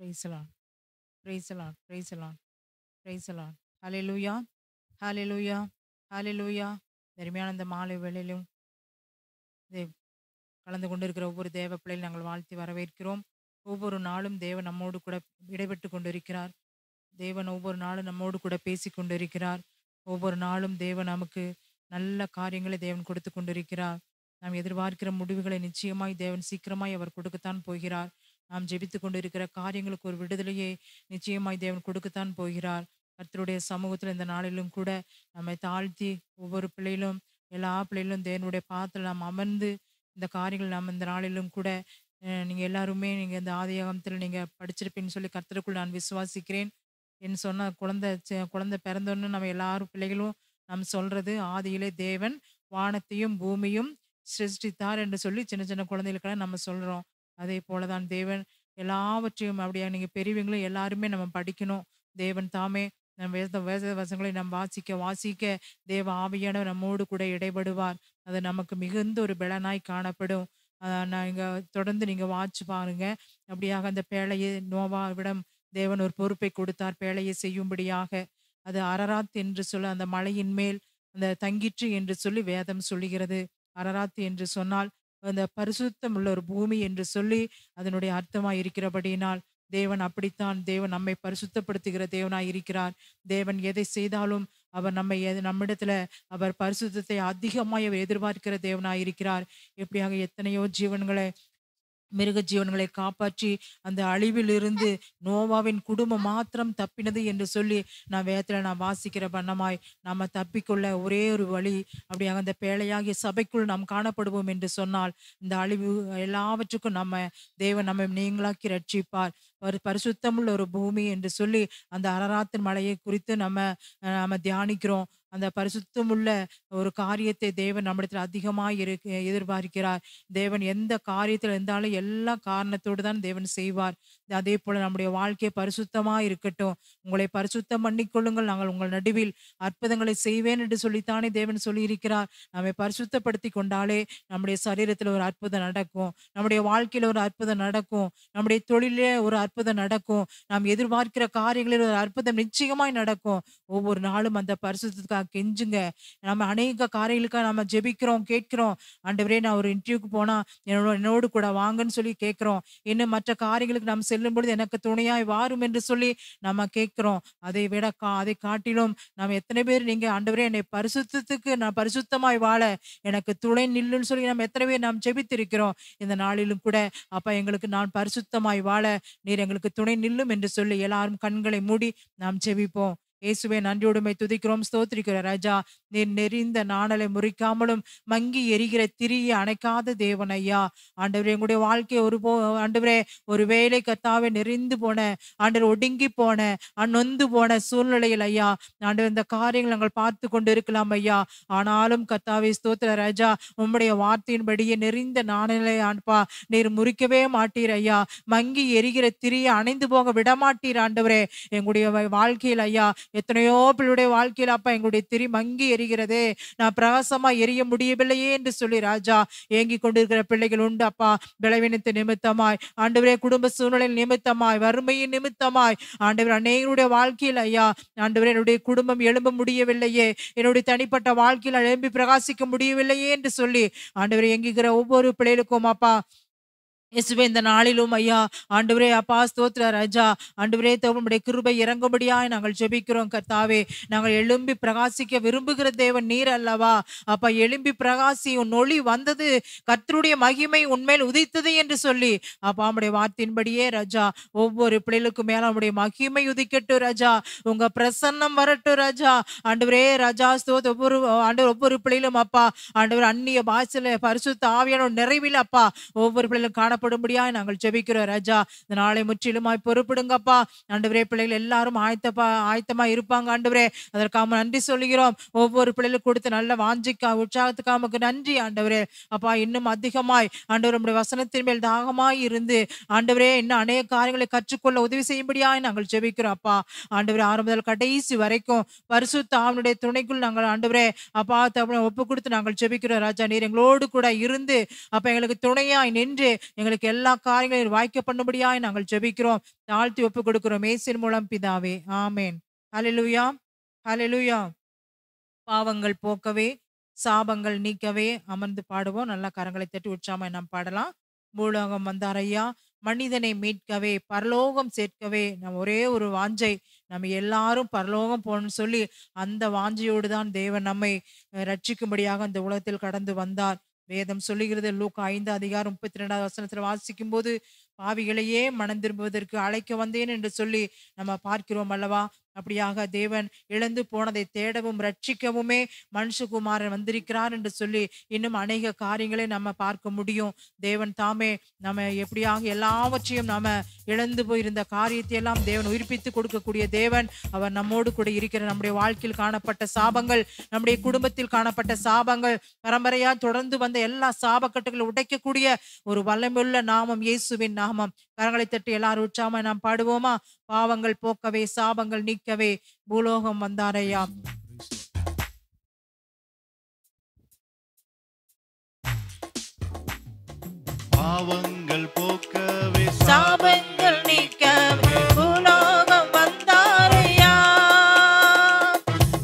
Price the Lord. Praise the Lord. Praise the Lord. Praise the Lord. Hallelujah. Hallelujah. Hallelujah. அருமையான இந்த மாலை வேளையிலும் இதை கலந்து கொண்டிருக்கிற ஒவ்வொரு தேவ பிள்ளைகளை நாங்கள் வாழ்த்தி வரவேற்கிறோம். ஒவ்வொரு நாளும் தேவன் நம்மோடு கூட இடைப்பட்டு கொண்டிருக்கிறார். தேவன் ஒவ்வொரு நாளும் நம்மோடு கூட பேசி கொண்டிருக்கிறார். ஒவ்வொரு நாளும் தேவன் நமக்கு நல்ல காரியங்களை தேவன் கொடுத்து கொண்டிருக்கிறார். நாம் எதிர்பார்க்கிற முடிவுகளை நிச்சயமாய் தேவன் சீக்கிரமாய் அவர் கொடுக்கத்தான் போகிறார். நாம் ஜெபித்து கொண்டிருக்கிற காரியங்களுக்கு ஒரு விடுதலையை நிச்சயமாய் தேவன் கொடுக்கத்தான் போகிறார். கர்த்தருடைய சமூகத்தில் இந்த நாளிலும் கூட நம்மை தாழ்த்தி ஒவ்வொரு பிள்ளையிலும் எல்லா பிள்ளைகளும் தேவனுடைய பாதத்தில் நாம் அமர்ந்து இந்த காரியங்கள் நாம் இந்த நாளிலும் கூட நீங்கள் எல்லாருமே நீங்கள் இந்த ஆதியாகமத்தில் நீங்கள் படிச்சிருப்பீங்கன்னு சொல்லி கர்த்தருக்குள் நான் விசுவாசிக்கிறேன். என்று சொன்ன குழந்தை பிறந்தோன்னு நம்ம எல்லாரும் பிள்ளைகளும் நம்ம சொல்றது ஆதியிலே தேவன் வானத்தையும் பூமியும் சிருஷ்டித்தார் என்று சொல்லி சின்ன சின்ன குழந்தைகளுக்கெல்லாம் நம்ம சொல்றோம். அதே போலதான் தேவன் எல்லாவற்றையும் அப்படியே நீங்க பெரியவங்களும் எல்லாருமே நம்ம படிக்கணும். தேவன் தாமே நம்ம வேத வேத வசங்களை நம்ம வாசிக்க வாசிக்க தேவ ஆவியானவர் நம்மோடு கூட இடைபடுவார். அது நமக்கு மிகுந்த ஒரு பலனாய் காணப்படும். நீங்க தொடர்ந்து நீங்க வாட்சி பாருங்க. அப்படியாக அந்த பேழையை நோவாவிடம் தேவன் ஒரு பொறுப்பை கொடுத்தார் பேழையை செய்யும்படியாக. அது அரராத் என்று சொல்ல அந்த மலையின் மேல் அந்த தங்கிற்று என்று சொல்லி வேதம் சொல்லுகிறது. அரராத் என்று சொன்னால் அந்த பரிசுத்தம் உள்ள ஒரு பூமி என்று சொல்லி அதனுடைய அர்த்தமாய் இருக்கிறபடியினால் தேவன் அப்படித்தான் தேவன் நம்மை பரிசுத்தப்படுத்துகிற தேவனாய் இருக்கிறார். தேவன் எதை செய்தாலும் அவர் நம்மிடத்துல அவர் பரிசுத்தத்தை அதிகமாய் அவர் எதிர்பார்க்கிற தேவனாய் இருக்கிறார். எப்படியாக எத்தனையோ ஜீவன்களை மிருக ஜீவன்களை காப்பாற்றி அந்த அழிவிலிருந்து நோவாவின் குடும்பம் மாத்திரம் தப்பினது என்று சொல்லி நான் வேதத்தில் நான் வாசிக்கிற வண்ணமாய் நம்ம தப்பிக்கொள்ள ஒரே ஒரு வழி அப்படியாக அந்த பேழையாகிய சபைக்குள் நாம் காணப்படுவோம் என்று சொன்னால் இந்த அழிவு எல்லாவற்றுக்கும் தேவன் நம்மை நீங்களாக்கி ரட்சிப்பார். பரிசுத்தமுள்ள ஒரு பூமி என்று சொல்லி அந்த அரராத்தின் மலையை குறித்து நம்ம தியானிக்கிறோம். அந்த பரிசுத்தமுள்ள ஒரு காரியத்தை தேவன் நம்மிடத்தில் அதிகமாக எதிர்பார்க்கிறார். தேவன் எந்த காரியத்தில் இருந்தாலும் எல்லா காரணத்தோடு தான் தேவன் செய்வார். அதே போல நம்முடைய வாழ்க்கை பரிசுத்தமா இருக்கட்டும். உங்களை பரிசுத்தம் பண்ணிக்கொள்ளுங்கள், நாங்கள் உங்கள் நடுவில் அற்புதங்களை செய்வேன் என்று சொல்லித்தானே தேவன் சொல்லியிருக்கிறார். நம்மை பரிசுத்தப்படுத்தி கொண்டாலே நம்முடைய சரீரத்தில் ஒரு அற்புதம் நடக்கும், நம்முடைய வாழ்க்கையில ஒரு அற்புதம் நடக்கும், நம்முடைய தொழிலே ஒரு அற்புதம் நடக்கும், நாம் எதிர்பார்க்கிற காரியங்களில் ஒரு அற்புதம் நிச்சயமாய் நடக்கும். ஒவ்வொரு நாளும் அந்த பரிசுத்தத்துக்காக கெஞ்சுங்க. நம்ம அநேக காரியங்களுக்காக நம்ம ஜெபிக்கிறோம், கேட்கிறோம். ஆண்டவரே நான் ஒரு இன்டர்வியூக்கு போனா என்னோடு கூட வாங்கன்னு சொல்லி கேட்கிறோம். இன்னும் மற்ற காரியங்களுக்கு நாம் செல்லும் பொழுது எனக்கு துணையாய் வாரும் என்று சொல்லி நம்ம கேட்கிறோம். அதை விட அதை காட்டிலும் நாம் எத்தனை பேர் நீங்க ஆண்டவரே என்னை பரிசுத்தத்துக்கு நான் பரிசுத்தமாய் வாழ எனக்கு துணை நில்லுன்னு சொல்லி நம்ம எத்தனை பேர் நாம் ஜெபித்திருக்கிறோம். இந்த நாளிலும் கூட அப்பா எங்களுக்கு நான் பரிசுத்தமாய் வாழ நீர் எங்களுக்கு துணை நில்லும் என்று சொல்லி எல்லாரும் கண்களை மூடி நாம் ஜெபிப்போம். இயேசுவே நன்றியோடுமை துதிக்கிறோம், ஸ்தோத்திரிக்கிறோம் ராஜா. நீர் நெறிந்த நாணலை முறிக்காமலும் மங்கி எரிகிற திரியை அணைக்காத தேவன் ஐயா. ஆண்டவரே எங்களுடைய வாழ்க்கையை ஆண்டவரே ஒரு வேலை கத்தாவே நெறிந்து போன ஆண்டவர் ஒடுங்கி போன நொந்து போன சூழ்நிலையில் ஐயா ஆண்டவர் இந்த காரியங்கள் நாங்கள் பார்த்து கொண்டு இருக்கலாம் ஐயா. ஆனாலும் கத்தாவே ஸ்தோத்திர ராஜா உம்முடைய வார்த்தையின்படியே நெறிந்த நாணலை ஆண்பா நீர் முறிக்கவே மாட்டீர் ஐயா. மங்கி எரிகிற திரியை அணைந்து போக விடமாட்டீர் ஆண்டவரே. எங்களுடைய வாழ்க்கையில் ஐயா எத்தனையோ பிள்ளையுடைய வாழ்க்கையில் அப்பா எங்களுடைய திரி மங்கி எரிகிறதே, நான் பிரகாசமா எரிய முடியவில்லையே என்று சொல்லி ராஜா ஏங்கி கொண்டிருக்கிற பிள்ளைகள் உண்டு அப்பா. பலவீனத்து நிமித்தமாய் ஆண்டவரே, குடும்ப சூழ்நிலை நிமித்தமாய், வறுமையின் நிமித்தமாய் ஆண்டவர் அநேகருடைய வாழ்க்கையில் ஐயா ஆண்டவரே என்னுடைய குடும்பம் எழும்ப முடியவில்லையே, என்னுடைய தனிப்பட்ட வாழ்க்கையில் எழும்பி பிரகாசிக்க முடியவில்லையே என்று சொல்லி ஆண்டவரை ஏங்குகிற ஒவ்வொரு பிள்ளைகளுக்கும் அப்பா இயேசுவே இந்த நாளிலும் ஐயா ஆண்டவரே அப்பா ஸ்தோத்திர ராஜா ஆண்டவரே உம்முடைய கிருபை இறங்கும்படியாய் நாங்கள் ஜெபிக்கிறோம் கர்த்தாவே. நாங்கள் எழும்பி பிரகாசிக்க விரும்புகிற தேவன் நீர் அல்லவா அப்பா. எழும்பி பிரகாசி உன் ஒளி வந்தது, கர்த்தருடைய மகிமை உன்மேல் உதித்தது என்று சொல்லி அப்பா உம்முடைய வார்த்தையின்படியே ராஜா ஒவ்வொரு பிள்ளைகளுக்கும் மேல உம்முடைய மகிமை உதிக்கட்டும் ராஜா. உங்க பிரசன்னம் வரட்டும் ராஜா. ஆண்டவரே ராஜா ஸ்தோத் ஒவ்வொரு பிள்ளைகளும் அப்பா ஆண்டவர் அந்நிய பாஷையில பரிசுத்த ஆவியான நிறைவில் அப்பா ஒவ்வொரு பிள்ளைகளும் காணப்படும்படியாய் நாங்கள் ஜெபிக்கிறோம் ராஜா. இந்த நாளை முற்றிலுமாய் பொறுப்பிடுங்கப்பா ஆண்டவரே. பிள்ளைகள் எல்லாரும் ஆயத்தமா இருப்பாங்க ஆண்டவரே, அதற்காக நன்றி சொல்லுகிறோம். ஒவ்வொரு பிள்ளைகளுக்கு கொடுத்த நல்ல வாஞ்சிக்கா உற்சாகத்துக்காக நமக்கு நன்றி ஆண்டவரே. அப்பா இன்னும் அதிகமாய் ஆண்டவர் நம்முடைய வசனத்தின் மேல் தாகமாய் இருந்து ஆண்டவரே இன்னும் அநேக காரியங்களை கற்றுக்கொள்ள உதவி செய்யும்படியாய் நாங்கள் ஜெபிக்கிறோம் அப்பா. ஆண்டவரே ஆரம்பத்தில் கடைசி வரைக்கும் பரிசுத்த ஆவியுடைய துணைக்குள் நாங்கள் ஆண்டவரே அப்பா ஒப்பு கொடுத்து நாங்கள் ஜெபிக்கிறோம் ராஜா. நீர் எங்களோடு கூட இருந்து அப்ப எங்களுக்கு துணையாய் நின்று எங்களை எங்களுக்கு எல்லா காரியங்களையும் வாய்க்க பண்ணும்படியாய் நாங்கள் ஜெபிக்கிறோம், தாழ்த்தி ஒப்புக் கொடுக்கிறோம் இயேசுவின் மூலம் பிதாவே, ஆமென். ஹல்லேலூயா, ஹல்லேலூயா. பாவங்கள் போக்கவே, சாபங்கள் நீக்கவே அமர்ந்து பாடுவோம். நல்லா கரங்களை தட்டி உற்சாகமாய் நாம் பாடலாம். பூலோகம் வந்தார் ஐயா, மனிதனை மீட்கவே, பரலோகம் சேர்க்கவே. நம்ம ஒரே ஒரு வாஞ்சை, நம்ம எல்லாரும் பரலோகம் போகணும்னு சொல்லி அந்த வாஞ்சையோடு தான் தேவன் நம்மை ரட்சிக்கும்படியாக இந்த உலகத்தில் கடந்து வந்தார். வேதம் சொல்லுகிறது, லூக்கா 5:32 வாசிக்கும் போது, பாவிகளையே மனம் திரும்புவதற்கு அழைக்க வந்தேன் என்று சொல்லி நம்ம பார்க்கிறோம் அல்லவா. அப்படியாக தேவன் இழந்து போனதை தேடவும் ரட்சிக்கவுமே மனுஷகுமாரன் வந்திருக்கிறார் என்று சொல்லி இன்னும் அநேக காரியங்களை நம்ம பார்க்க முடியும். தேவன் தாமே நம்ம எப்படியாக எல்லாவற்றையும் நாம இழந்து போயிருந்த காரியத்தை எல்லாம் தேவன் உயிர்ப்பித்து கொடுக்கக்கூடிய தேவன். அவர் நம்மோடு கூட இருக்கிற. நம்முடைய வாழ்க்கையில் காணப்பட்ட சாபங்கள், நம்முடைய குடும்பத்தில் காணப்பட்ட சாபங்கள், பரம்பரையா தொடர்ந்து வந்த எல்லா சாபக்கட்டுகளை உடைக்கக்கூடிய ஒரு வல்லமையுள்ள நாமம் இயேசுவின் நாமம். கரங்களை தட்டி எல்லாரும் உற்சாகமா நாம் பாடுவோமா? பாவங்கள் போக்கவே, சாபங்கள் நீக்கவே, பூலோகம் வந்தாரையா. பாவங்கள் போக்கவே, சாபங்கள் நீக்கவே, பூலோகம் வந்தாரையா.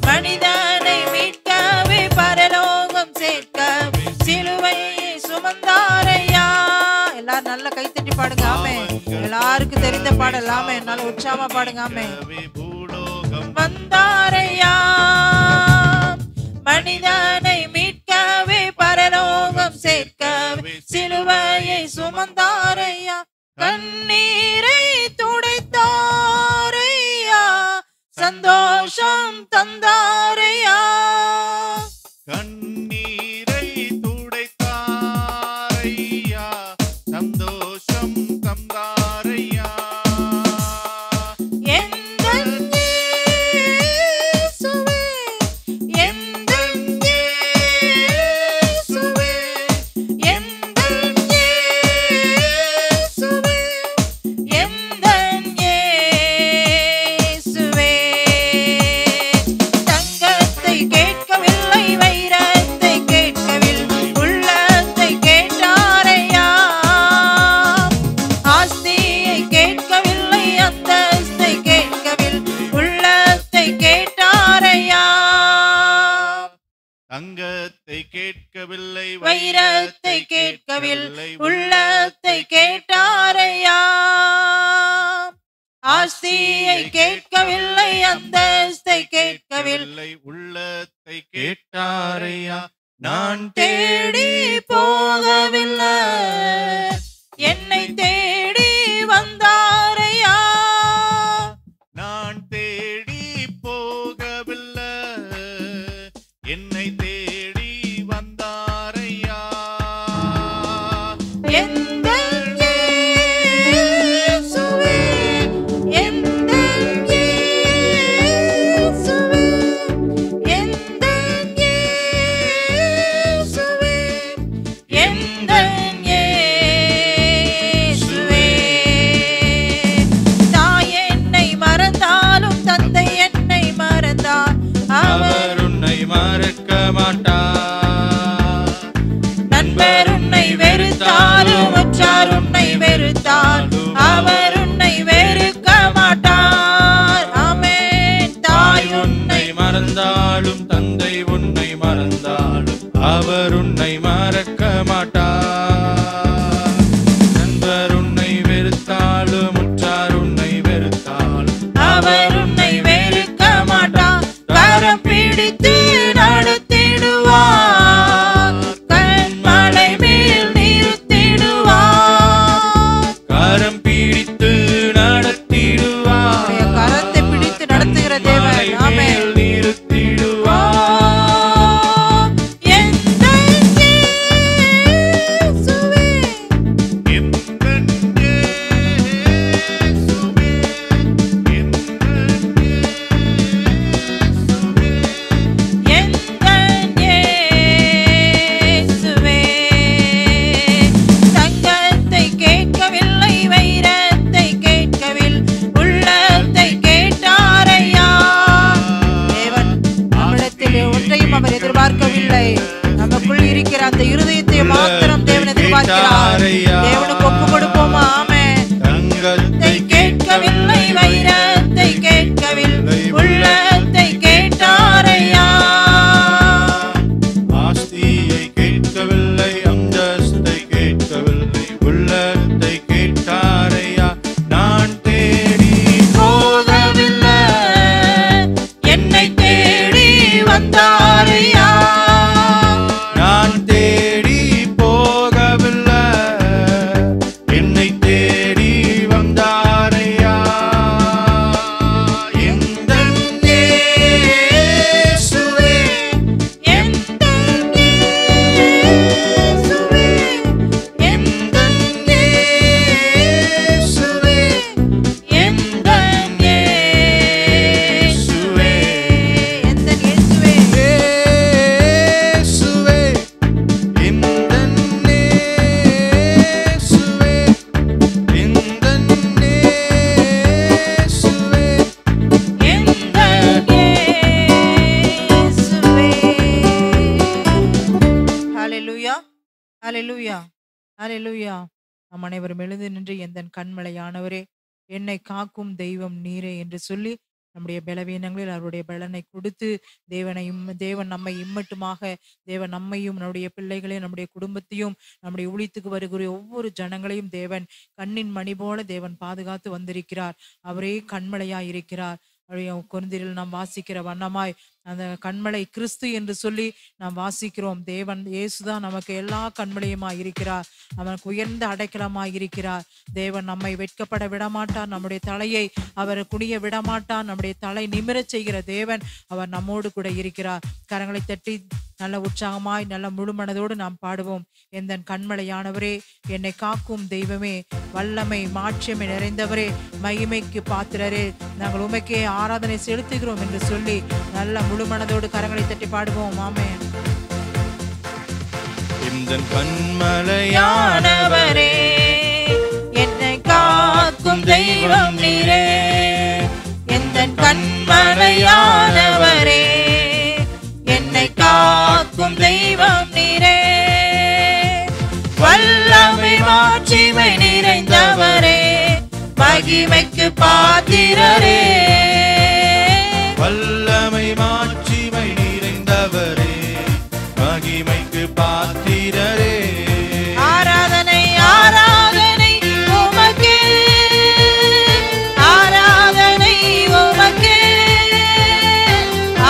மனிதனை மீட்கவே, பரலோகம் சேர்க்கவே, சிலுவையை சுமந்தாரையா. எல்லாரும் நல்ல கைத்தட்டி பாடுங்க ஆமே. எல்லாருக்கும் தெரிந்த பாடலாமே, நல்ல உற்சாகமா பாடுங்க ஆமே. வந்தாரையா, மனிதனை மீட்கவே, பரலோகம் சேர்க்கவே, சிலுவையை சுமந்தாரையா. கண்ணீரை துடைத்தாரையா, சந்தோஷம் தந்தாரையா. கண்ணீரை துடைத்தாரையா, சந்தோஷம் தந்தாரையா. தங்கத்தை கேட்கவில்லை, வைரத்தை கேட்கவில்லை, உள்ளத்தை கேட்டாரையா. ஆஸ்தியை கேட்கவில்லை, அந்தஸ்தை கேட்கவில்லை, உள்ளத்தை கேட்டாரையா. நான் தேடி போகவில்லை, என்னை தேடி வந்தாரையா. நான் தேடி போகவில்லை, என்னை தேடி வந்தாரையா. எந்த இயேசுவே, எந்த இயேசுவே, எந்த இயேசுவே, எந்த இயேசுவே. தாய் என்னை மறந்தாலும், தந்தை என்னை மறந்தார், அவர் உன்னை மறக்க மாட்டார். நண்பர் உன்னை வெறுத்தாலும், உற்றார் உன்னை வெறுத்தாலும், அவர் உன்னை வெறுக்க மாட்டார். ஆமென். தாய் உன்னை மறந்தாலும், தந்தை உன்னை மறந்தாலும், அவர் உன்னை மறக்க மாட்டார். நண்பர் உன்னை வெறுத்தாலும், உற்றார் உன்னை வெறுத்தாலும், அவர் உன்னை வெறுக்க மாட்டார். கரம் பிடித்து நடத்திடுவார், கண்மலை மேல் நிறுத்திடுவார். கரம் பிடித்து நடத்திடுவார், கரத்தை பிடித்து நடத்துகிற தேவன். ஆமென். நிறுத்திடுவார். எந்த இயேசுவே, எந்த இயேசுவே, எந்த இயேசுவே, எந்த இயேசுவே. தங்கத்தை கேட்கவில்லை, வைர தங்கத்தை கேட்கவில்லை, வைரத்தை கேட்கவில்லை, உள்ளத்தை கேட்டாரையா. ஆஸ்தியை கேட்கவில்லை, அந்தஸ்தை கேட்கவில்லை, உள்ளத்தை கேட்டாரையா. நான் தேடி போகவில்லை, என்னை தேடி வந்தாரையா. நான் தேடி போகவில்லை, என்னை தேடி வந்தாரையா. எந்தன் இயேசுவே, எந்தன் இயேசுவே, எந்தன் இயேசுவே, எந்தன் இயேசுவே, எந்தன் இயேசுவே, இயேசுவே, எந்தன் இயேசுவே, எந்தன் இயேசுவே. எந்தன் இயேசுவே. ஹல்லேலூயா, ஹல்லேலூயா, ஹல்லேலூயா. நாம் அனைவரும் எழுந்து நின்று எந்தன் கண்மலையானவரே, என்னை காக்கும் தெய்வம் நீரே என்று சொல்லி நம்முடைய பலவீனங்களில் அவருடைய பலனை கொடுத்து தேவன் நம்மை இம்மட்டுமாக தேவன் நம்மையும் நம்முடைய பிள்ளைகளையும் நம்முடைய குடும்பத்தையும் நம்முடைய ஊழியத்துக்கு வருகிற ஒவ்வொரு ஜனங்களையும் தேவன் கண்ணின் மணி போல தேவன் பாதுகாத்து வந்திருக்கிறார். அவரே கண்மலையாய் இருக்கிறார். கொரிந்தியரில் நாம் வாசிக்கிற வண்ணமாய் அந்த கண்மலை கிறிஸ்து என்று சொல்லி நாம் வாசிக்கிறோம். தேவன் இயேசுதான் நமக்கு எல்லா கண்மலையுமாய் இருக்கிறார். அவனுக்கு உயர்ந்த அடைக்கலமாய் இருக்கிறார். தேவன் நம்மை வெட்கப்பட விடமாட்டார். நம்முடைய தலையை அவர் குனிய விடமாட்டார். நம்முடைய தலை நிமிரச் செய்கிற தேவன் அவர் நம்மோடு கூட இருக்கிறார். கரங்களை தட்டி நல்ல உற்சாகமாய் நல்ல முழு மனதோடு நாம் பாடுவோம். எந்தன் கண்மலையானவரே, என்னை காக்கும் தெய்வமே, வல்லமை மாட்சியமை நிறைந்தவரே, மகிமைக்கு பாத்திரரே, நாங்கள் உமைக்கே ஆராதனை செலுத்துகிறோம் என்று சொல்லி நல்ல முழு மனதோடு கரங்களை தட்டி பாடுவோம். ஆமென். எந்தன் கண்மலையானவரே, என்னை காக்கும் தெய்வம் நீரே, எந்தன் கண்மலையானவரே, என்னை காக்கும் தெய்வம் நீரே, வல்லமை மாட்சிமை நிறைந்தவரே, மகிமைக்கு பாத்திரரே, வல்லமை மாட்சிமை நிறைந்தவரே, மகிமைக்கு பாத்திரரே. ஆராதனை ஆராதனை உமக்கே, ஆராதனை உமக்கே,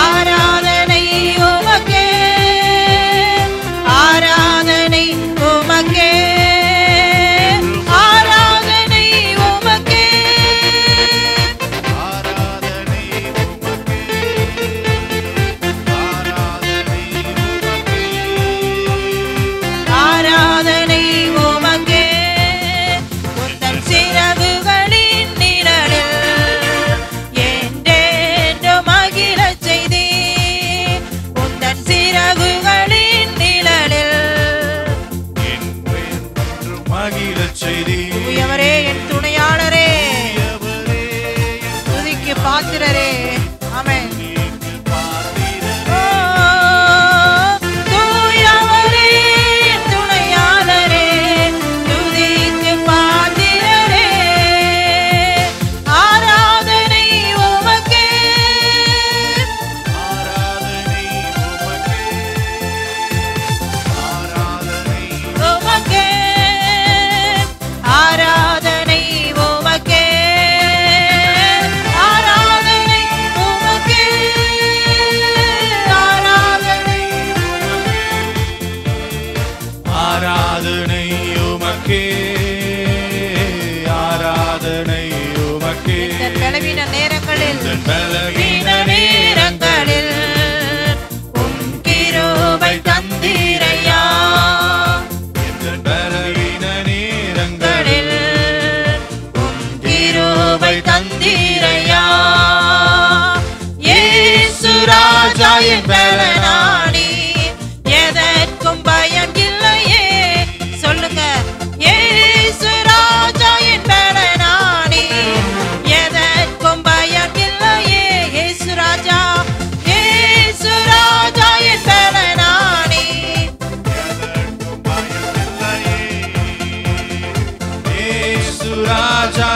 ஆராதனை உமக்கே, ஆராதனை உமக்கே, ஆராதனை உமக்கே, ஆராதனை உமக்கே, ஆராதனை உமக்கே. ஆராதனை உமக்கே. உந்தன் சிறகுகளின் நிழலில் என்றென்றும் மகிழச் செய்தீர். உந்தன் சிறகுகளின் நிழலில் என்றென்றும் மகிழச் செய்தி தூயவரே என் துணையாளரே, மகிழ்வரே, துதிக்கு பாத்திரரே. ஆமென். நீக்கு பாத்திரரே. ஓ, தூயவரே என் துணையாளரே, துதிக்கு பாத்திரரே. ஆராதனை உமக்கே, ஆராதனை உமக்கே, ஆராதனை உமக்கே, ஆராதனை உமக்கே, ஆராதனை உமக்கே, ஆராதனை உமக்கே. ஆராதனை உமக்கே, ஆராதனை உமக்கே. எந்தன் பலவீன நேரங்களில் எந்தன் பலவீன நேரங்களில் உம் கிருபை தந்தீரையா, எந்தன் பலவீன நேரங்களில் உம் கிருபை தந்தீரையா. இயேசு ராஜா என் பலனானி, எதற்கும் பயம் இல்லையே. சொல்லுங்க, இயேசு ராஜா என் பலனானி, எதற்கும் பயம் இல்லையே. இயேசு ராஜா, இயேசு ராஜா என் பலனானி, எதற்கும் பயமில்லையே. இயேசு ராஜா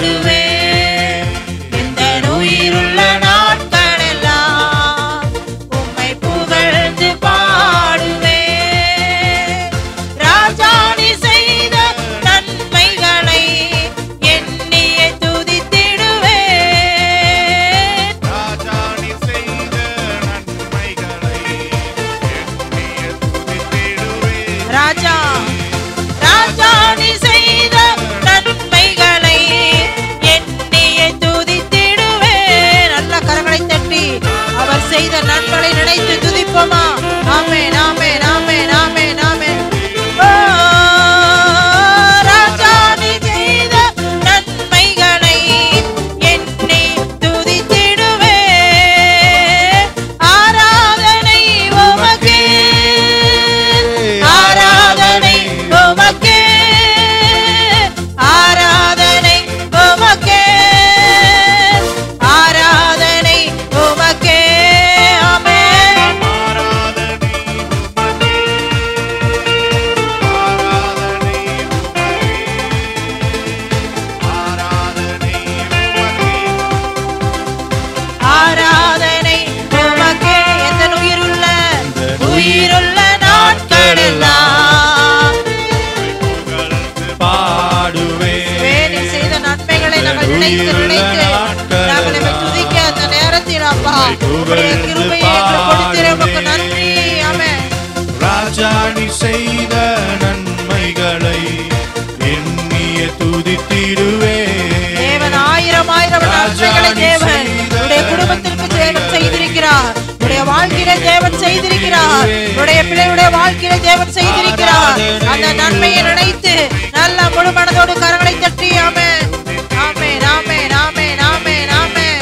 பாடுவேன் இந்த உயிருள்ள நாட்களெல்லாம் உம்மை புகழ்ந்து பாடுவேன். ராஜா நீ செய்த நன்மைகளை எண்ணியே துதித்திடுவேன். ராஜா நீ செய்த நன்மைகளை எண்ணியே துதித்திடுவேன். ராஜா ராஜா நீ செய்த நன்மைகளை எண்ணியே துதித்திடுவேன். நல்ல கரங்களை தட்டி அவர் செய்த நன்மைகளை நினைத்து துதிப்போமா? ஆமென் ஆமென் ஆமென் ஆமென் ஆமென். ஓ, ராஜா நீ செய்த நன்மைகளை எண்ணி துதித்திடுவேன். ஆராதனை உமக்கே, ஆராதனை உமக்கே, ஆராதனை உமக்கே, ஆராதனை உமக்கே. ஆமென். ஆராதனை உமக்கே. எந்த உயிருள்ள உயிருள்ள நாட்களெல்லாம் பாடுவேன் வேலை செய்த நன்மைகளை நாங்கள் நினைத்து நினைத்து நாங்கள் இவரை துதிக்க அந்த நேரத்தில் அப்பா உம்முடைய கிருபையை எங்களுக்கு கொடுத்தீரே, உமக்கு நன்றி. ஆமென். ராஜா நீ செய்த நன்மைகளை எண்ணியே துதித்திடுவேன். தேவன் ஆயிரம் ஆயிரம் நன்மைகளை தேவன் உடைய குடும்பத்திற்கு தேவன் செய்திருக்கிறார். உடைய வாழ்க்கையில தேவன் செய்திருக்கிறார். உடைய பிள்ளையுடைய வாழ்க்கையில தேவன் செய்திருக்கிறார். அந்த நன்மையை நினைத்து நல்ல முழு மனதோடு கரங்களை தட்டி ஆமென் ஆமென் ஆமென் ஆமென் ஆமென் ஆமென்.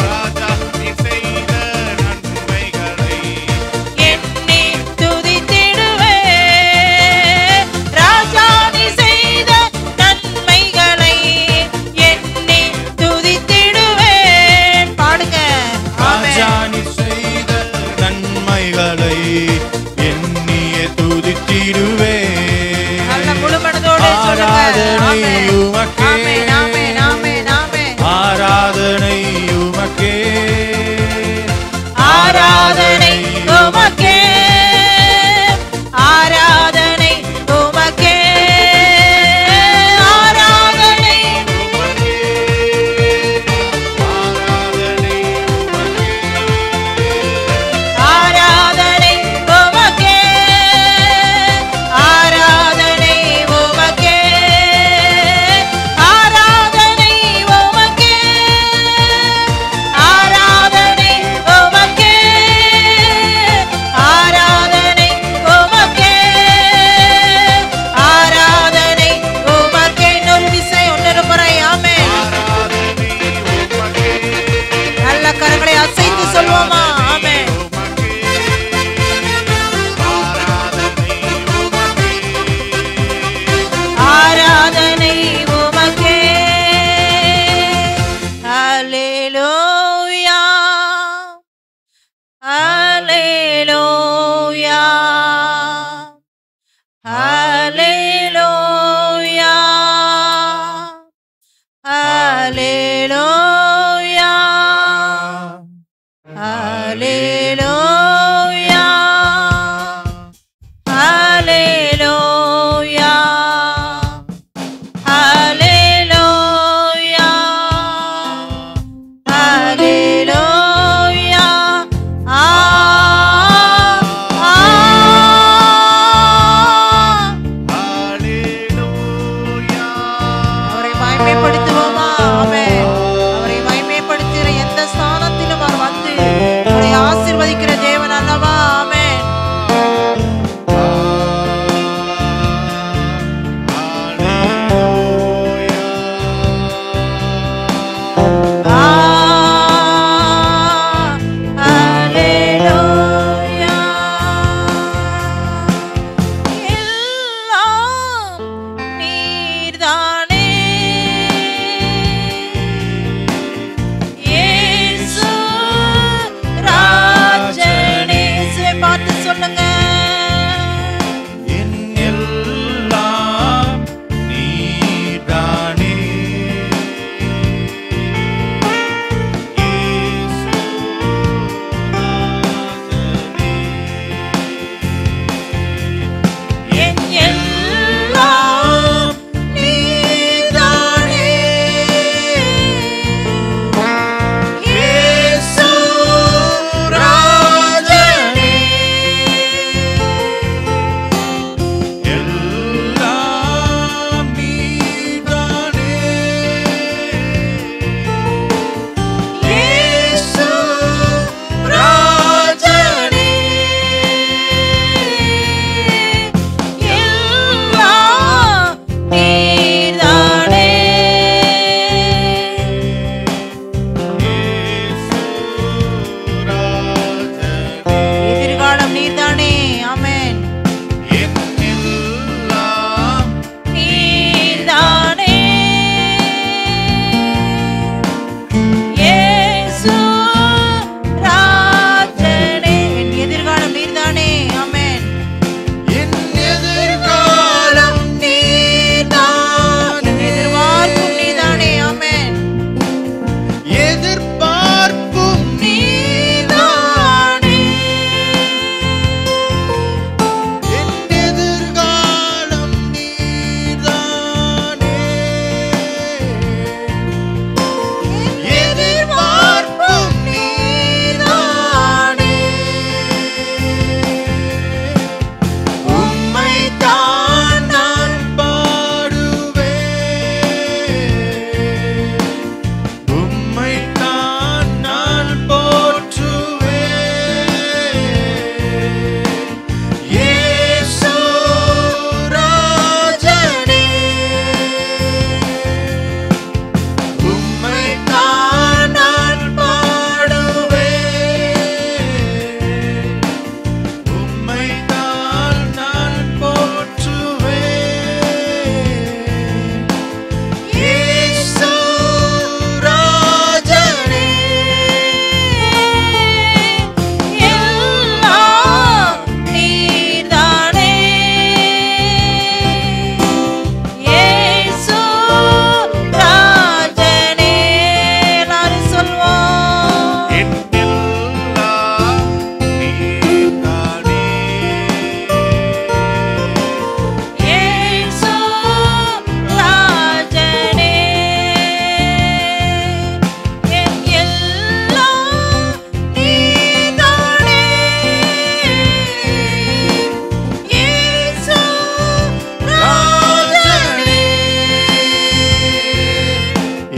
எண்ணி துதித்திடுவேன். ராஜா நீ செய்த நன்மைகளை எண்ணி துதித்திடுவேன். பாடுங்க. ராஜா ஆமென். நீ செய்த நன்மைகளை எண்ணியே துதித்திடுவேன். நல்ல முழு மனதோடு சொல்லுங்க. ஆராதனை ஆமென் உமக்கே. ஆமென் ஆமென் ஆமென் ஆமென். ஆராதனை உமக்கே. ஆராதனை உமக்கே, ஆராதனை உமக்கே, ஆராதனை ஆராதனை உமக்கே, ஆராதனை உமக்கே, ஆராதனை உமக்கே, ஆராதனை உமக்கே, ஆராதனை உமக்கே, ஆராதனை உமக்கே. இன்னொரு விசை ஒன்றொரு முறை. ஆமென். நல்ல கரங்களை அசைத்து சொல்வோமா? ஆமென். ஆராதனை உமக்கே. அல்லேலூயா அல்லேலூயா அல்லேலூயா அல்லேலூயா அல்லேலூயா அல்லேலூயா அல்லேலூயா அல்லேலூயா. அவரை மகிமைப்படுத்துவோமா? ஆமென். அவரை மகிமைப்படுத்துகிற எந்த ஸ்தானத்திலும் அவர் வந்து அவரை ஆசீர்வதிக்கிற தேவன் அல்லவா? ஆமென். அல்லேலூயா. எல்லாம் நீர்தானே இயேசு ராஜனே. பார்த்து சொல்லுங்க. என் எல்லாம் நீதானே. எதிர்பார்ப்பும் நீதானே என் எதிர்காலம் நீதானே. எதிர்பார்ப்பும் நீதானே. உம்மைத்தான் நான் பாடுவேன். உம்மைத்தான் நான் போற்றுவேன். இயேசு ராஜனே. உம்மைத்தான் நான் பாடுவேன். உம்மைத்தான் நான் போற்றுவேன். இயேசு ராஜனே. எல்லாம் நீதானே இயேசு ராஜனே எல்லாரும் சொல்வோம் என் எல்லாம் நீதானே. இயேசு ராஜனே என் எல்லாம் நீதானே இயேசு ராஜனே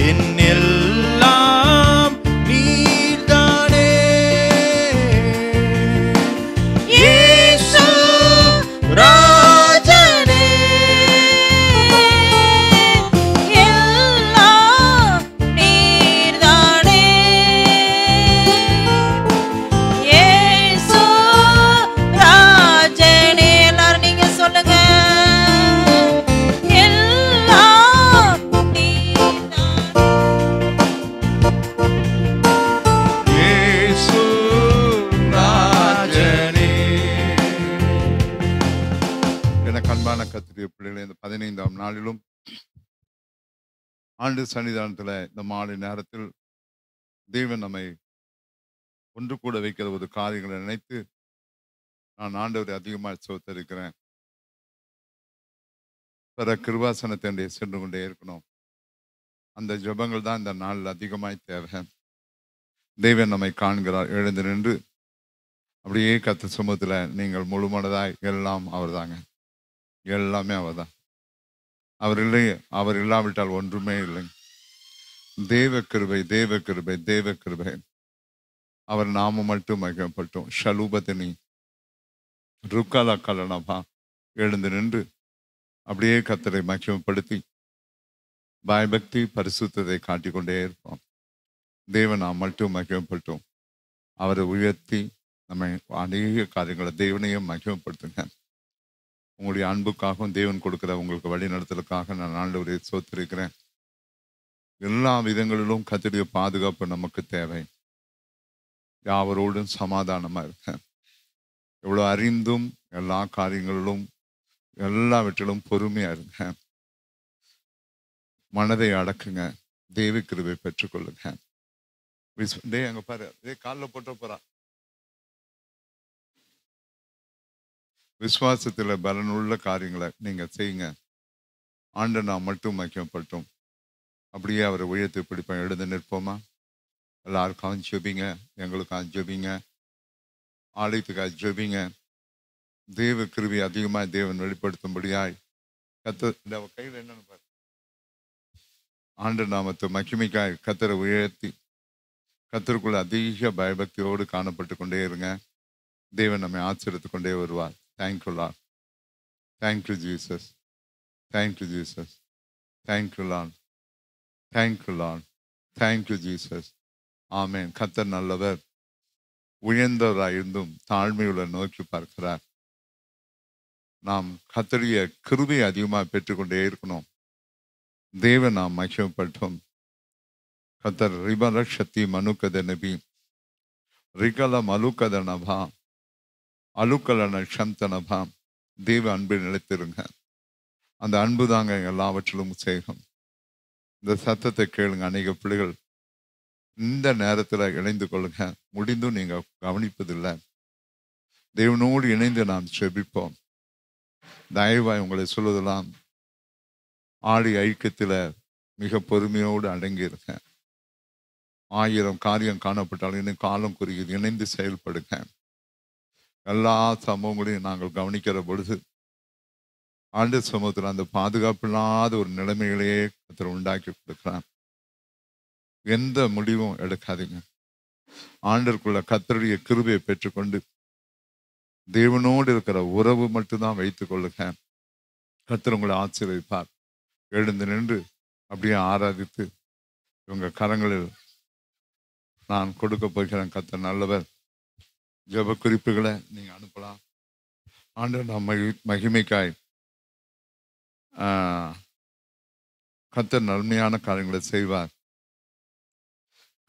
என் எல்லாம் நீர்தானே. இயேசு ராஜனே. எல்லாம் நீர்தானே இயேசு ராஜனே எல்லாரும் நீங்க சொல்லுங்க எல்லாம் நீர்தானே இயேசு ராஜனே. எனக்கு அன்பான கர்த்தருடைய பிள்ளைகளே, இந்த 15ஆம் நாளிலும் ஆண்டு சன்னிதானத்தில் இந்த மாலை நேரத்தில் தேவன் நம்மை ஒன்று கூட வைக்கிற ஒரு காரியங்களை நினைத்து நான் ஆண்டவரை அதிகமாக சோத்தரிக்கிறேன். பிற கிருபாசனத்தை சென்று கொண்டே இருக்கணும். அந்த ஜெபங்கள் தான் இந்த நாளில் அதிகமாய் தேவை. தேவன் நம்மை காண்கிறார். எழுந்து நின்று அப்படியே கர்த்தர் சமூகத்தில் நீங்கள் முழுமனதாய் எல்லாம் அவர் தாங்க. எல்லாமே அவர் தான். அவர் இல்லை, அவர் இல்லாவிட்டால் ஒன்றுமே இல்லை. தேவ கிருபை, தேவ கிருபை, தேவ கிருபை. அவர் நாம மட்டும் மகிமைப்பட்டோம். ஷலூபத்தினி ருக்காலா கலனபா. எழுந்து நின்று அப்படியே கர்த்தரை மகிமைப்படுத்தி பயபக்தி பரிசுத்தத்தை காட்டிக்கொண்டே இருப்போம். தேவன் நாம் மட்டும் மகிமைப்பட்டோம். அவரை உயர்த்தி நம்மை அநேக காரியங்களை தேவனையும் மகிமைப்படுத்துங்க. உங்களுடைய அன்புக்காகவும் தேவன் கொடுக்கிற உங்களுக்கு வழி நடத்தலுக்காக நான் ஆண்டவரை சோத்திருக்கிறேன். எல்லா விதங்களிலும் கர்த்தருடைய பாதுகாப்பு நமக்கு தேவை. யாவரோடும் சமாதானமா இருக்க. எவ்வளோ அறிந்தும் எல்லா காரியங்களிலும் எல்லாவற்றிலும் பொறுமையா இருங்க. மனதை அடக்குங்க. தேவ கிருபை பெற்றுக்கொள்ளுங்க. டேய் அங்க பாரு, காலில் போட்ட போறா. விசுவாசத்துல பலனுள்ள காரியங்களை நீங்க செய்யுங்க. ஆண்டு நாம் மட்டும் மகிமைப்பட்டோம். அப்படியே அவரை உயர்த்தி பிடிப்போம். எழுந்து நிற்போமா? எல்லாருக்காக ஜெபிங்க. எங்களுக்காக ஜெபிங்க. ஆலயத்துக்காக ஜெபிங்க. தேவ கிருபை அதிகமாக தேவன் வெளிப்படுத்தும்படியாய் கர்த்தர் கையில் என்னன்னு பாரு. ஆண்டு நாமத்தை மகிமைக்காய் கர்த்தரை உயர்த்தி கர்த்தருக்குள்ள அதிக பயபக்தியோடு காணப்பட்டு கொண்டே இருங்க. தேவன் நம்மை ஆச்சரித்து கொண்டே வருவார். Thank you Lord. Thank you Jesus. Thank you Jesus. Thank you Lord. Thank you Lord. Thank you Jesus. Amen. கர்த்தர் நல்லவர். உயர்ந்தவராயிருந்தும் தாழ்மையுள்ள நோக்கி பார்க்கிறார். நாம் கர்த்தருடைய கிருபை அதிகமாக பெற்றுக்கொண்டே இருக்கணும். தேவன் நாம் மகிமைப்பட்டோம். கர்த்தர் ரிபல சக்தி மனுக்கத நபி ரிகல மலுக்கத நபா அலுக்கலன சந்தனபா. தேவ அன்பு நிலைத்திருங்க. அந்த அன்பு தாங்க எல்லாவற்றிலும் சேகம். இந்த சத்தத்தை கேளுங்க. அநேக பிள்ளைகள் இந்த நேரத்துல இணைந்து கொள்ளுங்க. முடிந்தும் நீங்க கவனிப்பதில்லை. தேவனோடு இணைந்து நாம் செபிப்போம். தயவாய் உங்களை சொல்வதெல்லாம் ஆடி ஐக்கியத்துல மிக பொறுமையோடு அடங்கியிருங்க. 1000 காரியம் காணப்பட்டாலும் இன்னும் காலம் குறுகியது. இணைந்து செயல்படுங்க. எல்லா சம்பவங்களையும் நாங்கள் கவனிக்கிற பொழுது ஆண்டு சமூகத்தில் அந்த பாதுகாப்பு இல்லாத ஒரு நிலைமைகளையே கர்த்தர் உண்டாக்கி கொடுக்கிறான். எந்த முடிவும் எடுக்காதீங்க. ஆண்டருக்குள்ள கர்த்தருடைய கிருபையை பெற்றுக்கொண்டு தேவனோடு இருக்கிற உறவு மட்டும்தான் வைத்துக் கொள்ளுங்க. கர்த்தர் உங்களை ஆசீர்வதிப்பார். எழுந்து நின்று அப்படியே ஆராதித்து இவங்க கரங்களில் நான் கொடுக்க போகிறேன். கர்த்தர் நல்லவர். ஜெப குறிப்புகளை நீங்க அனுப்பலாம். ஆண்டவர் நம் மகிமைக்காய் கர்த்தர் நன்மையான காரியங்களை செய்வார்.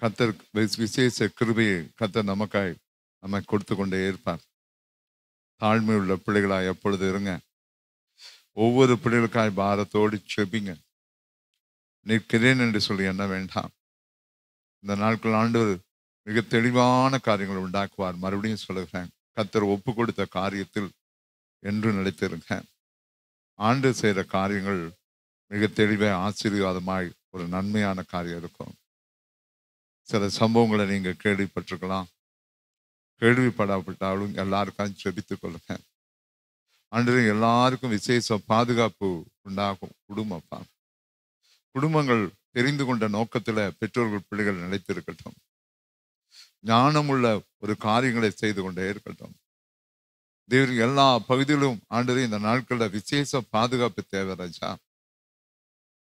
கர்த்தர் விசேஷ கிருபையை கர்த்தர் நமக்காய் நம்மை கொடுத்து கொண்டே இருப்பார். தாழ்மை உள்ள பிள்ளைகளாய் எப்பொழுது இருங்க. ஒவ்வொரு பிள்ளைகளுக்காய் பாரத்தோடு செபிங்க. நிற்கிறேன் என்று சொல்லி எண்ண வேண்டாம். இந்த நாட்கள் ஆண்டவர் மிக தெளிவான காரியங்களை உண்டாக்குவார். மறுபடியும் சொல்லுகிறேன், கர்த்தர் ஒப்பு கொடுத்த காரியத்தில் என்று நிலைத்திருங்க. ஆண்டு செய்கிற காரியங்கள் மிக தெளிவாக ஆசீர்வாதமாய் ஒரு நன்மையான காரியம் இருக்கும். சில சம்பவங்களை நீங்க கேள்விப்பட்டிருக்கலாம். கேள்விப்படாவிட்டாலும் எல்லாருக்கும் செபித்துக் கொள்ளுங்க. ஆண்டு எல்லாருக்கும் விசேஷ பாதுகாப்பு உண்டாகும். குடும்பங்கள் தெரிந்து கொண்ட நோக்கத்துல பெற்றோர்கள் பிள்ளைகள் நிலைத்திருக்கட்டும். ஞானமுள்ள ஒரு காரியங்களை செய்து கொண்டே இருக்கட்டும். தேவர் எல்லா பகுதியிலும் ஆண்டு இந்த நாட்களில் விசேஷ பாதுகாப்பு தேவை ராஜா.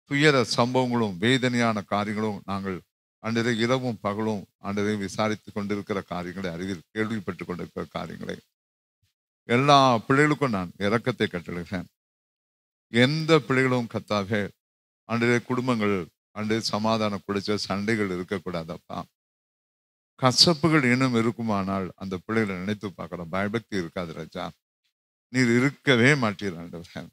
துயர சம்பவங்களும் வேதனையான காரியங்களும் நாங்கள் ஆண்டரை இரவும் பகலும் ஆண்டரை விசாரித்து கொண்டிருக்கிற காரியங்களை அறிவில் கேள்விப்பட்டு கொண்டிருக்கிற காரியங்களை எல்லா பிள்ளைகளுக்கும் நான் இரக்கத்தை கட்டளைகிறேன். எந்த பிள்ளைகளும் கத்தாவே ஆண்டரை குடும்பங்கள் ஆண்டு சமாதானம் குடிச்ச சண்டைகள் இருக்கக்கூடாதப்பா. கசப்புகள் இன்னும் இருக்குமானால் அந்த பிள்ளைகளை நினைத்து பார்க்கிற பயபக்தி இருக்காது ராஜா. நீர் இருக்கவே மாட்டீர் ஆண்டவர்.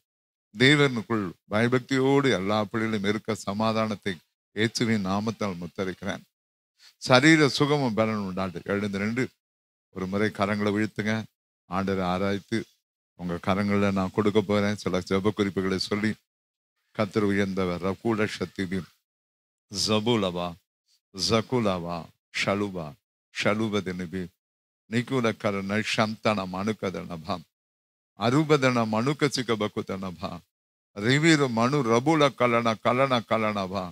தேவனுக்குள் பயபக்தியோடு எல்லா பிள்ளைகளும் இருக்க சமாதானத்தை இயேசுவின் நாமத்தால் முத்தரிக்கிறேன். சரீர சுகமும் பலன் உண்டாண்டு. எழுந்து நின்று ஒரு முறை கரங்களை வீழ்த்துங்க. ஆண்டரை ஆராய்த்து உங்க கரங்களை நான் கொடுக்க போறேன். சில ஜெப குறிப்புகளை சொல்லி கர்த்தர் உயர்ந்தவர். ரகூட சத்திபின் ஜபுலவா ஜகுலவா ஷலுபா ஷலுபதினிபி நிகுல கரண சந்தன மனுக்கதனபா அருபதன மனுக்கசிಕ ಬಕುತನಭಾ ರಿವಿರು ಮನು ರಬುಲ ಕಲನ ಕಲನ ಕಲನಭಾ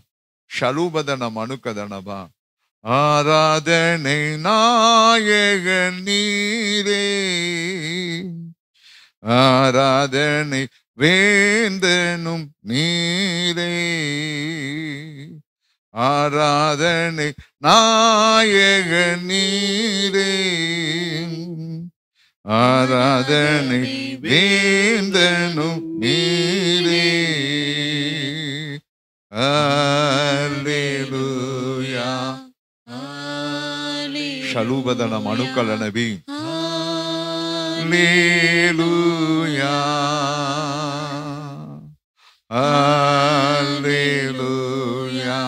ಶಲುಬದನ ಮನುಕದನಭಾ ಆರಾಧನೆ ನಾಯಕ ನೀರೇ ஆராதனை வேந்தனும் நீரே ஆராதனை நாயக நீரே ஆராதனை வேந்தனும் நீரே அல்லேலூயா ஷலூபதன மனுக்கலனபி அல்லேலூயா அல்லேலூயா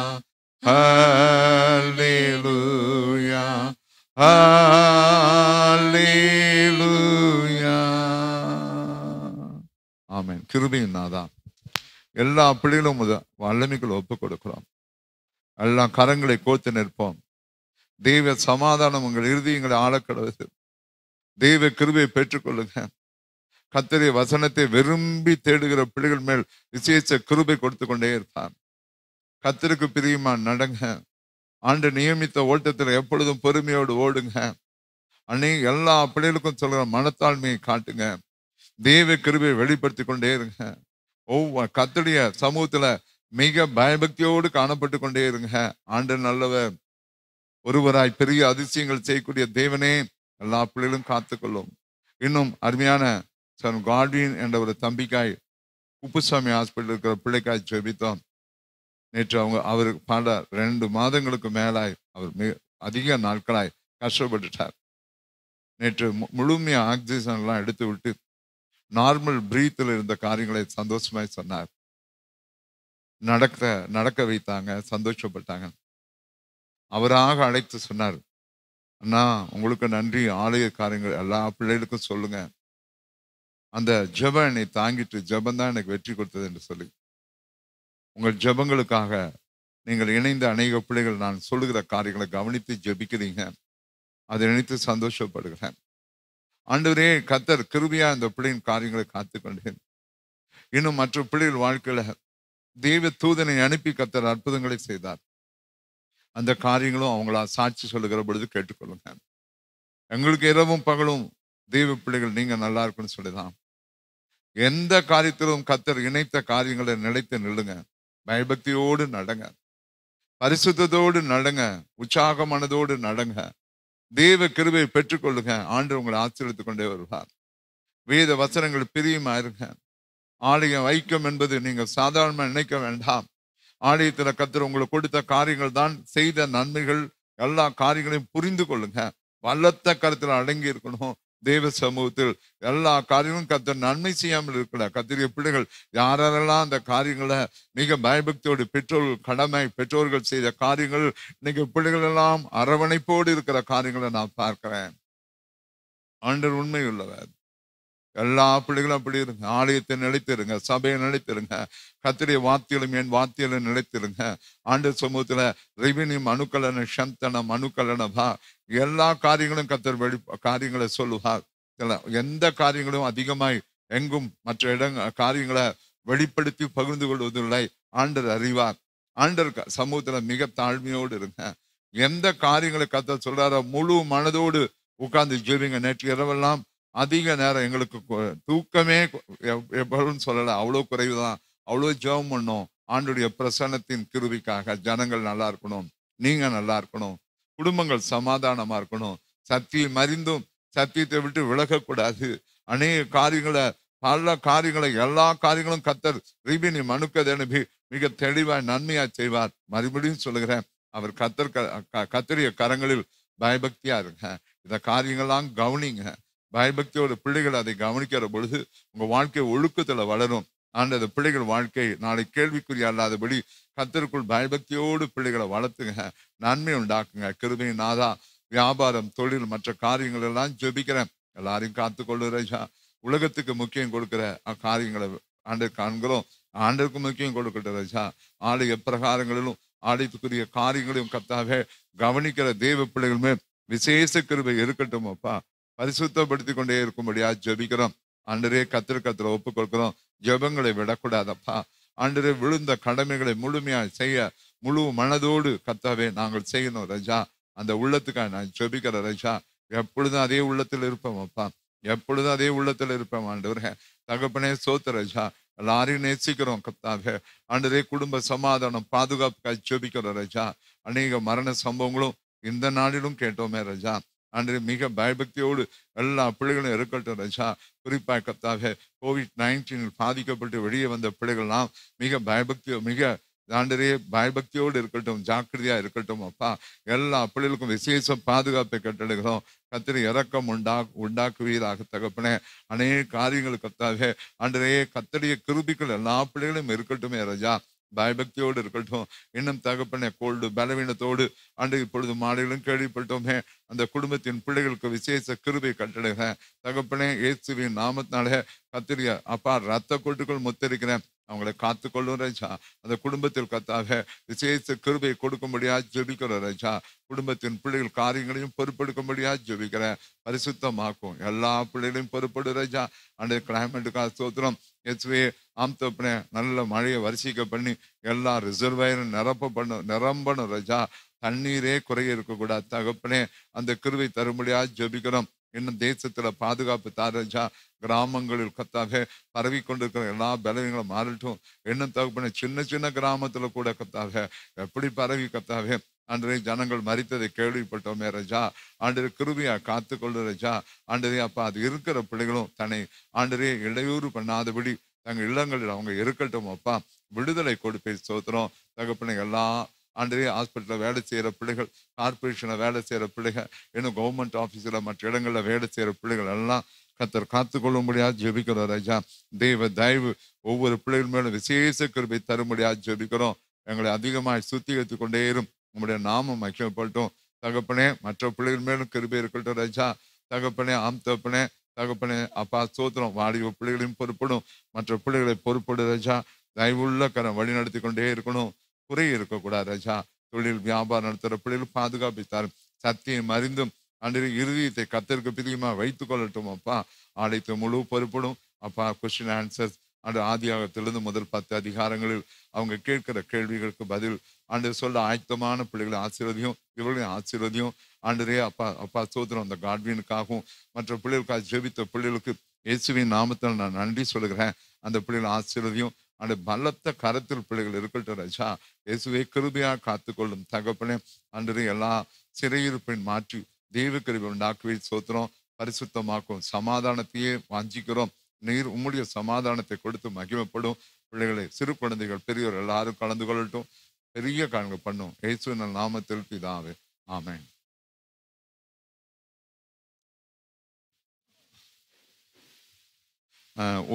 அல்லேலூயா அல்லேலூயா. ஆமென். கிருபையின் நாதா எல்லா பிள்ளைகளும் வல்லமைக்குள் ஒப்பு கொடுக்கிறோம். எல்லா கரங்களை கோர்த்து நிற்போம். தெய்வ சமாதானம் உங்கள் இருதயங்களை ஆழக்கடவுது. தெய்வ கிருபையை பெற்றுக்கொள்ளுங்க. கர்த்தருடைய வசனத்தை விரும்பி தேடுகிற பிள்ளைகள் மேல் விசேஷ கிருபை கொடுத்து கொண்டே இருப்பார். கர்த்தருக்கு பிரியமா நடங்க. ஆண்டு நியமித்த ஓட்டத்தில் எப்பொழுதும் பொறுமையோடு ஓடுங்க. அன்னை எல்லா பிள்ளைகளுக்கும் சொல்கிற மனத்தாழ்மையை காட்டுங்க. தெய்வ கிருபையை வெளிப்படுத்தி கொண்டே இருங்க. ஒவ்வொரு கர்த்தருடைய சமூகத்துல மிக பயபக்தியோடு காணப்பட்டு கொண்டே இருங்க. ஆண்டு நல்லவர். ஒருவராய் பெரிய அதிசயங்கள் செய்யக்கூடிய தேவனே எல்லா பிள்ளைகளும் காத்துக்கொள்ளும். இன்னும் அருமையான காட்வின் என்ற ஒரு தம்பிக்காய் குப்புசாமி ஹாஸ்பிட்டல் இருக்கிற பிள்ளைக்காய் ஜெபித்தோம். நேற்று அவர் பல 2 மாதங்களுக்கு மேலாய் அவர் அதிக நாட்களாய் கஷ்டப்பட்டுட்டார். நேற்று முழுமையா ஆக்சிஜன் எல்லாம் எடுத்து விட்டு நார்மல் பிரீத்தில் இருந்த காரியங்களை சந்தோஷமாய் சொன்னார். நடக்க வைத்தாங்க, சந்தோஷப்பட்டாங்க. அவராக அழைத்து சொன்னார், அண்ணா உங்களுக்கு நன்றி, ஆலய காரியங்கள் எல்லா பிள்ளைகளுக்கும் சொல்லுங்க, அந்த ஜெபம் என்னை தாங்கிட்டு, ஜெபம் தான் எனக்கு வெற்றி கொடுத்தது என்று சொல்லி, உங்கள் ஜெபங்களுக்காக நீங்கள் இணைந்த அநேக பிள்ளைகள் நான் சொல்லுகிற காரியங்களை கவனித்து ஜெபிக்கிறீங்க, அதை நினைத்து சந்தோஷப்படுகிறேன். ஆண்டவரே, கர்த்தர் கிருபையா இந்த பிள்ளையின் காரியங்களை காத்துக்கொண்டேன். இன்னும் மற்ற பிள்ளைகள் வாழ்க்கையில தெய்வ தூதனை அனுப்பி கர்த்தர் அற்புதங்களை செய்தார். அந்த காரியங்களும் அவங்களா சாட்சி சொல்லுகிற பொழுது கேட்டுக்கொள்ளுங்க. எங்களுக்கு இரவும் பகலும் தெய்வ பிள்ளைகள் நீங்க நல்லா இருக்குன்னு சொல்லிதான் எந்த காரியத்திலும் கர்த்தர் இணைத்த காரியங்களை நிலைத்து நில்லுங்க. பயபக்தியோடு நடங்க, பரிசுத்தத்தோடு நடங்க, உற்சாக மனதோடு நடங்க. தேவ கிருபையை பெற்றுக்கொள்ளுங்க. ஆண்டவர் உங்களை ஆசீர்வதித்துக் கொண்டே வருவார். வேத வசனங்கள் பிரியமா இருங்க. ஆலயம் ஐக்கியம் என்பது நீங்க சாதாரணமா நினைக்க வேண்டாம். ஆலயத்துல கர்த்தர் உங்களுக்கு கொடுத்த காரியங்கள் தான் செய்த நன்மைகள். எல்லா காரியங்களையும் புரிந்து கொள்ளுங்க. வல்லத்த கருத்துல அடங்கி இருக்கணும். தேவ சமூகத்தில் எல்லா காரியங்களும் கர்த்தர் நன்மை செய்யாமல் இருக்கல. கர்த்தருடைய பிள்ளைகள் யாரெல்லாம் அந்த காரியங்களை மிக பயபக்தியோடு பெற்றோர்கள் செய்த காரியங்கள், இன்னைக்கு பிள்ளைகள் எல்லாம் அரவணைப்போடு இருக்கிற காரியங்களை நான் பார்க்கிறேன். ஆண்டவர் உண்மை உள்ளவர். எல்லா பிள்ளைகளும் அப்படி இருங்க. ஆலயத்தை நிலைத்திருங்க, சபையை நிலைத்திருங்க, கர்த்தருடைய வார்த்தையிலும் என் வார்த்தையிலும் நிலைத்திருங்க. ஆண்டு சமூகத்துல ரெவினியும் அணுக்கலன சந்தன அணுக்கலனவா எல்லா காரியங்களும் கர்த்தர் காரியங்களை சொல்லுவார். எந்த காரியங்களும் அதிகமாய் எங்கும் மற்ற காரியங்களை வெளிப்படுத்தி பகிர்ந்து கொள்வதில்லை. ஆண்டர் அறிவார். ஆண்டர் சமூகத்துல மிக தாழ்மையோடு இருங்க. எந்த காரியங்களை கர்த்தர் சொல்றாரோ முழு மனதோடு உட்கார்ந்து ஜெபிங்க. நேற்று இரவெல்லாம் அதிக நேரம் எங்களுக்கு தூக்கமே எவ்வளவுன்னு சொல்லல, அவ்வளோ குறைவுதான். அவ்வளோ ஜெபம் பண்ணோம். ஆண்டுடைய பிரசன்னத்தின் கிருபைக்காக ஜனங்கள் நல்லா இருக்கணும், நீங்க நல்லா இருக்கணும், குடும்பங்கள் சமாதானமா இருக்கணும். சத்தியம் அறிந்தும் சத்தியத்தை விட்டு விலகக்கூடாது. அநேக காரியங்களை, பல காரியங்களை, எல்லா காரியங்களும் கர்த்தர் ரிபினி மனுக்கதனுபி மிக தெளிவாய் நன்மையா செய்வார். மறுபடியும் சொல்லுகிறேன், அவர் கர்த்தருடைய கரங்களில் பயபக்தியா இருங்க. இந்த காரியங்கள்லாம் கவனிங்க. பயபக்தியோட பிள்ளைகள் அதை கவனிக்கிற பொழுது உங்க வாழ்க்கை ஒழுக்கத்துல வளரும். அந்த பிள்ளைகள் வாழ்க்கை நாளை கேள்விக்குரிய அல்லாதபடி கர்த்தருக்குள் பயபக்தியோடு பிள்ளைகளை வளர்த்துங்க, நன்மை உண்டாக்குங்க. கிருபையின் நாதா, வியாபாரம், தொழில், மற்ற காரியங்கள் எல்லாம் ஜெபிக்கிறேன். எல்லாரையும் காத்துக்கொள்ளு ராஜா. உலகத்துக்கு முக்கியம் கொடுக்கிற காரியங்களை ஆண்டு காண்கிறோம். ஆண்டருக்கு முக்கியம் கொடுக்கட்ட ராஜா. ஆலய பிரகாரங்களிலும் ஆலயத்துக்குரிய காரியங்களையும் கர்த்தாவே கவனிக்கிற தேவ பிள்ளைகளுமே விசேஷ கிருபை இருக்கட்டும் அப்பா. பரிசுத்தப்படுத்திக் கொண்டே இருக்கும்படியா ஜெபிக்கிறோம். ஆண்டரே, கத்திர ஒப்புக் கொடுக்கிறோம். ஜெபங்களை விடக்கூடாதப்பா. ஆண்டரே, விழுந்த கடமைகளை முழுமையா செய்ய முழு மனதோடு கர்த்தாவே நாங்கள் செய்யணும் ராஜா. அந்த உள்ளத்துக்காக நான் ஜெபிக்கிற ராஜா. எப்பொழுதும் அதே உள்ளத்தில் இருப்போம் அப்பா. எப்பொழுதும் அதே உள்ளத்தில் இருப்போம் ஆண்டவரே. தகப்பனே சோத்த ராஜா. எல்லாரையும் நேசிக்கிறோம் கர்த்தாவே. ஆண்டரே, குடும்ப சமாதானம் பாதுகாப்புக்காக ஜெபிக்கிறோம் ராஜா. அநேக மரண சம்பவங்களும் இந்த நாளிலும் கேட்டோமே ராஜா. ஆண்டரே, மிக பயபக்தியோடு எல்லா பிள்ளைகளும் இருக்கட்டும் ராஜா. குறிப்பாக கர்த்தாவே, COVID-19 பாதிக்கப்பட்டு வெளியே வந்த பிள்ளைகள்லாம் மிக ஆண்டரே பயபக்தியோடு இருக்கட்டும், ஜாக்கிரதையா இருக்கட்டும் அப்பா. எல்லா பிள்ளைகளுக்கும் விசேஷ பாதுகாப்பை கட்டளைகிறோம். கர்த்தர் இரக்கம் உண்டாக்குவீராக தகப்பனே. அநேக காரியங்கள் கர்த்தாவே ஆண்டரே, கர்த்தருடைய கிருபைகள் எல்லா பிள்ளைகளும் இருக்கட்டுமே ராஜா. பயபக்தியோடு இருக்கட்டும். இன்னும் தகப்பனே, கோல்டு பலவீனத்தோடு ஆண்டு இப்பொழுது மாலையிலும் கேள்விப்பட்டோமே, அந்த குடும்பத்தின் பிள்ளைகளுக்கு விசேஷ கிருபை கட்டளைகிறேன் தகப்பனே. இயேசுவின் நாமத்தினாலே கர்த்தருடைய அப்பா ரத்த கொட்டுக்குள் முத்தரிக்கிறேன். அவங்களை காத்துக்கொள்ளும் ராஜா. அந்த குடும்பத்தில் கர்த்தாவே விசேஷ கிருபை கொடுக்கும்படியா ஜெபிக்கிறோம் ராஜா. குடும்பத்தின் பிள்ளைகள் காரியங்களையும் பொறுப்பெடுக்கும்படியா ஜெபிக்கிறேன். பரிசுத்தமாக்கும் எல்லா பிள்ளைகளையும் பொறுப்பெடு ராஜா. அந்த கிளைமேட்டுக்காக ஸ்தோத்திரம். இயேசுவே, ஆம்தப்பனே, நல்ல மழையை வரிசைக்க பண்ணி எல்லா ரிசர்வாயரும் நிரம்பணும் ராஜா. தண்ணீரே குறைய இருக்கக்கூடாது தகப்பனே. அந்த கிருபை தரும்படியா ஜெபிக்கிறோம். இன்னும் தேசத்துல பாதுகாப்பு தாரஜா. கிராமங்களில் கர்த்தாவே பரவி கொண்டிருக்கிற எல்லா பலவீனங்களும் மாறட்டும். இன்னும் தகப்பனே, சின்ன சின்ன கிராமத்துல கூட கர்த்தாவே எப்படி பரவி கர்த்தாவே ஆண்டரே ஜனங்கள் மரித்ததை கேள்விப்பட்டோமே ராஜா. ஆண்டரே, கிருபையா காத்துக்கொள்ளு ராஜா. ஆண்டரே அப்பா, அது இருக்கிற பிள்ளைகளும் தன்னை ஆண்டரே இடையூறு பண்ணாதபடி தங்கள் இல்லங்களில் அவங்க இருக்கட்டும் அப்பா. விடுதலை கொடுப்பை சோத்திரம் தகப்பனை. எல்லா ஆண்டரே ஹாஸ்பிட்டலில் வேலை செய்கிற பிள்ளைகள், கார்பரேஷனில் வேலை செய்கிற பிள்ளைகள், இன்னும் கவர்மெண்ட் ஆஃபீஸில் மற்ற இடங்களில் வேலை செய்கிற பிள்ளைகள் எல்லாம் கர்த்தர் காத்துக்கொள்ளும்படியாக ஜெபிக்கிறோம் ராஜா. தெய்வ தயவு ஒவ்வொரு பிள்ளைகள் மேலும் விசேஷ கிருபை தரும்படியாக ஜெபிக்கிறோம். எங்களை அதிகமாக சுத்திகரித்து கொண்டே இரும். உங்களுடைய நாமம் மகிமைப்படட்டும் தகப்பனே. மற்ற பிள்ளைகள் மேலும் கிருபை இருக்கட்டும் ராஜா. தகப்பனே, ஆம் தகப்பனே, தகப்பனே அப்பா ஸ்தோத்திரம். வாலிப பிள்ளைகளையும் பொறுப்படும், மற்ற பிள்ளைகளை பொறுப்படு ராஜா. தயவுள்ள கரம் வழி நடத்தி கொண்டே இருக்கணும், குறை இருக்கக்கூடாது ராஜா. தொழில் வியாபாரம் நடத்துகிற பிள்ளைகள் பாதுகாப்பித்தார். சத்தியம் அறிந்தும் அன்றைய இருதயத்தை கர்த்தருக்கு பிரியமா வைத்துக் கொள்ளட்டும் அப்பா. ஆலயத்தை முழு பொறுப்படும் அப்பா. கொஸ்டின் ஆன்சர்ஸ் அன்று ஆதியாகத்திலிருந்து முதல் 10 அதிகாரங்களில் அவங்க கேட்கிற கேள்விகளுக்கு பதில் ஆண்டு சொல்ல ஆயத்தமான பிள்ளைகளை ஆசீர்வதியும், இவர்களையும் ஆசீர்வதியும் ஆண்டரே அப்பா. அப்பா ஸ்தோத்திரம். அந்த காட்வினுக்காகவும் மற்ற பிள்ளைகளுக்காக ஜெபித்த பிள்ளைகளுக்கு இயேசுவின் நாமத்தில் நான் நன்றி சொல்கிறேன். அந்த பிள்ளைகளை ஆசீர்வதியும். அந்த பலத்த கரத்தில் பிள்ளைகள் இருக்கட்டும் ராஜா. இயேசுவை கிருபையாக காத்துக்கொள்ளும் தகப்பனே. அன்றே எல்லா சிறையிருப்பின் மாற்றி தெய்வ கிருபை உண்டாக்குவே ஸ்தோத்திரம். பரிசுத்தமாக்கும் சமாதானத்தையே வாஞ்சிக்கிறோம். நீர் உம்முடைய சமாதானத்தை கொடுத்து மகிமைப்படும். பிள்ளைகளை, சிறு குழந்தைகள், பெரியவர் எல்லாரும் கலந்து கொள்ளட்டும். பெரிய காண்க பண்ணும் இயேசுவின் நாமத்தில் பிதாவே, ஆமென்.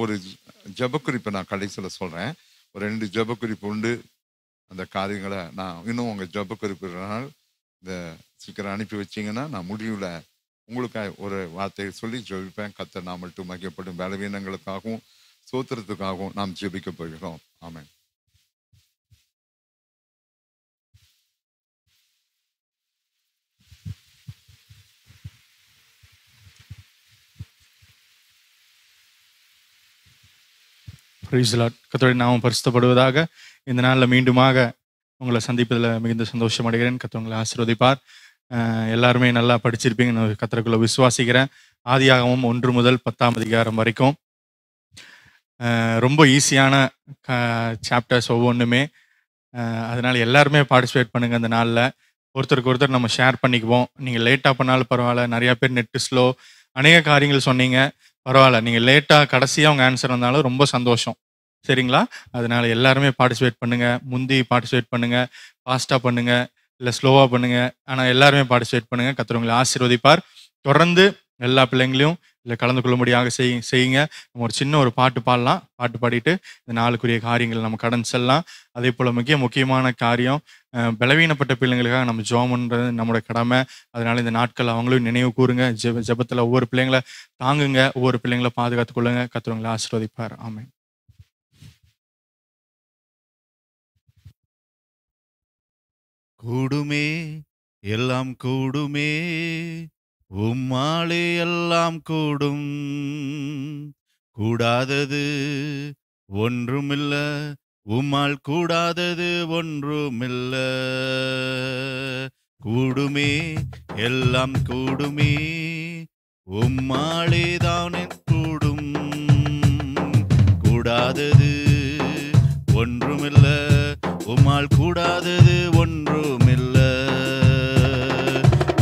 ஒரு ஜெபக்குறிப்பை நான் கடைசியில் சொல்றேன். ஒரு 2 ஜெபக்குறிப்பு உண்டு. அந்த காரியங்களை நான் இன்னும் உங்க ஜெபக்குறிப்புனால் இந்த சீக்கிரம் அனுப்பி வச்சிங்கன்னா நான் முடிவில் உங்களுக்காக ஒரு வார்த்தையை சொல்லி ஜெபிப்பேன். கர்த்தர் நாமத்தில் மகிமைப்படும். பலவீனங்களுக்காகவும் ஸ்தோத்திரத்துக்காகவும் நாம் ஜெபிக்க போகிறோம். ஆமென். Praise the Lord. கர்த்தருடைய நாமம் பரிசுத்தப்படுவதாக. இந்த நாளில் மீண்டுமாக உங்களை சந்திப்பதில் மிகுந்த சந்தோஷம் அடைகிறேன். கர்த்தர் உங்களை ஆசீர்வதிப்பார். எல்லாருமே நல்லா படிச்சிருப்பீங்க, நான் கர்த்தருக்குள்ள விசுவாசிக்கிறேன். ஆதியாகமம் 1 முதல் 10ஆம் அதிகாரம் வரைக்கும் ரொம்ப ஈஸியான சாப்டர்ஸ் ஒவ்வொன்றுமே. அதனால எல்லாருமே பார்ட்டிசிபேட் பண்ணுங்க. அந்த நாளில் ஒருத்தருக்கு ஒருத்தர் நம்ம ஷேர் பண்ணிக்குவோம். நீங்கள் லேட்டாக பண்ணாலும் பரவாயில்ல. நிறையா பேர் நெட்டு ஸ்லோ, அநேக காரியங்கள் சொன்னீங்க, பரவாயில்ல. நீங்கள் லேட்டாக கடைசியாக உங்கள் ஆன்சர் வந்தாலும் ரொம்ப சந்தோஷம், சரிங்களா? அதனால எல்லாருமே பார்ட்டிசிபேட் பண்ணுங்க. முந்தி பார்ட்டிசிபேட் பண்ணுங்க, ஃபாஸ்ட்டாக பண்ணுங்க, இல்லை ஸ்லோவாக பண்ணுங்க. ஆனால் எல்லாருமே பார்ட்டிசிபேட் பண்ணுங்க. கர்த்தர் உங்களை ஆசீர்வதிப்பார். தொடர்ந்து எல்லா பிள்ளைங்களையும் இல்லை கலந்து கொள்ளும்படியாக செய்யுங்க. நம்ம ஒரு சின்ன ஒரு பாட்டு பாடலாம். பாட்டு பாடிட்டு இந்த நாளுக்குரிய காரியங்கள் நம்ம கடன் செல்லலாம். அதே போல் முக்கியமான காரியம், பலவீனப்பட்ட பிள்ளைங்களுக்காக நம்ம ஜெபம்ன்றது நம்மளோட கடமை. அதனால இந்த நாட்கள் அவங்களும் நினைவு கூறுங்க. ஜெபத்தில் ஒவ்வொரு பிள்ளைங்களை தாங்குங்க, ஒவ்வொரு பிள்ளைங்களை பாதுகாத்துக் கொள்ளுங்க. கர்த்தர் உங்களை ஆசீர்வதிப்பார். ஆமென். கூடுமே எல்லாம் கூடுமே, உம்மாலே எல்லாம் கூடும். கூடாதது ஒன்றுமில்ல, உம்மால் கூடாதது ஒன்றுமில்ல. கூடுமே எல்லாம் கூடுமே, உம்மாலே தானே கூடும். கூடாதது ஒன்றுமில்ல, உம்மால் கூடாதது ஒன்றுமில்ல.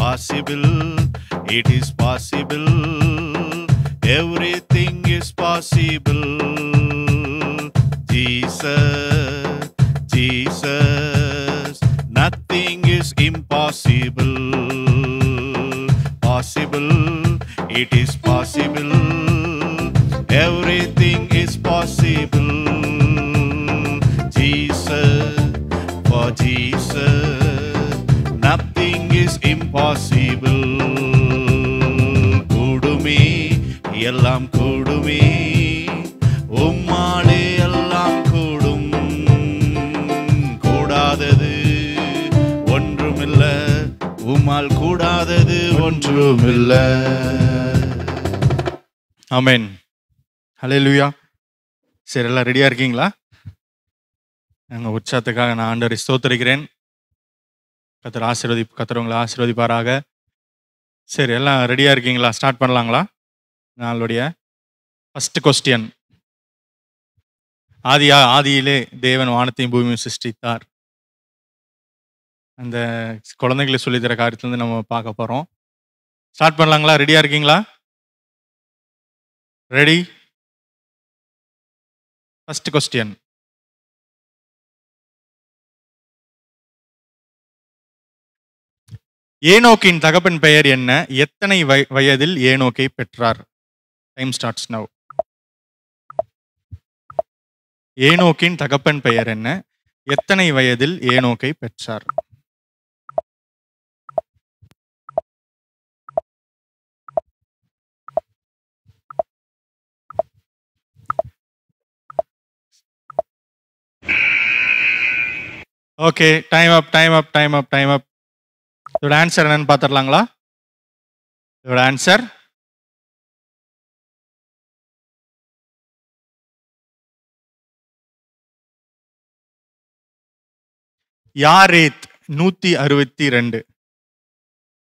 Possible, it is possible, everything is possible. Jesus, Jesus, nothing is impossible. Possible, it is possible, everything is possible. Jesus, for Jesus, nothing is impossible. கூடுமே எல்லாம் கூடுமே, உம்மாலே எல்லாம் கூடும். கூடாதது ஒன்றுமில்ல, உம்மால் கூடாதது ஒன்றுமில்ல. ஆமென். ஹல்லேலூயா. சரி, எல்லாம் ரெடியாக இருக்கீங்களா? நாங்கள் உற்சாகத்துக்காக நான் ஆண்டவரை ஸ்தோத்திரிக்கிறேன். கர்த்தர் உங்களை ஆசீர்வதிப்பாராக. சரி, எல்லாம் ரெடியாக இருக்கீங்களா? ஸ்டார்ட் பண்ணலாங்களா? நாளுடைய ஃபர்ஸ்ட் கொஸ்டின். ஆதியிலே தேவன் வானத்தையும் பூமியும் சிருஷ்டித்தார். அந்த குழந்தைகளை சொல்லித்தர காரியத்துலேருந்து நம்ம பார்க்க போகிறோம். ஸ்டார்ட் பண்ணலாங்களா? ரெடியாக இருக்கீங்களா? ரெடி? First question. ஏனோக்கின் தகப்பன் பெயர் என்ன? எத்தனை வயதில் ஏனோக்கை பெற்றார்? Time starts now. ஏனோக்கின் தகப்பன் பெயர் என்ன? எத்தனை வயதில் ஏனோக்கை பெற்றார்? ஓகே, டைம் அப். இதோட ஆன்சர் என்னன்னு பார்த்துடலாங்களா? இதோட ஆன்சர் யாரேத் 162.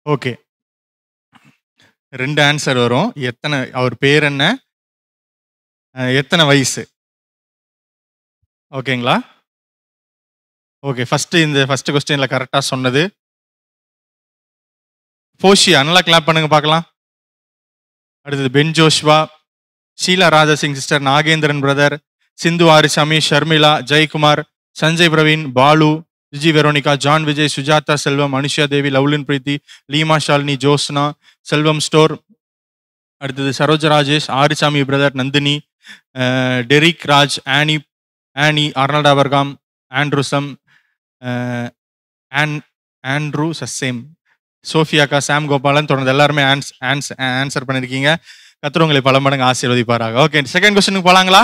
ஓகே, 2 ஆன்சர் வரும். எத்தனை, அவர் பேர் என்ன, எத்தனை வயசு? ஓகேங்களா? ஓகே, ஃபர்ஸ்ட் கொஸ்டின்ல கரெக்டா சொன்னது போஷியா. நல்லா கிளாப் பண்ணுங்க பார்க்கலாம். அடுத்தது Ben Joshua, Sheela Raja Singh sister, Nagendran brother, Sindhu Arisamy, Sharmila, Jayakumar, Sanjay Praveen, Balu, Jiji Veronica, John Vijay, Sujatha Selvam, Anusha Devi, Lovelyn Preethi, Leema Shalini, Josna, Selvam store. அடுத்தது Saroja Rajesh, Arisamy brother, Nandini, Derick Raj, Annie, Arnold Abraham, ஆண்ட்ரூசம், ஆண்ட்ரூ சசேம், சோஃபியாக்கா, சாம் கோபாலன். தொடர்ந்து எல்லாருமே ஆன்சர் பண்ணியிருக்கீங்க. கர்த்தர் உங்களை பல மடங்கு ஆசீர்வதிப்பாராக. ஓகே, செகண்ட் கொஸ்டினுக்கு போலாங்களா?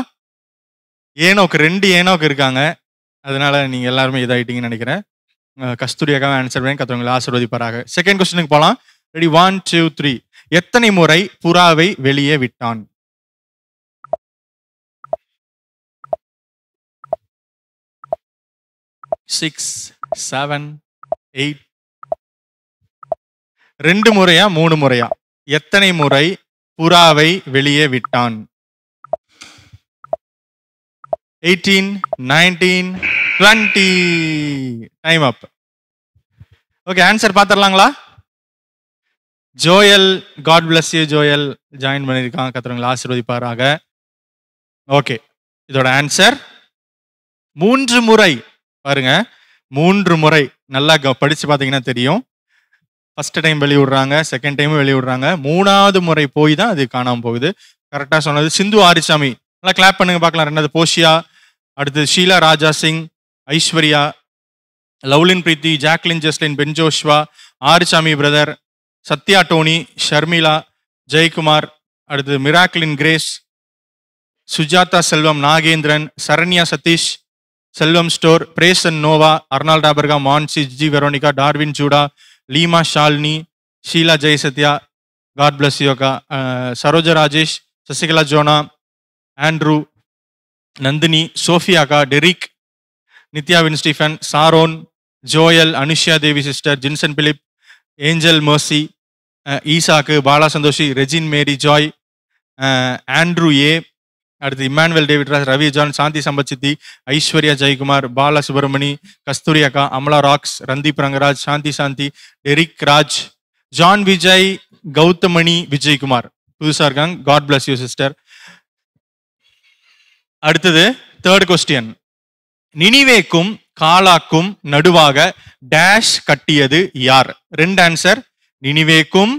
ஏனோக்கு 2 ஏனோக்கு இருக்காங்க, அதனால நீங்க எல்லாருமே இதாயிட்டீங்கன்னு நினைக்கிறேன். கஸ்தூரியாக்காக ஆன்சர் பண்ணி கர்த்தர் உங்களை ஆசீர்வதிப்பாராக. செகண்ட் கொஸ்டினுக்கு போலாம். ரெடி, 1 2 3. எத்தனை முறை புறாவை வெளியே விட்டான்? 6 7 8. 2 முறையா 3 முறையா? எத்தனை முறை புறாவை வெளியே விட்டான்? 18 19 20. Time up. ஓகே, ஆன்சர் பார்த்துடலாங்களா? Joel, God bless you Joel, join பண்ணியிருக்காங்க. கர்த்தர் உங்களை ஆசீர்வதிப்பாராக. ஓகே, இதோட ஆன்சர் 3 முறை. பாருங்க, 3 முறை. நல்லா படிச்சு பார்த்தீங்கன்னா தெரியும். ஃபர்ஸ்ட் டைம் வெளியே விடுறாங்க, செகண்ட் டைமும் வெளியே விடுறாங்க, 3வது முறை போய் தான் அது காணாமல் போகுது. கரெக்டாக சொன்னது சிந்து ஆரிசாமி. நல்லா கிளாப் பண்ணுங்க பார்க்கலாம். 2வது போஷியா, அடுத்தது Sheela Raja Singh, Aishwarya, Lovelyn Preethi, Jacklin Jaslin, Ben Joshua, Arisamy brother, Sathya Tony, Sharmila, Jayakumar, அடுத்தது Miraclin Grace, Sujatha Selvam, Nagendran, Saranya Sathish, Selvam store, Brayson Noah, Arnold Abraham, Mansi, G Veronica, Darwin Judah, Leema Shalini, Sheela Jayasathya, God bless Yoga, Saroja Rajesh, Sasikala Jonah, Andrew, Nandini, சோஃபியாக்கா, டெரிக், நித்யாவின் Stephen, Sharon, Joel, Anusha Devi sister, Jinson Philip, Angel Mercy, ஈசாக்கு, Bala Santhoshi, Rejin Mary Joy, Andrew A, அடுத்து Emmanuel David Raj, Ravi John, Shanthi சம்பச்சித்தி, ஐஸ்வர்யா ஜெயக்குமார், பாலா சுப்பிரமணி, கஸ்தூரி அக்கா, Amala Rocks, Randeep Rangaraj, Shanthi, Derick Raj, John Vijay, Gowthamani Vijayakumar. புதுசா இருக்காங்க. God bless you sister. அடுத்தது third question. நினிவேக்கும் காலாக்கும் நடுவாக டேஷ் கட்டியது யார்? 2 ஆன்சர். நினிவேக்கும்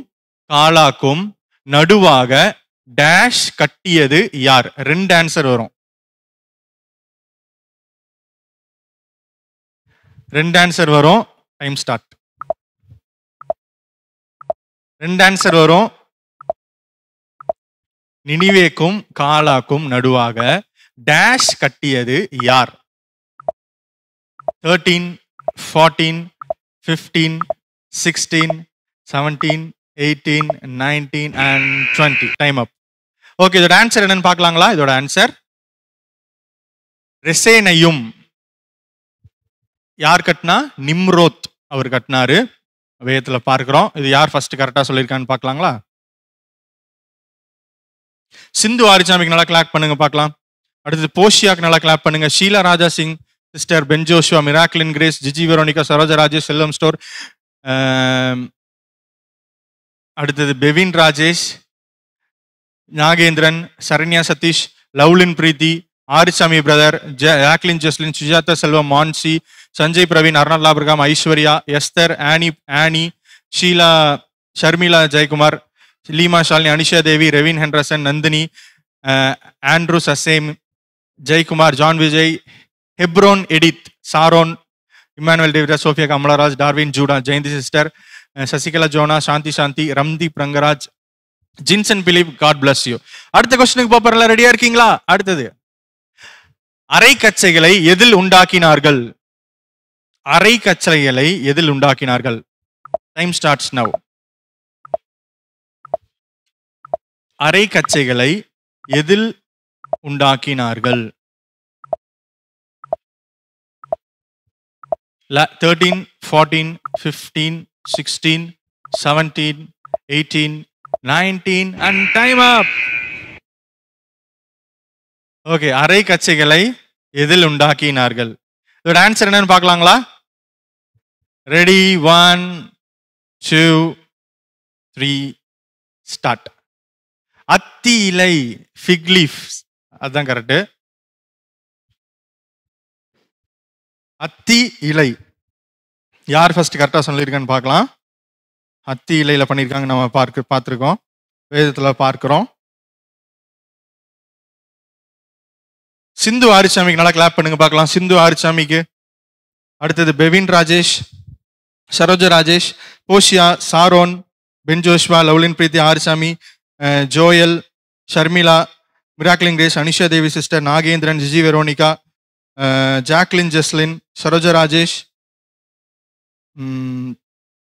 காலாக்கும் நடுவாக டேஷ் கட்டியது யார்? 2 ஆன்சர் வரும். 2 ஆன்சர் வரும். Time start. 2 ஆன்சர் வரும். நினிவேக்கும் காலாக்கும் நடுவாக டேஷ் கட்டியது யார்? 13 14 15 16 17 18 19 and 20. Time up. ஓகே, இதோட ஆன்சர் என்னன்னு பார்க்கலாங்களா? இதோட ஆன்சர் ரெசேனையும். யார் கட்டினா? நிம்ரோத் அவர் கட்டினாரு. வேதத்துல பார்க்கிறோம். இது யார் ஃபர்ஸ்ட் கரெக்டா சொல்லியிருக்கான்னு பார்க்கலாங்களா? சிந்து ஆரிசாமிக்கு நல்லா கிளாப் பண்ணுங்க பார்க்கலாம். அடுத்தது போஷியாக்கு நல்லா கிளாப் பண்ணுங்க. Sheela Raja Singh sister, Ben Joshua, Miraclin Grace, Jiji Veronica, Saroja Rajesh, Selvam store, அடுத்தது பெவின் Rajesh, Nagendran, Saranya Sathish, Lovelyn Preethi, Arisamy brother, Jacklin Jaslin, Sujatha Selvam, Mansi, Sanjay Praveen, Arnold Abraham, Aishwarya, Esther, Annie, Sheela, Sharmila Jayakumar, Leema Shalini, Anisha Devi, Revin Henderson, Nandini, Andrew சசேம், Jayakumar, John Vijay, Hebron Edith, Sharon, Emmanuel David, Sophia, Kamalaraj, Darwin Judah, Jayanthi sister, Sasikala Jonah, Shanthi, ரம்தீப் Rangaraj, Jinson Philip. God bless you. அடுத்த கொஸ்டினுக்கு போறல. ரெடியா இருக்கீங்களா? அடுத்தது, அரை கச்சைகளை எதில் உண்டாக்கினார்கள்? அரை கச்சைகளை எதில் உண்டாக்கினார்கள்? Time starts now. அரை கச்சைகளை எதில் உண்டாக்கினார்கள்? 13, 14, 15, 16, 17, 18, 19 and time up. ஓகே, அரை கச்சைகளை எதில் உண்டாக்கினார்கள்? இதோட ஆன்சர் என்னன்னு பார்க்கலாங்களா? Ready, 1, 2, 3 start. அத்தி இலை, ஃபிக் லீஃப், அதுதான் கரெக்ட். அத்தி இலை யார் ஃபர்ஸ்ட் கரெக்டா சொல்லியிருக்கான்னு பார்க்கலாம். அத்தி இலையில பண்ணியிருக்காங்க, நம்ம பார்த்துருக்கோம், வேதத்துல பார்க்கிறோம். சிந்து ஆரிச்சாமிக்கு நல்லா கிளாப் பண்ணுங்க பார்க்கலாம். சிந்து ஆரிச்சாமிக்கு. அடுத்தது பெவின் Rajesh, Saroja Rajesh, Poshiya, Sharon, Ben Joshua, Lovelyn Preethi, Arisamy, Joel, Sharmila, Miraclin Grace, Anisha Devi sister, Nagendran, Jiji Veronica, Jacklin Jeslin, Saroja Rajesh,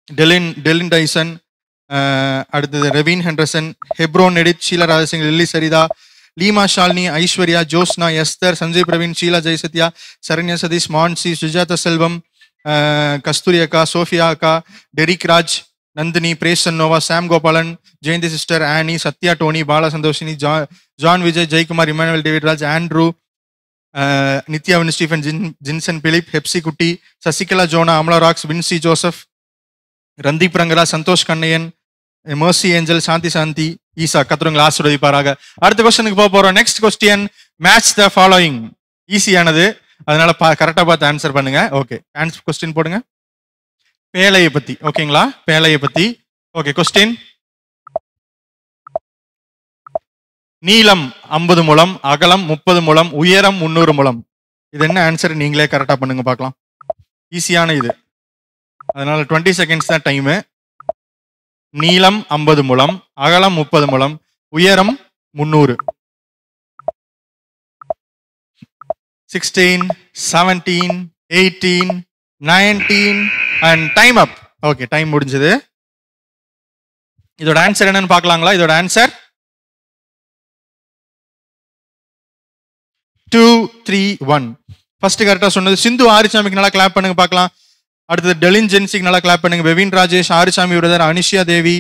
டெலின் Tyson, அடுத்தது ரெவின் Henderson, Hebron Edith, Sheela Rajasingh, Lily Saritha, Leema Shalini, Aishwarya, Josna, Esther, Sanjay Praveen, Sheela Jayasathya, Saranya Sathish, Mansi, Sujatha Selvam, Kasthuri அக்கா, சோஃபியா அக்கா, Derick Raj, Nandini, Brayson Noah, Sam Gopalan, Jayanthi sister, Annie, Sathya Dhoni, Bala Santhoshini, John Vijay, Jayakumar, Emmanuel David Raj, Andrew, Nithya win Stephen, Jinson Philip, Hepsi குட்டி, Sasikala Jonah, Amala Rocks, Vincy Joseph, Randeep ரங்கரா, Santhosh Kannaiyan, Mercy Angel, Shanthi, ஈசா. கத்துறவங்களை ஆசீர்வதிப்பாராக. அடுத்த கொஸ்டினுக்கு போக போறோம். Next question, match the following. ஈஸியானது, அதனால கரெக்டா பார்த்து ஆன்சர் பண்ணுங்க. ஓகே, ஆன்சர் கொஸ்டின் போடுங்க. பேழையை பத்தி. ஓகேங்களா, பேழையை பத்தி. Okay, question. நீளம் 50 முழம், அகலம் 30 முழம், உயரம் 300 முழம். இது என்ன ஆன்சர்? நீங்களே கரெக்டா பண்ணுங்க பார்க்கலாம். ஈஸியான இது, அதனால 20 செகண்ட்ஸ் தான் டைமு. நீளம் 50 முழம், அகலம் 30 முழம், உயரம் 300. 16, 17, 18, 19 and time up. Okay, time முடிஞ்சது. இதோட ஆன்சர் என்னன்னு பார்க்கலாங்களா? இதோட ஆன்சர் 2, 3, 1. ஃபர்ஸ்ட் கரெக்டா சொன்னது சிந்து ஆரிச்சாமிக்கு நல்லா கிளாப் பண்ணுங்க பார்க்கலாம். அடுத்தது டெலின் ஜென்சிக்கு நல்லா கிளாப் பண்ணுங்க. Bevin Rajesh, Arisamy brother, Anishiya Devi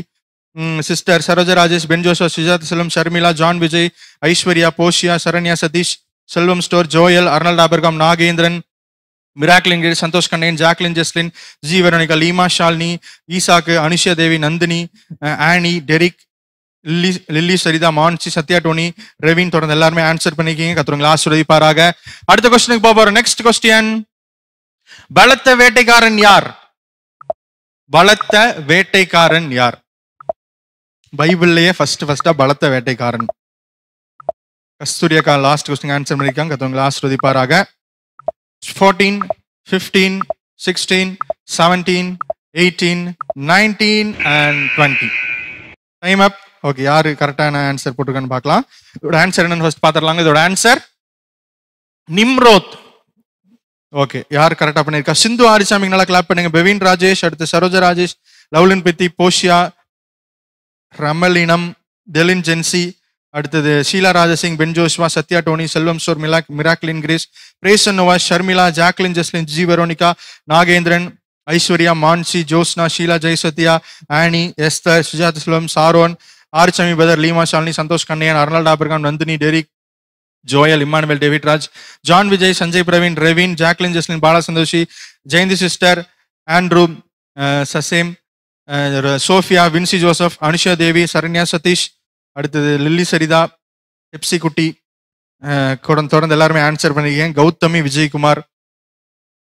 sister, Saroja Rajesh, Ben Joshua, Sujatha Selvam, Sharmila, John Vijay, Aishwarya, Poshiya, Saranya Sathish, Selvam store, Joel, Arnold Abraham, Nagendran, Miraclin Grace, Santhosh Kannaiyan, Jacqueline Jeslin, G Veronica, Leema Shalini, ஈசாக்கு, Anisha Devi, Nandini, Annie, Derick, Lily Saritha, Mansi, Sathya Tony, Revin. தொடர்ந்து எல்லாருமே ஆன்சர் பண்ணிக்கிங்க. கத்துறவங்களை ஆசீர்வதிப்பாராக. அடுத்த கொஸ்டினுக்கு போக போறோம். நெக்ஸ்ட் கொஸ்டின், பலத்த வேட்டைக்காரன் யார்? பலத்த வேட்டைக்காரன் யார்? பைபிள்லயே ஃபர்ஸ்டா பலத்த வேட்டைக்காரன். கஸ்தூரியக்கா லாஸ்ட் கொஸ்டின் ஆன்சர் பண்ணிருக்காங்க. கத்துறவங்களை ஆசீர்வதிப்பாராக. 14, 15, 16, 17, 18, 19 and 20. Time up. ஓகே, யாரு கரெக்டான ஆன்சர் போட்டிருக்கான்னு பார்க்கலாம். இதோட ஆன்சர் என்னன்னு ஃபர்ஸ்ட் பார்த்துடலாங்க. இதோட ஆன்சர் நிம்ரோத். ஓகே, யார் கரெக்டா பண்ணிருக்கா? சிந்து ஆரிச்சாமிக்கு நல்லா கிளாப் பண்ணுங்க. பெவின் ராஜேஷ், அடுத்து சரோஜா ராஜேஷ், லவ்லின் பித்தி, போஷியா, ரமலினம், டெலின் ஜென்சி, அடுத்தது Sheela Rajasingh, Ben Joshua, Sathya Tony, Selvam store, Miraclin Grace, Brayson Noah, Sharmila, Jacklin Jeslin, G Veronica, Nagendran, Aishwarya, Mansi, Josna, Sheela Jayasathya, Annie, Esther, Sujatha Selvam, Sharon, Arisamy brother, Leema Shalini, Santhosh Kannaiyan, Arnold Abraham, Nandini, Derick, Joel, Emmanuel David Raj, John Vijay, Sanjay Praveen, Revin, Jacklin Jeslin, Bala Santhoshi, Jayanthi sister, Andrew, சசேம், Sophia, Vinci Joseph, Anisha Devi, Saranya Sathish, அடுத்தது Lily Saritha, Hepsi குட்டி. தொடர்ந்து எல்லாருமே answer பண்ணிருக்கேன். கௌதமி, விஜயகுமார்,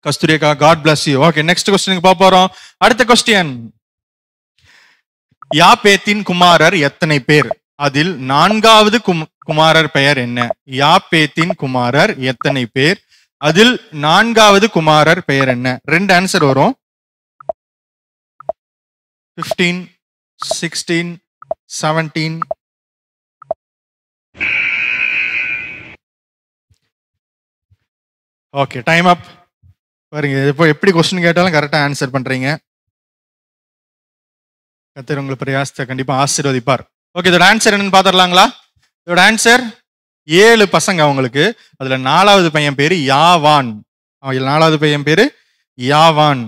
கஸ்தூரியக்கா, God bless you. Okay, next கொஸ்டினுக்கு போக போறோம். அடுத்த கொஸ்டின், யாப்பேத்தின் குமாரர் எத்தனை பேர்? அதில் 4வது குமாரர் பெயர் என்ன? யாப்பேத்தின் குமாரர் எத்தனை பேர்? அதில் 4வது குமாரர் பெயர் என்ன? 2 ஆன்சர் வரும். 15, 16, 17. ஓகே, டைம் அப். பாருங்க இப்போ எப்படி கொஸ்டின் கேட்டாலும் கரெக்டா ஆன்சர் பண்றீங்க. கர்த்தர் உங்கள் பிரயாசத்தை கண்டிப்பா ஆசீர்வதிப்பார். ஓகே, இதோட ஆன்சர் என்னன்னு பாத்திரலாங்களா? இதோட ஆன்சர் 7 பசங்க அவங்களுக்கு. அதுல 4வது பையன் பேரு யாவான். 4வது பையன் பேரு யாவான்.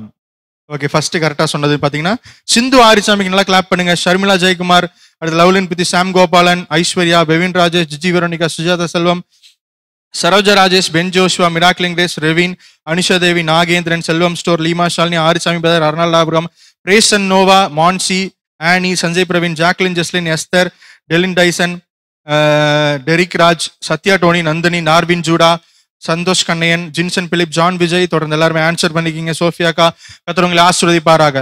ஓகே, ஃபர்ஸ்ட் கரெக்டா சொன்னது பாத்தீங்கன்னா சிந்து ஆரிசாமிக்கு நல்லா கிளாப் பண்ணுங்க. ஷர்மிளா ஜெயக்குமார், அடுத்து Lovelyn Preethi, Sam Gopalan, Aishwarya, Bevin Rajesh, Jiji Veronica, Sujatha Selvam, Saroja Rajesh, Ben Joshua, Miraclin Grace, Revin, Anisha Devi, Nagendran, Selvam store, Leema Shalini, Arisamy brother, Arnold Abraham, Brayson Noah, Mansi, Annie, Sanjay Praveen, Jacklin Jesline, Esther, Delin Tyson, Derick Raj, Sathya Tony, Nandini, Darwin Judah, Santhosh Kannaiyan, Jinson Philip, John Vijay. தொடர்ந்து எல்லாருமே answer பண்ணிக்கிங்க. சோஃபியாக்கா, கர்த்தர் உங்களை ஆசீர்வதிப்பாராக.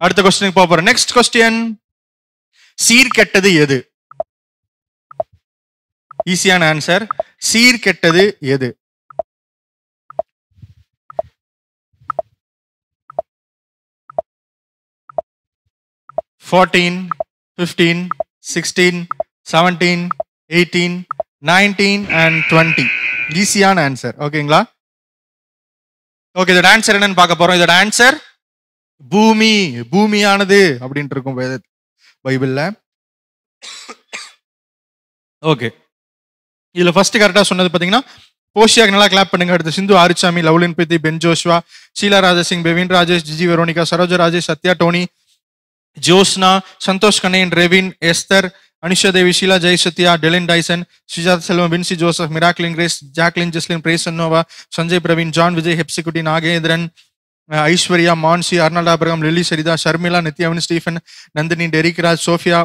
அடுத்த கொஸ்டினுக்கு போறோம். நெக்ஸ்ட் கொஸ்டின், சீர்கெட்டது எது? ஈஸியான ஆன்சர், சீர்கெட்டது எது? "14, 15, 16, 17, 18, 19 and 20." ஈஸியான ஆன்சர். ஓகேங்களா? ஓகே, இதோட ஆன்சர் என்னன்னு பார்க்க போறோம். இதோட ஆன்சர் பூமி. பூமியானது அப்படின்ட்டு இருக்கும் பைபிள்ல. ஓகே, இதுல ஃபர்ஸ்ட் கரெக்டா சொன்னது பாத்தீங்கன்னா போஷியாக்கு நல்லா கிளாப் பண்ணுங்க. அடுத்து Sindhu Arisamy, Lovelin Preethi, Ben Joshua, Sheela Rajasingh, Bevin Rajesh, Jiji Veronica, Saroja Rajesh, Sathya Tony, Josna, Santhosh Kannaiyan, Revin, Esther, Anisha Devi, Sheela Jai Sathya, Delin Tyson, Sujatha Selvam, Vinci Joseph, Miraklin Grace, Jacklin Jeslin, பிரேசன் Noah, Sanjay Praveen, John Vijay, Hepsikutty, Nagendran, Aishwarya, Mansi, Arnold Abraham, Lily Saritha, Sharmila, நித்யாவின், Stephen, Nandhini, Derick Raj, Sophia,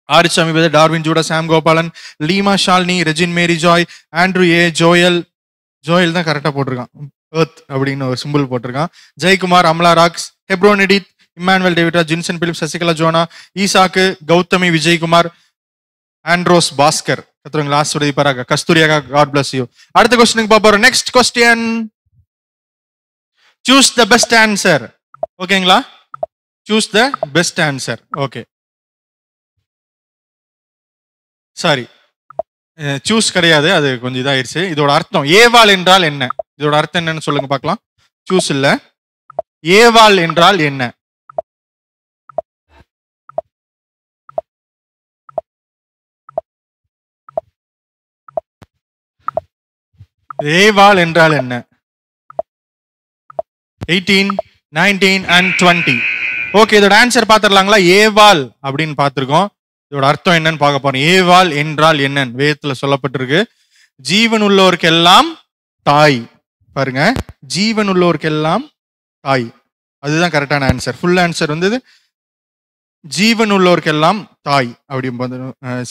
Arisamy brother, Darwin Judah, Sam Gopalan, Leema Shalini, Regin Mary Joy, Andrew A, Joel தான் கரெக்டா போட்டிருக்கான். எர்த் அப்படின்னு ஒரு சிம்பிள் போட்டிருக்கான். Jayakumar, Amala Rocks, Hebron Edith, Emmanuel டேவிடா, Jinson Philip, Sasikala Jonah, Esakku, Gauthami, Vijayakumar, Andrews Bhaskar. கர்த்தர் ஆசீர்வதிப்பாராக. கஸ்தூரியா, காட் பிளஸ் யூ. அடுத்த கொஸ்டினுக்கு பார்ப்போம். Next question, choose the best answer. ஓகேங்களா? Choose the best answer. Okay, sorry, choose கிடையாது, அது கொஞ்சம் இதாயிருச்சு. இதோட அர்த்தம், ஏவாள் என்றால் என்ன? இதோட அர்த்தம் என்னன்னு சொல்லுங்க பார்க்கலாம். சூஸ் இல்ல, ஏவாள் என்றால் என்ன? ஏவாள் என்றால் என்ன? 18, 19 and 20. ஓகே, இதோட ஆன்சர் பாத்துடலாங்களா? ஏவாள் அப்படின்னு பார்த்திருக்கோம். இதோட அர்த்தம் என்னன்னு பார்க்க போறோம். ஏவாள் என்றால் என்னன்னு வேதத்துல சொல்லப்பட்டிருக்கு. ஜீவன் உள்ளோருக்கெல்லாம் தாய். பாருங்க, ஜீவன் உள்ளோருக்கெல்லாம் தாய். அதுதான் கரெக்டான ஆன்சர். ஃபுல் ஆன்சர் வந்து ஜீவன் உள்ளோருக்கெல்லாம் தாய் அப்படி.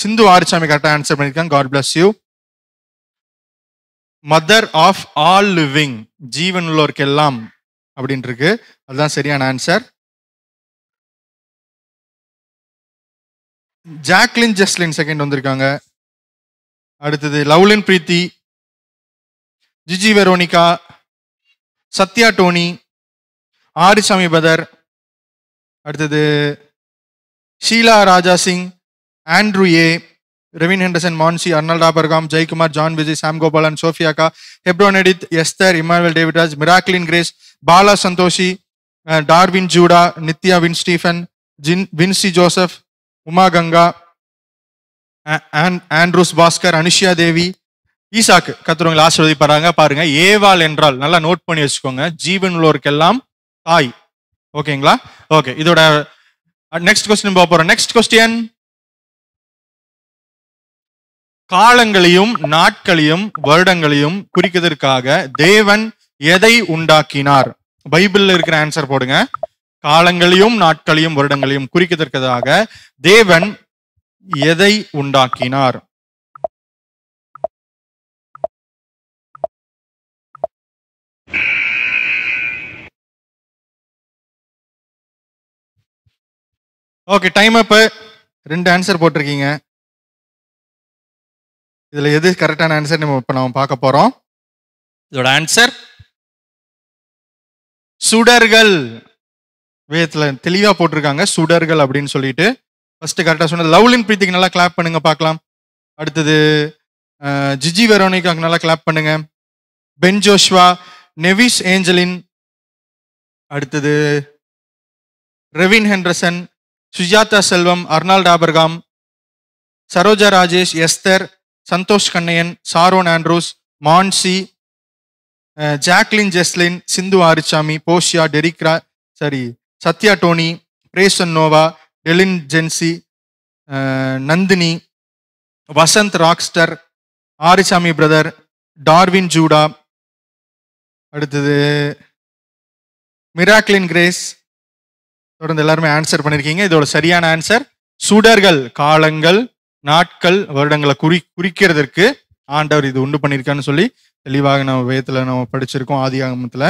சிந்து ஆரிசாமி கரெக்டா ஆன்சர் பண்ணிருக்காங்க. God bless you. Mother of all living, ஜீவன் உள்ளோருக்கெல்லாம் அப்படின்னு இருக்கு. அதுதான் சரியான ஆன்சர். ஜாக்லின் ஜெஸ்லின் செகண்ட் வந்திருக்காங்க. அடுத்தது Lovelin Preethi, Jiji Veronica, Sathya Tony, Arisamy brother, அடுத்தது Sheela Raja Singh, Andrew A, Revin Henderson, Mansi, Arnold Abraham, Jayakumar, John Vijay, Sam Gopalan, சோஃபியாக்கா, Hebron Edith, Esther, Emmanuel Davidraj, Miraklin Grace, Bala Santhoshi, Darwin Judah, Nithya win Stephen, Vinci Joseph, Uma Ganga, Andrews Bhaskar, Anushiya Devi, Esakku. கர்த்தர் ஆசீர்வதிப்பாராங்க. பாருங்க, ஏவாள் என்றால் நல்லா நோட் பண்ணி வச்சுக்கோங்க, ஜீவன் உள்ளோருக்கெல்லாம் தாய். ஓகேங்களா? ஓகே, இதோட நெக்ஸ்ட் கொஸ்டின் போறோம். நெக்ஸ்ட் கொஸ்டின், காலங்களையும் நாட்களையும் வருடங்களையும் குறிக்கிறதுக்காக தேவன் எதை உண்டாக்கினார்? பைபிள்ல இருக்கிற ஆன்சர் போடுங்க. காலங்களையும் நாட்களையும் வருடங்களையும் குறிக்கிறதுக்காக தேவன் எதை உண்டாக்கினார்? ஓகே, டைம் அப். 2 ஆன்சர் போட்டிருக்கீங்க. இதுல எது கரெக்டான ஆன்சர் நம்ம பார்க்க போறோம். இதோட ஆன்சர் சுடர்கள். வேதத்துல தெளிவா போட்டிருக்காங்க சுடர்கள் அப்படின்னு சொல்லிட்டு. ஃபர்ஸ்ட் கரெக்டா சொன்னது லவ்லின் பிரீத்திக்கு நல்லா கிளாப் பண்ணுங்க பார்க்கலாம். அடுத்தது ஜிஜி வெரோனிகாக்கு நல்லா கிளாப் பண்ணுங்க. பென் ஜோஷ்வா, நெவிஸ் ஏஞ்சலின், அடுத்தது ரெவின் Henderson, Sujatha Selvam, Arnold Abraham, Saroja Rajesh, Esther, Santhosh Kannaiyan, Sharon Andrews, Mansi, Jacklin Jeslin, Sindhu Arichamy, Poshiya, Sathya Tony, பிரேசன் Noah, Delin Jency, Nandhini, Vasanth Rockstar, Arichamy brother, Darwin Judah, அடுத்தது மிராக்லின் கிரேஸ். தொடர்ந்து எல்லாருமே ஆன்சர் பண்ணிருக்கீங்க. இதோட சரியான ஆன்சர் சுடர்கள், காலங்கள், நாட்கள், வருடங்களை குறிக்கிறதற்கு ஆண்டவர் இது உண்டு பண்ணியிருக்கான்னு சொல்லி தெளிவாக நம்ம வேதத்துல நம்ம படிச்சிருக்கோம், ஆதியாகமத்துல.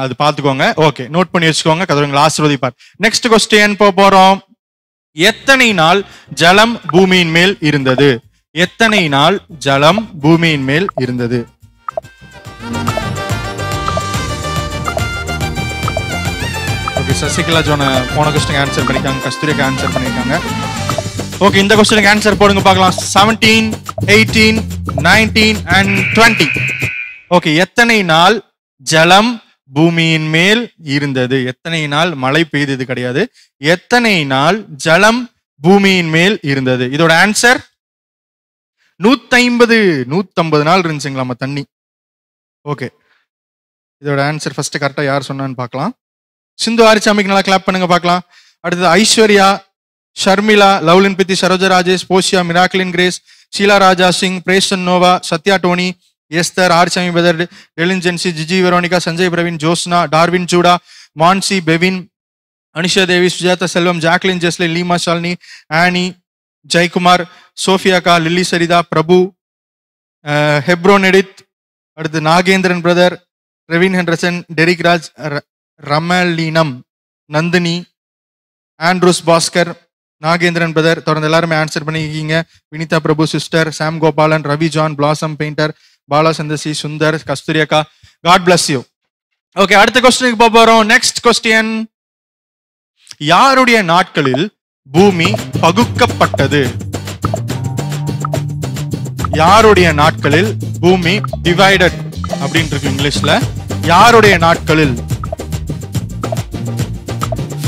அது பார்த்துக்கோங்க. ஓகே, நோட் பண்ணி வச்சுக்கோங்க. கர்த்தர் ஆசீர்வதிப்பார். நெக்ஸ்ட் கொஸ்டின் போறோம். எத்தனை நாள் ஜலம் பூமியின் மேல் இருந்தது? எத்தனை நாள் ஜலம் பூமியின் மேல் இருந்தது? ஓகே, சசிகலா ஜோன போன கொஸ்டின் ஆன்சர் பண்ணிருக்காங்க, கஸ்தூரிக்கு ஆன்சர் பண்ணிருக்காங்க. ஓகே, இந்த கொஸ்டினுக்கு ஆன்சர் போடுங்க பார்க்கலாம். 17, 18, 19 and 20. ஓகே, எத்தனை நாள் ஜலம் பூமியின் மேல் இருந்தது? எத்தனை நாள் மழை பெய்தது கிடையாது, எத்தனை நாள் ஜலம் பூமியின் மேல் இருந்தது? இதோட ஆன்சர் 150 நாள் இருந்துச்சுங்களாமா தண்ணி. ஓகே, இதோட ஆன்சர் ஃபர்ஸ்ட் கரெக்டா யார் சொன்னான்னு பார்க்கலாம். சிந்து ஆரிச்சாமிக்கு நல்லா கிளாப் பண்ணுங்க பார்க்கலாம். அடுத்தது ஐஸ்வர்யா, ஷர்மிளா, லவ்லின் பித்தி, சரோஜா ராஜேஷ், போஷியா, மிராக்லின் கிரேஸ், ஷீலா ராஜா சிங், பிரேசன் Noah, Sathya Tony, Esther, Arichamy brother, Delin Jency, Jiji Veronica, Sanjay Praveen, Josna, Darwin Judah, Mansi, Bevin, Anisha Devi, Sujatha Selvam, Jacklin Jeslin, Leema Shalini, Annie, Jayakumar, சோஃபியாக்கா, Lily Saritha, Prabhu, Hebron Edith, அடுத்து Nagendran brother, Revin Henderson, Derick Raj, Ramaleenam, Nandhini, Andrews Bhaskar, Nagendran brother. தொடர்ந்து எல்லாருமே ஆன்சர் பண்ணிருக்கீங்க. வினிதா பிரபு சிஸ்டர், சாம் Gopalan, Ravi John, Blossom Painter, Bala சந்தசி, சுந்தர், கஸ்தூரியக்கா. God bless you. ஓகே, அடுத்த கொஸ்டினுக்கு போறோம். Next question. யாருடைய நாட்களில் பூமி பகுக்கப்பட்டது? யாருடைய நாட்களில் பூமி டிவைடட் அப்படின்னு இருக்கு இங்கிலீஷ்ல. யாருடைய நாட்களில்?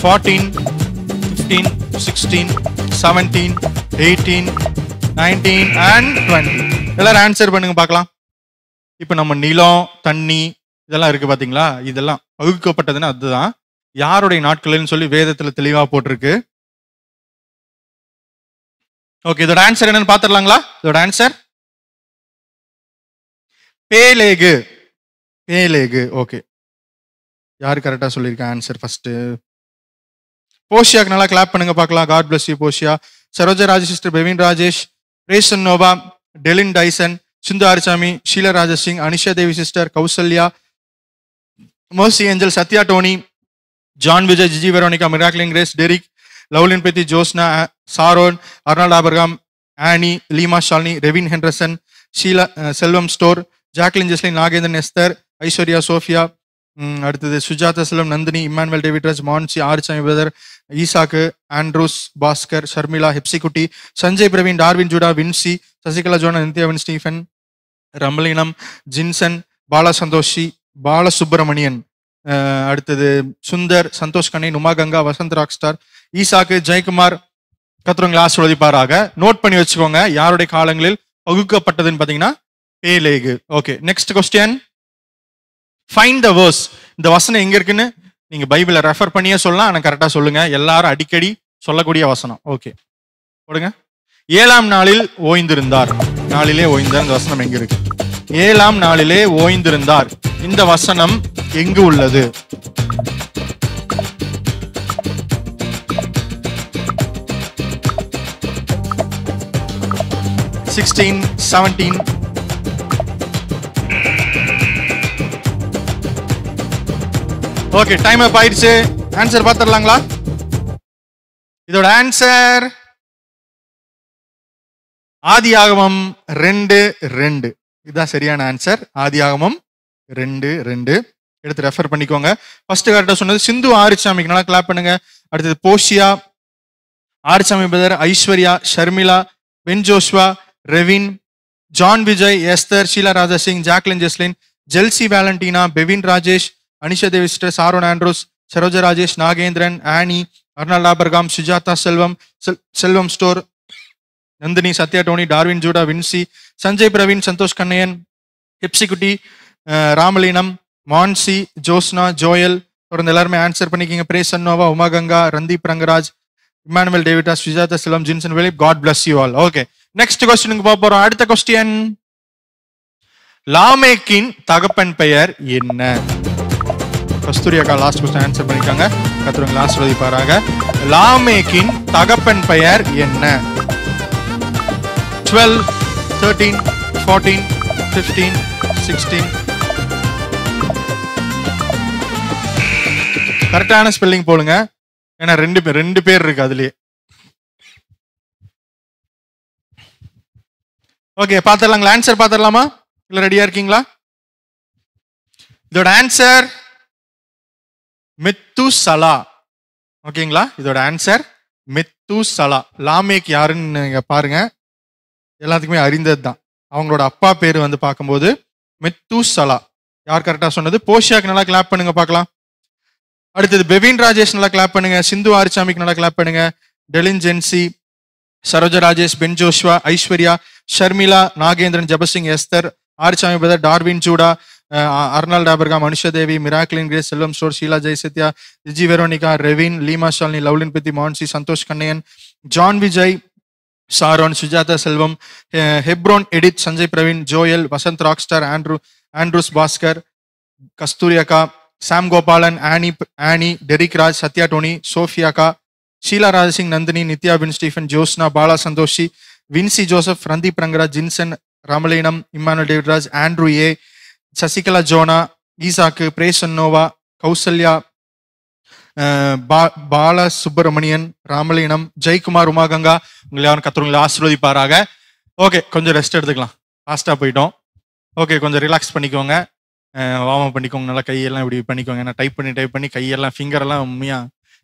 14, 15, 16, 17, 18, 19 and 20. எல்லாரும் ஆன்சர் பண்ணுங்க பார்க்கலாம். இப்ப நம்ம நிலம், தண்ணி இதெல்லாம் இருக்கு பாத்தீங்களா, இதெல்லாம் பகுக்கப்பட்டதுன்னு அதுதான். யாருடைய நாட்கள்னு சொல்லி வேதத்துல தெளிவா போட்டிருக்கு. ஓகே, இதோட ஆன்சர் என்னன்னு பாத்துடலாங்களா? இதோட ஆன்சர் பேலேகு. பேலேகு. ஓகே, யாரு கரெக்டா சொல்லியிருக்க ஆன்சர்? ஃபர்ஸ்ட் போஷியாக்கு நல்லா கிளாப் பண்ணுங்க பார்க்கலாம். God bless you Poshiya. Saroja Rajesh sister, Bevin Rajesh, ரேசன் நோபா, டெலின் டைசன், சிந்து ஆரிச்சாமி, ஷீலா ராஜா சிங், அனிஷா தேவி சிஸ்டர், கௌசல்யா, மோசி Angel, Sathya Tony, John Vijay, Jiji Veronica, Miraklin Grace, Derick, Lovelin பெத்தி, Josna, Sharon, Arnold Abraham, Annie, Leema Shalini, Revin Henderson, Sheela Selvam store, Jacklin Jeslin, Nagendran, Esther, Aishwarya, Sophia, அடுத்தது Sujatha Selvam, Nandhini, Emmanuel Davidraj, Mansi, Arichamy brother, Esakku, Andrews Bhaskar, Sharmila, ஹெப்சிகுட்டி, Sanjay Praveen, Darwin Judah, Vinci, Sasikala Jonah, நித்யாவன் ஸ்டீஃபன், ரமலினம், ஜின்சன், பாலா சந்தோஷி, பால சுப்பிரமணியன், அடுத்தது சுந்தர், சந்தோஷ் கண்ணன், உமா கங்கா, வசந்த் ராக்ஸ்டார், ஈசாக்கு, ஜெயக்குமார். கர்த்தர் ஆசீர்வதிப்பாராக. நோட் பண்ணி வச்சுக்கோங்க யாருடைய காலங்களில் பகுக்கப்பட்டதுன்னு பாத்தீங்கன்னா Peleg. Okay, next question. Find the verse. இந்த வசனம் எங்க இருக்குன்னு நீங்க பைபிளை ரெஃபர் பண்ணியே சொல்லலாம், ஆனா கரெக்டா சொல்லுங்க. எல்லாரும் அடிக்கடி சொல்லக்கூடிய வசனம். ஓகே, போடுங்க. 7ஆம் நாளில் ஓய்ந்திருந்தார். நாளிலே ஓய்ந்தார். இந்த வசனம் எங்க இருக்கு? 7ஆம் நாளிலே ஓய்ந்திருந்தார். இந்த வசனம் எங்கு உள்ளது? (16, 17). ஓகே, டைம் அப் ஆயிடுச்சு. ஆன்சர் பார்த்துடலாங்களா? இதோட ஆன்சர் ஆதியாகமம் 2:2. இதுதான் சரியான ஆன்சர். ஆதியாகமம் 2:2 எடுத்து ரெஃபர் பண்ணிக்கோங்க. ஃபர்ஸ்ட் கரெக்டா சொன்னது சிந்து ஆரிச்சாமிக்கு நல்லா கிளாப் பண்ணுங்க. அடுத்தது Poshiya, Arichamy brother, Aishwarya, Sharmila, Ben Joshua, Revin, John Vijay, Esther, Sheela Raja Singh, Jacklin Jeslin, Jelsi Valentina, Bevin Rajesh, Anisha Devi sister, Sharon Andrews, Saroja Rajesh, Nagendran, Annie, Arnold Abraham, Sujatha Selvam, Selvam store, Nandhini, Sathya Tony, Darwin Judah, Vinci, Sanjay Praveen, Santhosh Kannaiyan, Hepsikutty, Ramaleenam, Mansi, Josna, Joel. தொடர்ந்து எல்லாருமே ஆன்சர் பண்ணிக்கிங்க. பிரேஸ் அன்னோவா, உமாகங்கா, ரந்தீப் ரங்கராஜ், இமானுவேல் டேவிடாஸ், Sujatha Selvam, Jinson Philip. God bless you all. Okay, next கொஸ்டினுக்கு போக போறோம். அடுத்த கொஸ்டின், லாமேக்கின் தகப்பன் பெயர் என்ன? கஸ்தூரி அக்கா லாஸ்ட் கொஸ்டின் ஆன்சர் பண்ணிருக்காங்க. கர்த்தர் ஆசீர்வதிப்பாராக. லாமேக்கின் தகப்பன் பெயர் என்ன? 12, 13, 14, 15, 16. கரெக்டான ஸ்பெல்லிங் போடுங்க. ஏன்னா ரெண்டு பேர் இருக்கு அதுலயே. ஓகே, பாத்திரலாங்களா? ஆன்சர் பாத்திரலாமா? இல்ல ரெடியா இருக்கீங்களா? இதோட ஆன்சர் மெத்துசலா. ஓகேங்களா? இதோட ஆன்சர் மெத்துசலா. லாமேக் யாருன்னு நீங்க பாருங்க, எல்லாத்துக்குமே அறிந்தது தான். அவங்களோட அப்பா பேர் வந்து பார்க்கும்போது மெத்துசலா. யார் கரெக்டா சொன்னது? போஷியாக்கு நல்லா கிளாப் பண்ணுங்க பார்க்கலாம். அடுத்தது பெவின் ராஜேஷ், நல்லா கிளாப் பண்ணுங்க. சிந்து ஆரிச்சாமிக்கு நல்லா கிளாப் பண்ணுங்க. Delin Jency, Saroja Rajesh, Ben Joshua, Aishwarya, Sharmila, Nagendran, Jabasingh, Esther, Arichamy brother, Darwin Judah, Arnold Abraham, Manusha Devi, Miraklin Grace, Selvam store, Sheela Jayasathya, ஜி Veronica, Revin, Leema Shalini, Lovelin Preethi, Mansi, Santhosh Kannaiyan, John Vijay, Sharon, Sujatha Selvam, Hebron Edith, Sanjay Praveen, Joel, Vasanth Rockstar, Andrews Bhaskar, Kasthuri அக்கா, Sam Gopalan, Annie, Derick Raj, Sathya Tony, சோஃபியாக்கா, ஷீலா ராஜசிங், நந்தினி, நித்யா பின் Stephen, Joshna, Bala Santhoshi, Vinci Joseph, Randeep Rangaraj, Jinson, Ramaleenam, Emmanuel Davidraj, Andrew A, Sasikala Jonah, Esakku, பிரேசன்னோவா, கௌசல்யா, பால சுப்பிரமணியன், ராமலீனம், ஜெயக்குமார், உமாகங்கா. உங்களை யாரும் கத்துறவங்களை ஆசீர்வதிப்பாராக. ஓகே, கொஞ்சம் ரெஸ்ட் எடுத்துக்கலாம். ஃபாஸ்டா போயிட்டோம். ஓகே, கொஞ்சம் ரிலாக்ஸ் பண்ணிக்கோங்க, வார்ம் அப் பண்ணிக்கோங்க. நல்லா கையெல்லாம் இப்படி பண்ணிக்கோங்க. ஏன்னா டைப் பண்ணி கையெல்லாம் ஃபிங்கரெல்லாம் உண்மையா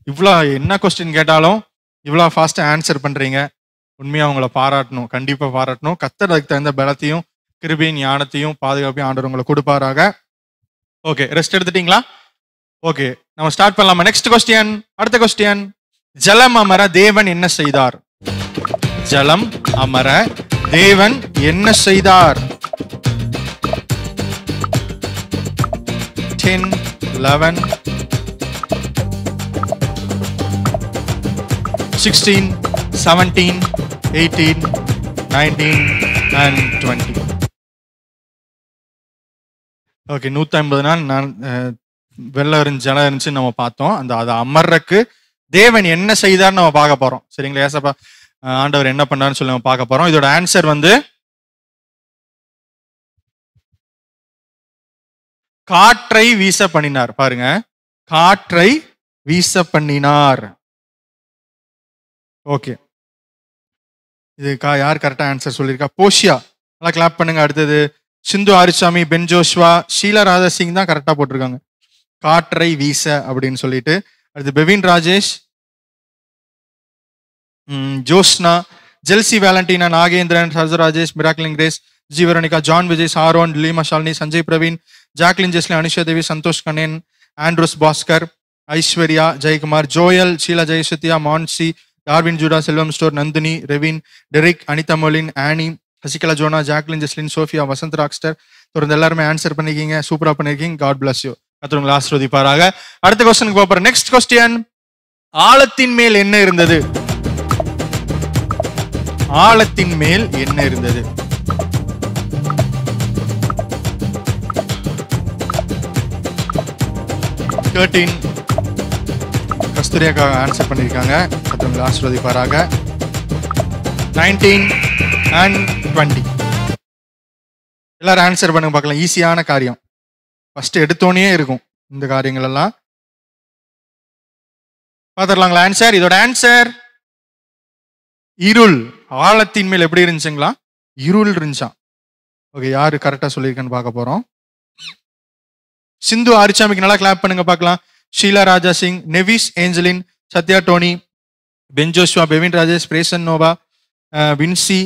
இவ்வளோ என்ன கொஸ்டின் கேட்டாலும் இவ்வளோ ஃபாஸ்ட்டாக ஆன்சர் பண்ணுறீங்க. உண்மையாக அவங்கள பாராட்டணும், கண்டிப்பாக பாராட்டணும். கர்த்தர் அதுக்கு தகுந்த பலத்தையும் கிருபையின் ஞானத்தையும் பாதுகாப்பையும் ஆண்டவர் உங்களை கொடுப்பாராக. ஓகே, ரெஸ்ட் எடுத்துட்டீங்களா? ஓகே, நம்ம ஸ்டார்ட் பண்ணலாமா? நெக்ஸ்ட் கொஸ்டின், அடுத்த கொஸ்டின். ஜலம் அமர தேவன் என்ன செய்தார்? ஜலம் அமர தேவன் என்ன செய்தார்? 10, 11, 16, 17, 18, 19 and 20. ஓகே, 150 நாள் நான் வெள்ளம் இருந்துச்சு, ஜலம் இருந்துச்சு நம்ம பார்த்தோம். அதை அமர்றக்கு தேவன் என்ன செய்தார் நம்ம பார்க்க போறோம். சரிங்களா? ஏசப்பா ஆண்டவர் என்ன பண்ணாருன்னு சொல்லி நம்ம பார்க்க போறோம். இதோட ஆன்சர் வந்து காற்றை வீச பண்ணினார். பாருங்க, காற்றை வீச பண்ணினார். ஓகே, இது யார் கரெக்டா ஆன்சர் சொல்லியிருக்கா? போஷியா, நல்லா கிளாப் பண்ணுங்க. அடுத்தது சிந்து ஆரிச்சாமி, பென் ஜோஷ்வா, ஷீலா ராஜசிங் தான் கரெக்டா போட்டிருக்காங்க, காற்றை வீச அப்படின்னு சொல்லிட்டு. அடுத்து பெவின் ராஜேஷ், ஜோஸ்னா, ஜெல்சி வேலண்டினா, நாகேந்திரன், சரோஜா ராஜேஷ், மிராக்லின் கிரேஸ், ஜி Veronica, John Vijay, Sharon, Leema Shalini, Sanjay Praveen, Jacklin Jesli, Anisha Devi, Santhosh Kannan, Andrews Bhaskar, Aishwarya, Jayakumar, Joel, Sheela Jayasathya, Mansi, Darwin Judah, Selvam store, Nandhini, Revin, Derick, Anitha Molin, Annie, Sasikala Jonah, Jacklin Jeslin, Sophia, Vasanth Rockstar. தொடர்ந்து எல்லாருமே ஆன்சர் பண்ணிருக்கீங்க, சூப்பரா பண்ணிருக்கீங்க. God bless you. கர்த்தர் ஆசீர்வதிப்பாராக. அடுத்த கொஸ்டினுக்கு போறோம். நெக்ஸ்ட் கொஸ்டின், ஆழத்தின் மேல் என்ன இருந்தது? ஆழத்தின் மேல் என்ன இருந்தது? கஸ்தூரியாக்காக ஆன்சர் பண்ணியிருக்காங்க. கர்த்தர் ஆசீர்வதிப்பாராக. 19 and 20 எல்லாரும் ஆன்சர் பண்ணுங்க பார்க்கலாம். ஈஸியான காரியம், ஃபர்ஸ்ட் எடுத்தோனே இருக்கும் இந்த காரியங்கள் எல்லாம். பார்த்துடலாங்களா ஆன்சர்? இதோட ஆன்சர் இருள். ஆழத்தின் மேல் எப்படி இருந்துச்சுங்களா? இருள் இருந்துச்சான். ஓகே, யாரு கரெக்டா சொல்லியிருக்கேன்னு பார்க்க போறோம். சிந்து ஆரிச்சாமிக்கு நல்லா கிளாப் பண்ணுங்க பார்க்கலாம். Sheela Raja Singh, Nevis Angeline, Sathya Tony, Ben Joshua, Bevin Rajesh, பிரேசன் நோவா, வின்சி,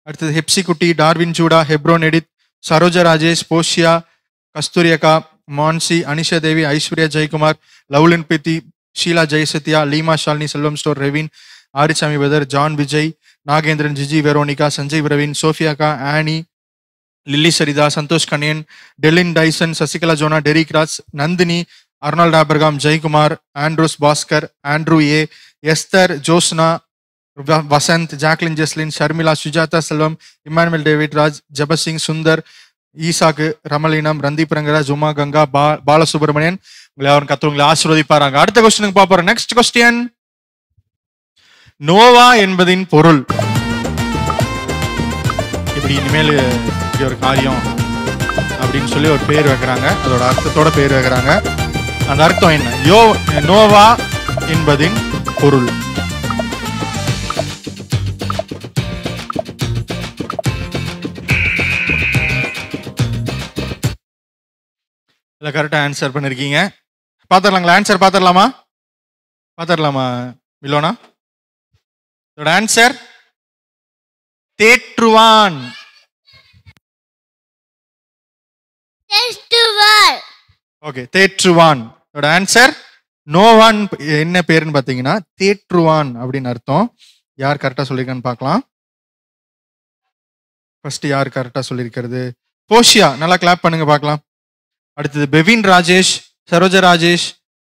அடுத்தது Hepsi Kutty, Darwin Judah, Hebron Edith, Saroja Rajesh, Poshiya, கஸ்தூரியக்கா, Mansi, Anisha Devi, Aishwarya Jayakumar, Lovelin Preethi, Sheela Jayasathya, Leema Shalini, Selvam store, Revin, Arisamy brother, John Vijay, Nagendran, Jiji Veronica, Sanjay Praveen, சோஃபியாக்கா, Annie, Lily Saritha, Santhosh Kaniyan, Delin Tyson, Sasikala Jonah, Derick Raj, Nandhini, Arnold Abraham, Jayakumar, Andrews Bhaskar, Andrew A, Esther, Josna, Vasanth, Jacklin Jeslin, Sharmila, Sujatha Selvam, Emmanuel David Raj, Jabasingh, Sundar, Esakku, Ramalinam, Randeep Rangaraj, Uma Ganga, Balasubramanian. உங்களை அவன் கத்துவங்களை ஆசீர்வதிப்பாராங்க. அடுத்த கொஸ்டினுக்கு பார்ப்போம். நெக்ஸ்ட் கொஸ்டின், நோவா என்பதின் பொருள். இப்படி இனிமேல் இப்படி ஒரு காரியம் அப்படின்னு சொல்லி ஒரு பேர் வைக்கிறாங்க, அதோட அர்த்தத்தோட பேர் வைக்கிறாங்க. அந்த அர்த்தம் என்ன? நோவா என்பதின் பொருள். இதில் கரெக்டாக ஆன்சர் பண்ணிருக்கீங்க. பார்த்துடலாங்களா? ஆன்சர் பார்த்துடலாமா? மிலோனா? இதோட ஆன்சர் தேற்றுவான். ஓகே, தேற்றுவான். இதோட ஆன்சர் நோவான். என்ன பேருன்னு பார்த்தீங்கன்னா தேற்றுவான் அப்படின்னு அர்த்தம். யார் கரெக்டாக சொல்லியிருக்கான்னு பார்க்கலாம். ஃபர்ஸ்ட் யார் கரெக்டாக சொல்லியிருக்கிறது? போஷியா. நல்லா கிளாப் பண்ணுங்க பார்க்கலாம். அடுத்தது பெவின் Rajesh, Saroja Rajesh,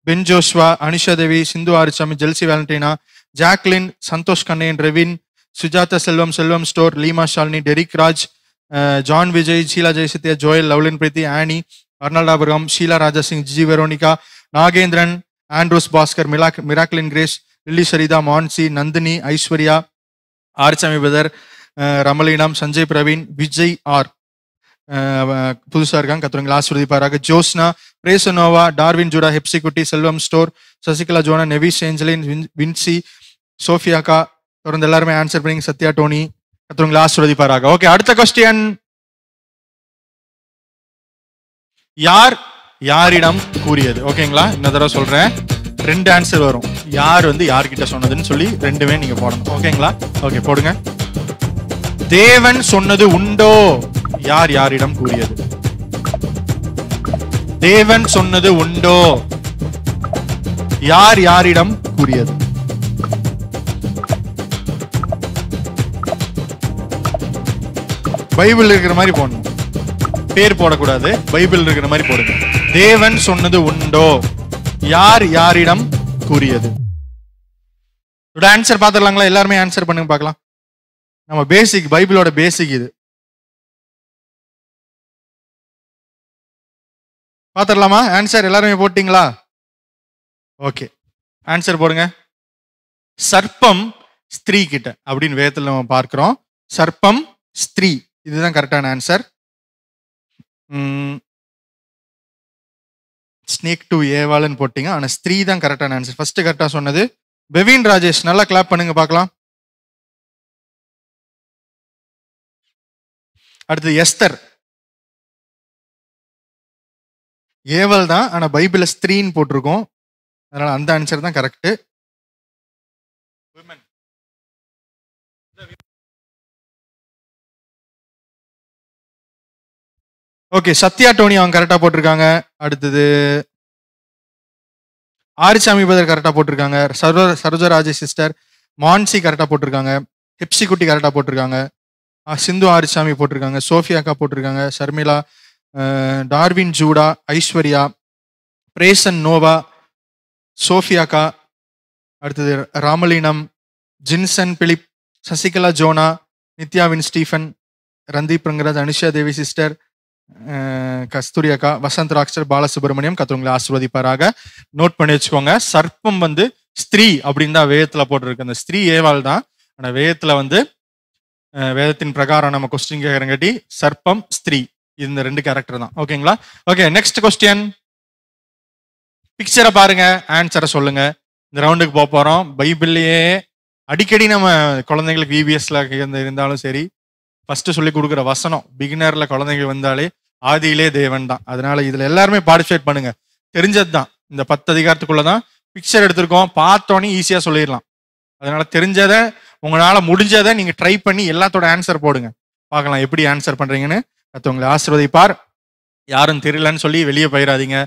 Ben Joshua, Anisha Devi, Sindhu Arisamy, Jelsi Valentina, Jacklin, Santhosh Kannen, Revin, Sujatha Selvam, Selvam store, Leema Shalini, Derick Raj, John Vijay, Sheela Jayasathya, Joel, Lovelin Preethi, Annie, Arnold Abraham, Sheela Raja Singh, Jiji Veronica, Nagendran, Andrews Bhaskar, Miraklin Grace, Lily Saritha, Mansi, Nandhini, Aishwarya, Arisamy brother, Ramalinam, Sanjay Praveen, Vijay R புதுசா இருக்காங்க, கத்துறவங்களை ஆசீர்வதிப்பாராக. ஜோஸ்னா, பிரேசனோவா, டார்வின் ஜூடா, ஹெப்சி குட்டி, செல்வம் ஸ்டோர், சசிகலா ஜோனா, நெவிஸ் ஏஞ்சலின், வின்சி, சோஃபியாக்கா, தொடர்ந்து எல்லாருமே ஆன்சர் பண்ணி. சத்யா டோனி, கத்துறவங்களை ஆசீர்வதிப்பாராக. ஓகே, அடுத்த கொஸ்டின், யார் யாரிடம் கூறியது? ஓகேங்களா, இன்னொரு தடவை சொல்றேன், 2 ஆன்சர் வரும். யார் யார்கிட்ட சொன்னதுன்னு சொல்லி 2மே நீங்க போடணும். ஓகேங்களா? ஓகே, போடுங்க. தேவன் சொன்னது உண்டோ? யார் யாரிடம் கூறியது? தேவன் சொன்னது உண்டோ? யார் யாரிடம் கூறியது? பைபிள் இருக்கிற மாதிரி போடணும், பேர் போடக்கூடாது, பைபிள் இருக்கிற மாதிரி போடுங்க. தேவன் சொன்னது உண்டோ? யார் யாரிடம் கூறியது? ஆன்சர் பார்த்துடலாங்களா? எல்லாருமே ஆன்சர் பண்ணுங்க பார்க்கலாம். நம்ம பேசிக், பைபிளோட பேசிக் இது. பார்த்துடலாமா? ஆன்சர் எல்லாருமே போட்டீங்களா? ஓகே, ஆன்சர் போடுங்க. சர்ப்பம் ஸ்திரீ கிட்ட அப்படின்னு வேதத்தில் நம்ம பார்க்கிறோம். சர்ப்பம் ஸ்திரீ, இதுதான் கரெக்டான ஆன்சர். ஸ்னேக் டு ஏவாள்னு போட்டீங்க, ஆனா ஸ்திரீ தான் கரெக்டான ஆன்சர். ஃபர்ஸ்ட் கரெக்டா சொன்னது பெவின் ராஜேஷ். நல்லா கிளாப் பண்ணுங்க பார்க்கலாம். அடுத்தது எஸ்தர். ஏவல் தான், ஆனா பைபிள்ல ஸ்திரீன்னு போட்டிருக்கோம், அதனால அந்த ஆன்சர் தான் கரெக்ட். ஓகே, சத்யா டோனி அவங்க கரெக்டா போட்டிருக்காங்க. அடுத்தது ஆரிசாமி பிரதர் கரெக்டா போட்டிருக்காங்க. சரோஜா ராஜேஷ் சிஸ்டர், மான்சி கரெக்டா போட்டிருக்காங்க. ஹெப்சி குட்டி கரெக்டா போட்டிருக்காங்க. சிந்து ஆரிசாமி போட்டிருக்காங்க. சோஃபியாக்கா போட்டிருக்காங்க. ஷர்மிளா, டார்வின் ஜூடா, ஐஸ்வர்யா, பிரேசன் நோவா, சோஃபியாக்கா, அடுத்தது ராமலினம், ஜின்சன் பிலிப், சசிகலா ஜோனா, நித்யாவின் ஸ்டீஃபன், ரந்தீப் ரங்கராஜ், அனிஷா தேவி சிஸ்டர், கஸ்தூரி அக்கா, வசந்த் ராக்ஸ்டர், பாலசுப்ரமணியம். கத்துவங்களை ஆசீர்வதிப்பாராக. நோட் பண்ணி வச்சுக்கோங்க. சர்ப்பம் ஸ்திரீ அப்படின்னு தான் வேதத்துல போட்டிருக்கு. அந்த ஸ்திரீ ஏவாள் தான், ஆனா வேதத்துல வேதத்தின் பிரகாரம் நம்ம கொஸ்டின் கேட்கறங்காட்டி சர்ப்பம் ஸ்திரீ, இந்த 2 கேரக்டர் தான். ஓகேங்களா? Okay, next question. பிக்சரை பாருங்க, ஆன்சரை சொல்லுங்க. இந்த ரவுண்டுக்கு போக போறோம். பைபிள்லயே அடிக்கடி நம்ம குழந்தைங்களுக்கு விபிஎஸ்ல இருந்தாலும் சரி, ஃபர்ஸ்ட் சொல்லி கொடுக்குற வசனம், பிகினர்ல குழந்தைங்க வந்தாலே ஆதியிலே தேவன் தான். அதனால இதுல எல்லாருமே பார்ட்டிசிபேட் பண்ணுங்க. தெரிஞ்சது தான், இந்த 10 அதிகாரத்துக்குள்ளதான் பிக்சர் எடுத்திருக்கோம். பார்த்தோன்னே ஈஸியா சொல்லிடலாம். அதனால தெரிஞ்சதை, உங்களால முடிஞ்சதை நீங்க ட்ரை பண்ணி எல்லாத்தோட ஆன்சர் போடுங்க. பார்க்கலாம் எப்படி ஆன்சர் பண்றீங்கன்னு. கர்த்தர் உங்களை ஆசீர்வதிப்பார். யாரும் தெரியலன்னு சொல்லி வெளியே போயிடாதீங்க,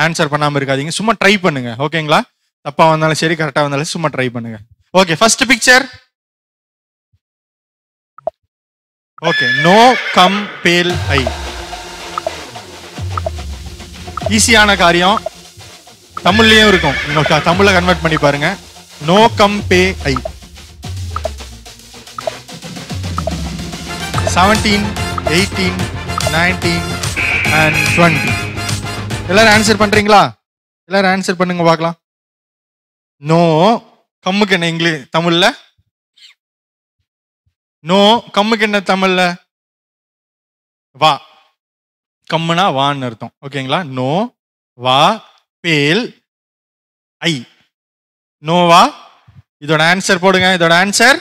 ஆன்சர் பண்ணாம இருக்காதீங்க, சும்மா ட்ரை பண்ணுங்க. ஓகேங்களா? தப்பா வந்தாலும் சரி, கரெக்டா வந்தாலும் சும்மா ட்ரை பண்ணுங்க. Okay, first picture. ஓகே, நோ கம் பேல் ஐ. ஈஸியான காரியம், தமிழ்லயும் இருக்கும், நீங்க தமிழ்ல கன்வெர்ட் பண்ணி பாருங்க. No come pay I. 17, 18, 19 and 20. எல்லாரும் ஆன்சர் பண்றீங்களா? எல்லாரும் ஆன்சர் பண்ணுங்க பார்க்கலாம். நோ கம்முக்கு என்ன இங்கிலீஷ் தமிழ்ல? நோ கம்முக்கு என்ன தமிழ்ல? வா. கம்முனா வான்னு அர்த்தம். ஓகேங்களா? நோ வா பேல் ஐ. நோவா. இதோட ஆன்சர் போடுங்க. இதோட ஆன்சர்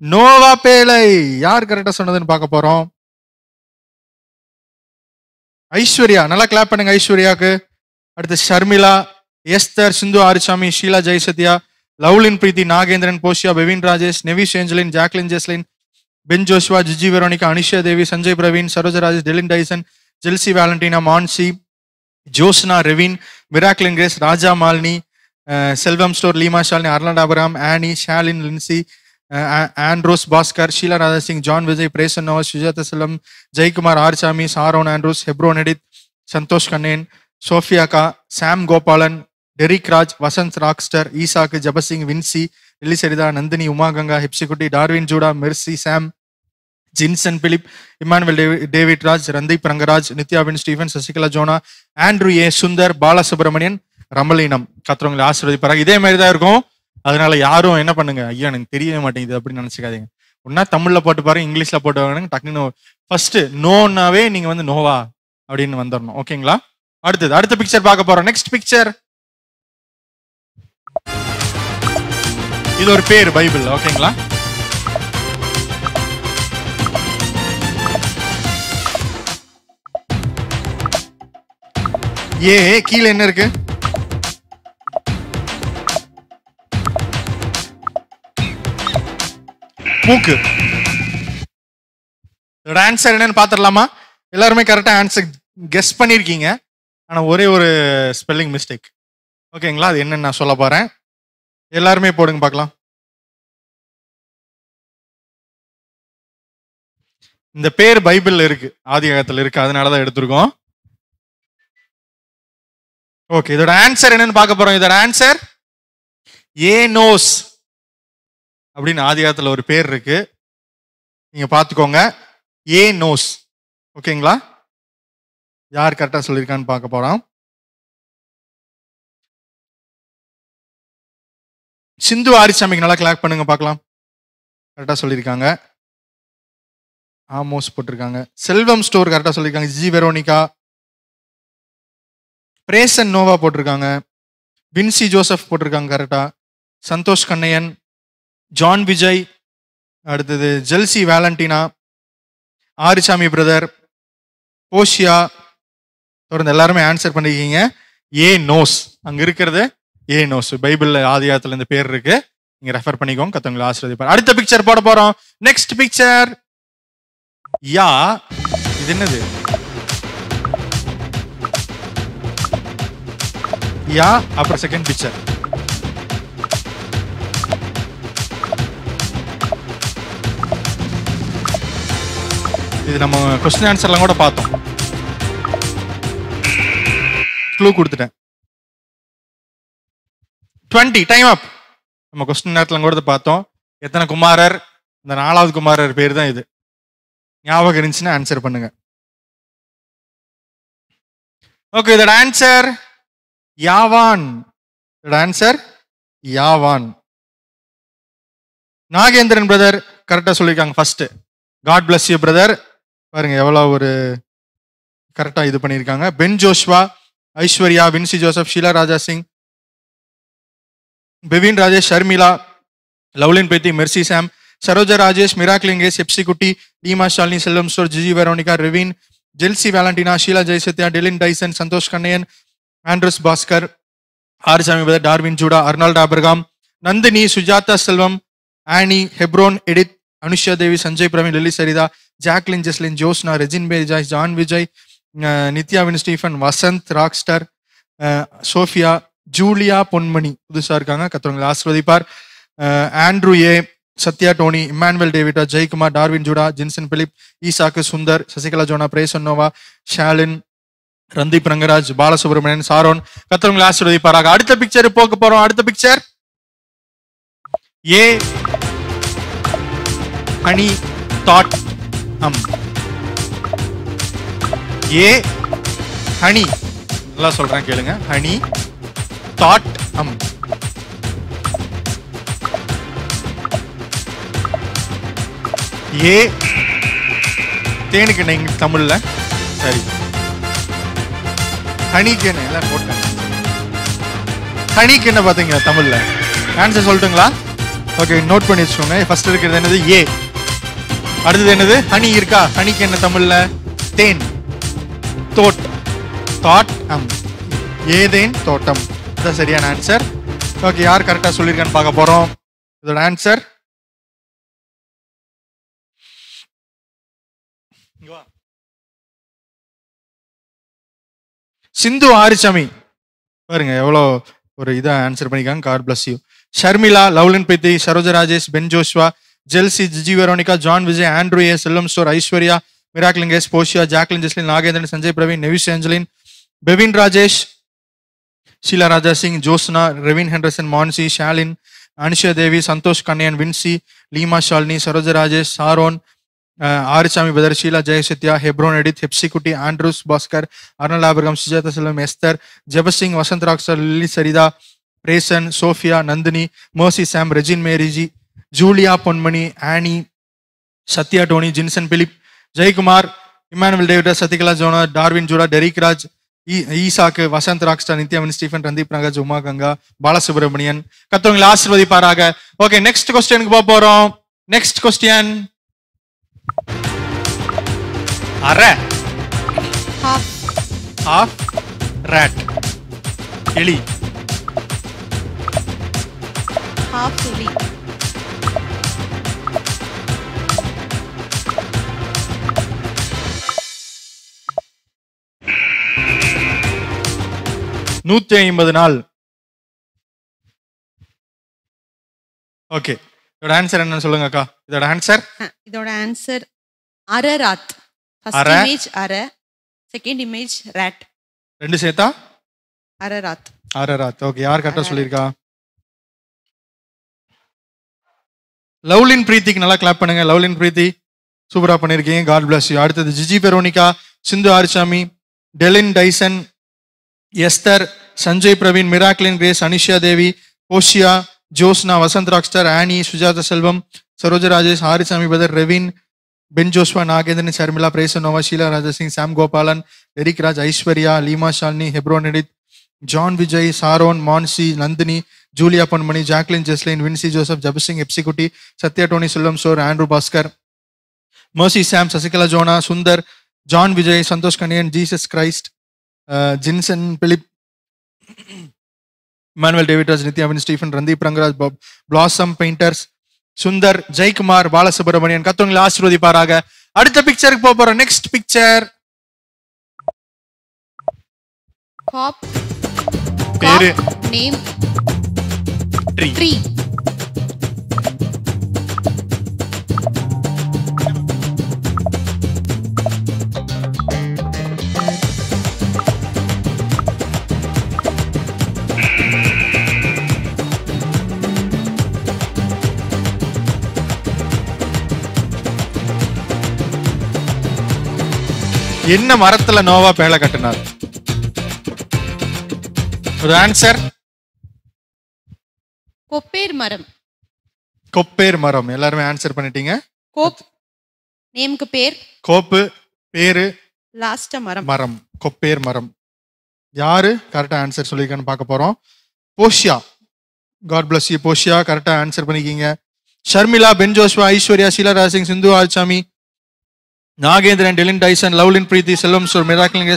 நோவா பேலை. யார் கரெக்டா சொன்னதுன்னு பார்க்க போறோம். ஐஸ்வர்யா. நல்லா கிளாப் பண்ணுங்க ஐஸ்வர்யாக்கு. அடுத்து Sharmila, Esther, Sindhu Arisamy, Sheela Jayasathya, Lovelin Preethi, Nagendran, Poshiya, Bevin Rajesh, Nevish Angeline, Jacqueline Jeslin, Ben Joshua, Jiji Veronica, Anisha Devi, Sanjay Praveen, Saroja Rajesh, டெலின் Tyson, Jelsi Valentina, Mansi, Josna, Revin, Miraklin Grace, Raja Malini, Selvam store, Leema Shalini, Arnold Abraham, Annie, Shalin, Linsi, Andrews Bhaskar, Sheela Radhasingh, John Vijay, பிரேசன் Noah, Sujatha Sellam, Jayakumar, Arsamy, Sharon Andrews, Hebron Edith, Santhosh Kannen, சோஃபியாக்கா, Sam Gopalan, Derek Raj, Vasanth Rockstar, Esakku, Jabasingh, Vinci, Lily Saritha, Nandhini, Umaganga, Hepsikutty, Darwin Judah, Mercy, Sam, Jinson Philip, Emmanuel David Raj, Randeep Rangaraj, நித்யாவின் Steven, Sasikala Jonah, Andrew A Sundar, Balasubramanian, Ramaleenam. கத்துறவங்களை ஆசீர்வதிப்பாங்க. இதே மாதிரி தான் இருக்கும். அதனால யாரும் என்ன பண்ணுங்க, ஐயா எனக்கு தெரியவே மாட்டேங்குது அப்படின்னு நினைச்சுக்காதீங்க. ஒன்னா தமிழ்ல போட்டு பாருங்க, இங்கிலீஷ்ல போட்டு பாருங்க. டக்குன்னு ஃபர்ஸ்ட் நோன்னாவே நீங்க வந்து நோவா அப்படின்னு வந்துடணும். ஓகேங்களா? அடுத்த பிக்சர் பார்க்க போறோம். Next picture. இது ஒரு பேர் பைபிள். ஓகேங்களா? ஏ கீழே என்ன இருக்கு? மூக்கு. இதோட ஆன்சர் என்னன்னு பாத்திரலாமா? எல்லாருமே கரெக்டா ஆன்சர் கெஸ் பண்ணிருக்கீங்க. ஆனா ஒரே ஒரு ஸ்பெல்லிங் மிஸ்டேக். ஓகேங்களா? அது என்னன்னு நான் சொல்ல போறேன். எல்லாருமே போடுங்க பார்க்கலாம். இந்த பேர் பைபிள்ல இருக்கு, ஆதிகாகத்துல இருக்கு, அதனாலதான் எடுத்திருக்கோம். ஓகே, இதோட ஆன்சர் என்னன்னு பார்க்க போறோம். இதோட ஆன்சர் ஏனோஸ் அப்படின்னு ஆதிகாகத்துல ஒரு பேர் இருக்கு, நீங்க பாத்துக்கோங்க. ஏனோஸ். ஓகேங்களா? யார் கரெக்டா சொல்லியிருக்கான்னு பார்க்க போறோம். சிந்து ஆரிசாமிக்கு நல்லா கிளாக் பண்ணுங்க பார்க்கலாம். கரெக்டா சொல்லியிருக்காங்க. ஆமோஸ் போட்டிருக்காங்க. செல்வம் ஸ்டோர் கரெக்டா சொல்லியிருக்காங்க. G Veronica. பிரேசன் நோவா போட்டிருக்காங்க. வின்சி ஜோசப் போட்டிருக்காங்க கரெக்டா. சந்தோஷ் கண்ணையன், ஜான் விஜய், அடுத்தது ஜெல்சி வேலண்டினா, ஆரிசாமி பிரதர், போஷியா. தொடர்ந்து எல்லாருமே ஆன்சர் பண்ணிருக்கீங்க. ஏ நோஸ். அங்க இருக்கிறது ஏ நோஸ். பைபிள்ல ஆதிகாகத்துல இந்த பேர் இருக்கு, நீங்க ரெஃபர் பண்ணிக்கோங்க. கத்தவங்களை ஆசீர்வதிப்பார். அடுத்த பிக்சர் போட போறோம். Next picture. யா. இது என்னது? யா. அப்புறம் செகண்ட் பிக்சர். இது நம்ம கொஸ்டின் ஆன்சர்லாம் கூட பார்த்தோம். க்ளூ கொடுத்துட்டேன். 20 டைம் அப். நம்ம கொஸ்டின் நேரத்தில் கூட பார்த்தோம். எத்தனை குமாரர்? இந்த 4வது குமாரர் பேர் தான் இது. ஞாபகம் இருந்துச்சுன்னா ஆன்சர் பண்ணுங்க. ஓகே, இதோட ஆன்சர் யாவான். இதோட ஆன்சர் யாவான். நாகேந்திரன் பிரதர் கரெக்டா சொல்லியிருக்காங்க. First God bless you brother. பாருங்க எவ்வளவு ஒரு கரெக்டா இது பண்ணியிருக்காங்க. Ben Joshua, Aishwarya, Vinci Joseph, Sheela Raja Singh, Bevin Rajesh, Sharmila, Lovelin Preethi, Mercy Sam, Saroja Rajesh, Miraklin Grace, Hepsi Kutty, டீமா Shalini, Selvam store, Jiji Veronica, Revin, Jelsi Valentina, Sheela Jayasathya, Delin Tyson, Santhosh Kannaiyan, Andrews Bhaskar, Arisamy brother, Darwin Judah, Arnold Abraham, Nandhini, Sujatha Selvam, Annie, Hebron Edith, Anusha Devi, Sanjay Praveen, lily சரிதா, Jacklin Jeslin, Josna, Rejin Bejoy, John Vijay, Nithya Stephen, Vasanth Rockstar, Sophia, Julia Ponmani புதுசா இருக்காங்க. கர்த்தர் ஆசீர்வதிப்பார். Andrew A, Sathya Tony, Emmanuel டேவிட்டா, Jayakumar, Darwin Judah, Jinson Philip, Esakku Sundar, Sasikala Jonah, பிரேசன் Noah, Shalin, Randeep Rangaraj, Balasubramanian, Sharon. கர்த்தர் ஆசீர்வதிப்பாராக. அடுத்த பிக்சர் போக போறோம். அடுத்த picture a honey that um. A honey, நல்லா சொல்றேன் கேளுங்க. Honey that um. ஏ தேனுக்கு என்ன தமிழ்ல? சரி, ஹனிக்கு என்ன எல்லாம் போட்டேன். ஹனிக்கு என்ன பாத்தீங்க தமிழ்ல? ஆன்சர் சொல்லட்டுங்களா? ஓகே, நோட் பண்ணி வச்சுக்கோங்க. ஃபர்ஸ்ட் இருக்கிறது என்னது? ஏ. அடுத்தது என்னது? ஹனி இருக்கா? ஹனிக்கு என்ன தமிழ்ல? தேன். தோட், தாட் அம். ஏதேன் தோட்டம். இதுதான் சரியான ஆன்சர். ஓகே, யார் கரெக்டா சொல்லியிருக்கான்னு பார்க்க போறோம். இதோட ஆன்சர் சிந்து ஆரிச்சாமி. பாருங்க எவ்வளோ ஒரு இதா ஆன்சர் பண்ணிக்காங்க. God bless you. Sharmila, Lovelin Preethi, Saroja Rajesh, Ben Joshua, Jelsi, Jiji Veronica, John Vijay, Andrew A, Sellam store, Aishwarya, மிராக்லிங்கேஸ், Poshiya, Jacqueline Jeslin, Nagendran, Sanjay Praveen, Nevis Angeline, Bevin Rajesh, Sheela Raja Singh, Josna, Revin Henderson, Mansi, Shalin, Anusha Devi, Santhosh Kannaiyan, Vinci, Leema Shalini, Saroja Rajesh, Sharon, Arichamy brother, Sheela Jayasathya, Hebron Edith, Hepsikutty, Andrews Bhaskar, Arnold Abraham, Sujatha Selvam, Esther, Jebasingh, Vasanth rockstar, lily Saritha, பிரேசன், Sophia, Nandhini, Mercy Sam, Regin மேரிஜி, Julia Ponmani, Annie, Sathya Tony, Jinson Philip, Jayakumar, Emmanuel David, Sasikala Jonah, Darwin Judah, Derrick Raj, Isaac, Vasanth Rockstar, Nithya Stephen, Randeep Rangaraj, Uma Ganga, Balasubramanian. கர்த்தர் ஆசீர்வதிப்பாராக. Okay, next கொஸ்டினுக்கு போக போறோம். Next question அரை, half rat, எலி. half எலி. நூத்தி 150 நாள். ஓகே, இதோட ஆன்சர் என்னன்னு சொல்லுங்க அக்கா. இதோட ஆன்சர் அரராத். ஃபர்ஸ்ட் அரை. இமேஜ் அரை, செகண்ட் இமேஜ் ராட். ரெண்டு சேர்த்தா அரராத். அரராத். ஓகே, யார் கரெக்டா சொல்லியிருக்கா? லவ்லின் பிரீத்திக்கு நல்லா கிளாப் பண்ணுங்க. லவ்லின் பிரீத்தி சூப்பரா பண்ணிருக்கீங்க. God bless you. அடுத்தது Jiji Veronica, Sindhu Arichami, Delin Tyson, Esther, Sanjay Praveen, Miraclin Grace, Anisha Devi, போஷியா, Josna, Vasanth Rockstar, Annie, Sujatha Selvam, Saroja Rajesh, Arichami brother, Revin, Ben Joshua, Nagendran, Sharmila, பிரேசன் Noah, Sheela Raja Singh, Sam Gopalan, Derek Raj, Aishwarya, Leema Shalini, Hebron Edith, John Vijay, Sharon, Mansi, Nandhini, Julia Ponmani, Jaclyn Jeslin, Vincy Joseph, Jabasingh, எப்சிகுட்டி, Sathya Tony, Chellam store, Andrew Bhaskar, mercy Sam, Sasikala Jonah, Sundar, John Vijay, Santhosh Kannaiyan, Jesus Christ, Jinson Philip, Emmanuel David, Nithya Stephen, Randeep Rangaraj, Blossom Painters, Sundar, Jayakumar, Balasubramanian. கர்த்தர் ஆசீர்வதிப்பாராக. அடுத்த பிக்சருக்கு போக போறோம். Next picture cap. பேரு name tree. Tree. என்ன மரத்துல நோவா பேழ கட்டினார்? ஒரு ஆன்சர். கொப்பேர் மரம். கொப்பேர் மரம். எல்லாருமே ஆன்சர் பண்ணிட்டீங்க. கோப் நேம்க்கு பேர், கோப்பு பேரு, லாஸ்ட் மரம். மரம். கொப்பேர் மரம். யாரு கரெக்டா ஆன்சர் சொல்லியிருக்கான்னு பார்க்க போறோம். போஷியா. காட் பிளஸ் யூ போஷியா, கரெக்டா ஆன்சர் பண்ணிக்கிங்க. Sharmila, Ben Joshua, Aishwarya, Sheela Rajasingh, Sindhu Arichami, Nagendran, Delin Tyson, Lovelin Preethi, Selvam store, Miraclin,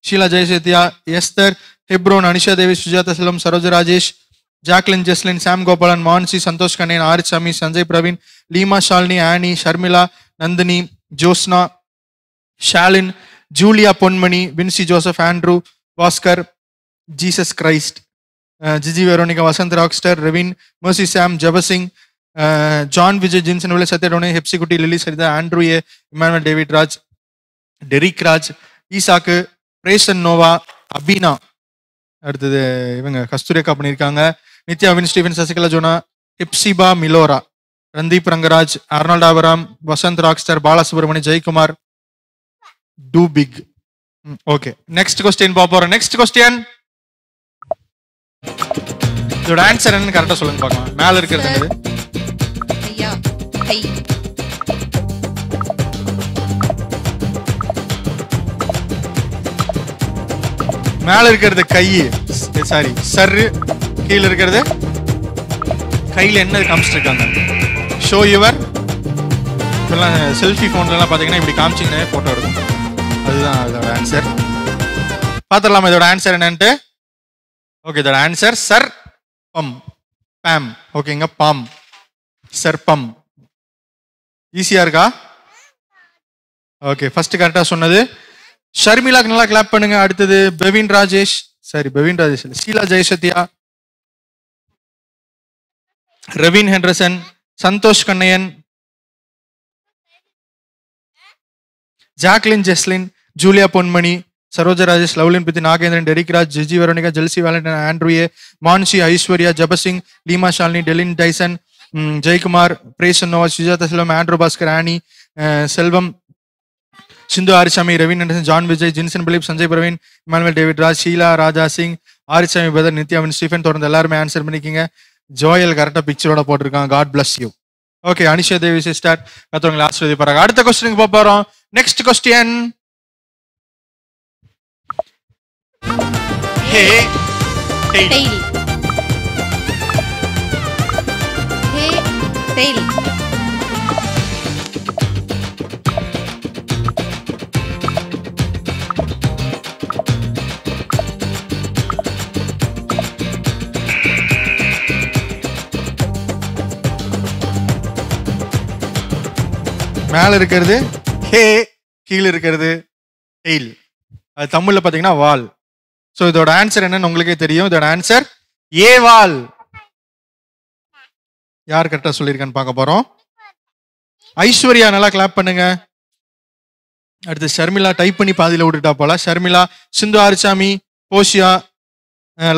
Sheela Jayasathya, Esther, Hebron, Anisha Devi, Sujatha Selvam, Saroja Rajesh, Jaclyn Jeslin, Sam Gopalan, Mansi, Santhosh Kannaiyan, Arichami, Sanjay Praveen, Leema Shalini, Annie, Sharmila, Nandhini, Josna, Shalin, Julia Ponmani, Vincy Joseph, Andrew, Bhaskar, Jesus Christ, Jiji Veronica, Vasanth Rockstar, Revin, Mercy சாம், ஜபசிங், ஜான் விஜய், ஜின்சன் விலை, சத்யடோனே, ஹெப்சிகுட்டி, Lily Saritha, Andrew A, Emmanuel David Raj, Derrick Raj, Isaac, பிரேசன் நோவா, அபினா, அடுத்தது இவங்க கஸ்தூரியக்கா பண்ணியிருக்காங்க, நித்யா, வின் ஸ்டீவன், சசிகலா ஜோனா, ஹெப்சிபா மிலோரா, Randeep Rangaraj, Arnold Abraham, Vasanth Rockstar, Balasubramani, Jayakumar, டூ பிக். ஓகே, நெக்ஸ்ட் கொஸ்டின் பார்ப்போம். நெக்ஸ்ட் கொஸ்டின், இதோட ஆன்சர் என்னன்னு கரெக்டா சொல்லுங்க பார்க்கலாம். மேல இருக்கிறது ஐயா கை. மேல இருக்கிறது கை, சாரி சர்ரு, கீழே இருக்கிறது கையில என்ன காமிச்சிருக்காங்க? Show your. இப்பெல்லாம் செல்ஃபி போன்லாம் பாத்தீங்கன்னா இப்படி காமிச்சிங்கன்னா போட்டோ எடுக்கும். அதுதான் இதோட ஆன்சர். பார்த்துடலாமா இதோட ஆன்சர் என்னன்ட்டு? ஓகே, இதோட ஆன்சர் சர் பம் பாம். ஓகேங்க, பாம், சர்பம். ஈஸியா இருக்கா? ஓகே, ஃபர்ஸ்ட் கரெக்டா சொன்னது ஷர்மிலாக்கு நல்லா கிளாப் பண்ணுங்க. அடுத்தது பெவின் ராஜேஷ், சாரி பெவின் ராஜேஷ் இல்ல, Sheela Jayasathya, Raveen Henderson, Santhosh Kannaiyan, Jacqueline Jeslin, Julia Ponmani, Saroja Rajesh, Lovelin Preethi, Nagendran, Derrick Raj, Jiji Veronica, Jelsy Valentine, Andrew A, Mansi, Aishwarya, Jabasingh, Leema Shalini, Delin Tyson, Jayakumar, பிரேசன் Noah, Sujatha Selvam, Andrew Bhaskar, Annie, Selvam, Sindhu Arisami, Raveen Henderson, John Vijay, Jinson Philip, Sanjay Praveen, Emmanuel David Raj, Sheela Raja Singh, Arisami brother, Nithya win Stephen. தொடர்ந்து எல்லாருமே ஆன்சர் பண்ணிக்கிங்க. ஜோயல் கரெக்டா பிக்சரோட போட்டிருக்காங்க. God bless you. Okay, Anisha Devi sister கத்தவங்களை ஆசீர்வதிப்பாங்க. அடுத்த கொஸ்டினுக்கு போக போறோம். நெக்ஸ்ட் கொஸ்டின், ஹே டெய்ல். டெய்ல். ஹே டெய்ல். மேல இருக்கிறது ஹே, கீழே இருக்கிறது டெய்ல். அது தமிழ்ல பாத்தீங்கன்னா வால். சோ இதோட ஆன்சர் என்னன்னு உங்களுக்கே தெரியும். இதோட ஆன்சர் ஏ வால். யார் கரெக்டா சொல்லியிருக்கான்னு பார்க்க போறோம். ஐஸ்வர்யா நல்லா கிளாப் பண்ணுங்க. அடுத்து ஷர்மிளா டைப் பண்ணி பாதியில விட்டுட்டா போல. ஷர்மிளா, சிந்து ஆரிசாமி, போஷியா,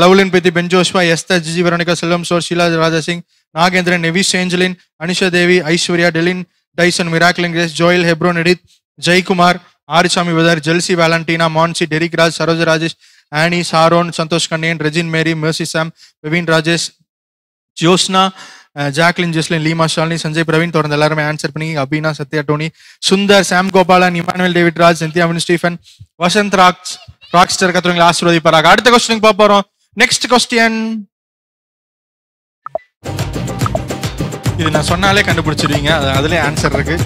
Lovelin Preethi, Ben Joshua, Esther, Jiji Veronica, Selvam store, Sheela Raja Singh, Nagendran, Nevis Angeline, Anisha Devi, Aishwarya, Delin Tyson, Miraclin Grace, Joel, Hebron Edith, Jaikumar, Arisami brother, Jelsy Valentina, Mansi, Derrick Raj, Saroja Rajesh, Annie, Sharon, Santhosh Kannaiyan, Regin Mary, Mercy Sam, Bevin Rajesh, Josna, Jaclyn Jeslin, Leema Shalini, Sanjay Praveen. தொடர்ந்து எல்லாருமே ஆன்சர் பண்ணி. Abina, Sathya Tony, Sundar, Sam Gopalan, Emmanuel David Raj, Nithya win Stephen, Vasanth Rockstar கத்துறவங்களை ஆசீர்வதிப்பாராக. அடுத்த கொஸ்டினுக்கு பார்க்க போறோம். நெக்ஸ்ட் கொஸ்டின், இது நான் சொன்னாலே கண்டுபிடிச்சிருவீங்க. அதுல ஆன்சர் இருக்கு,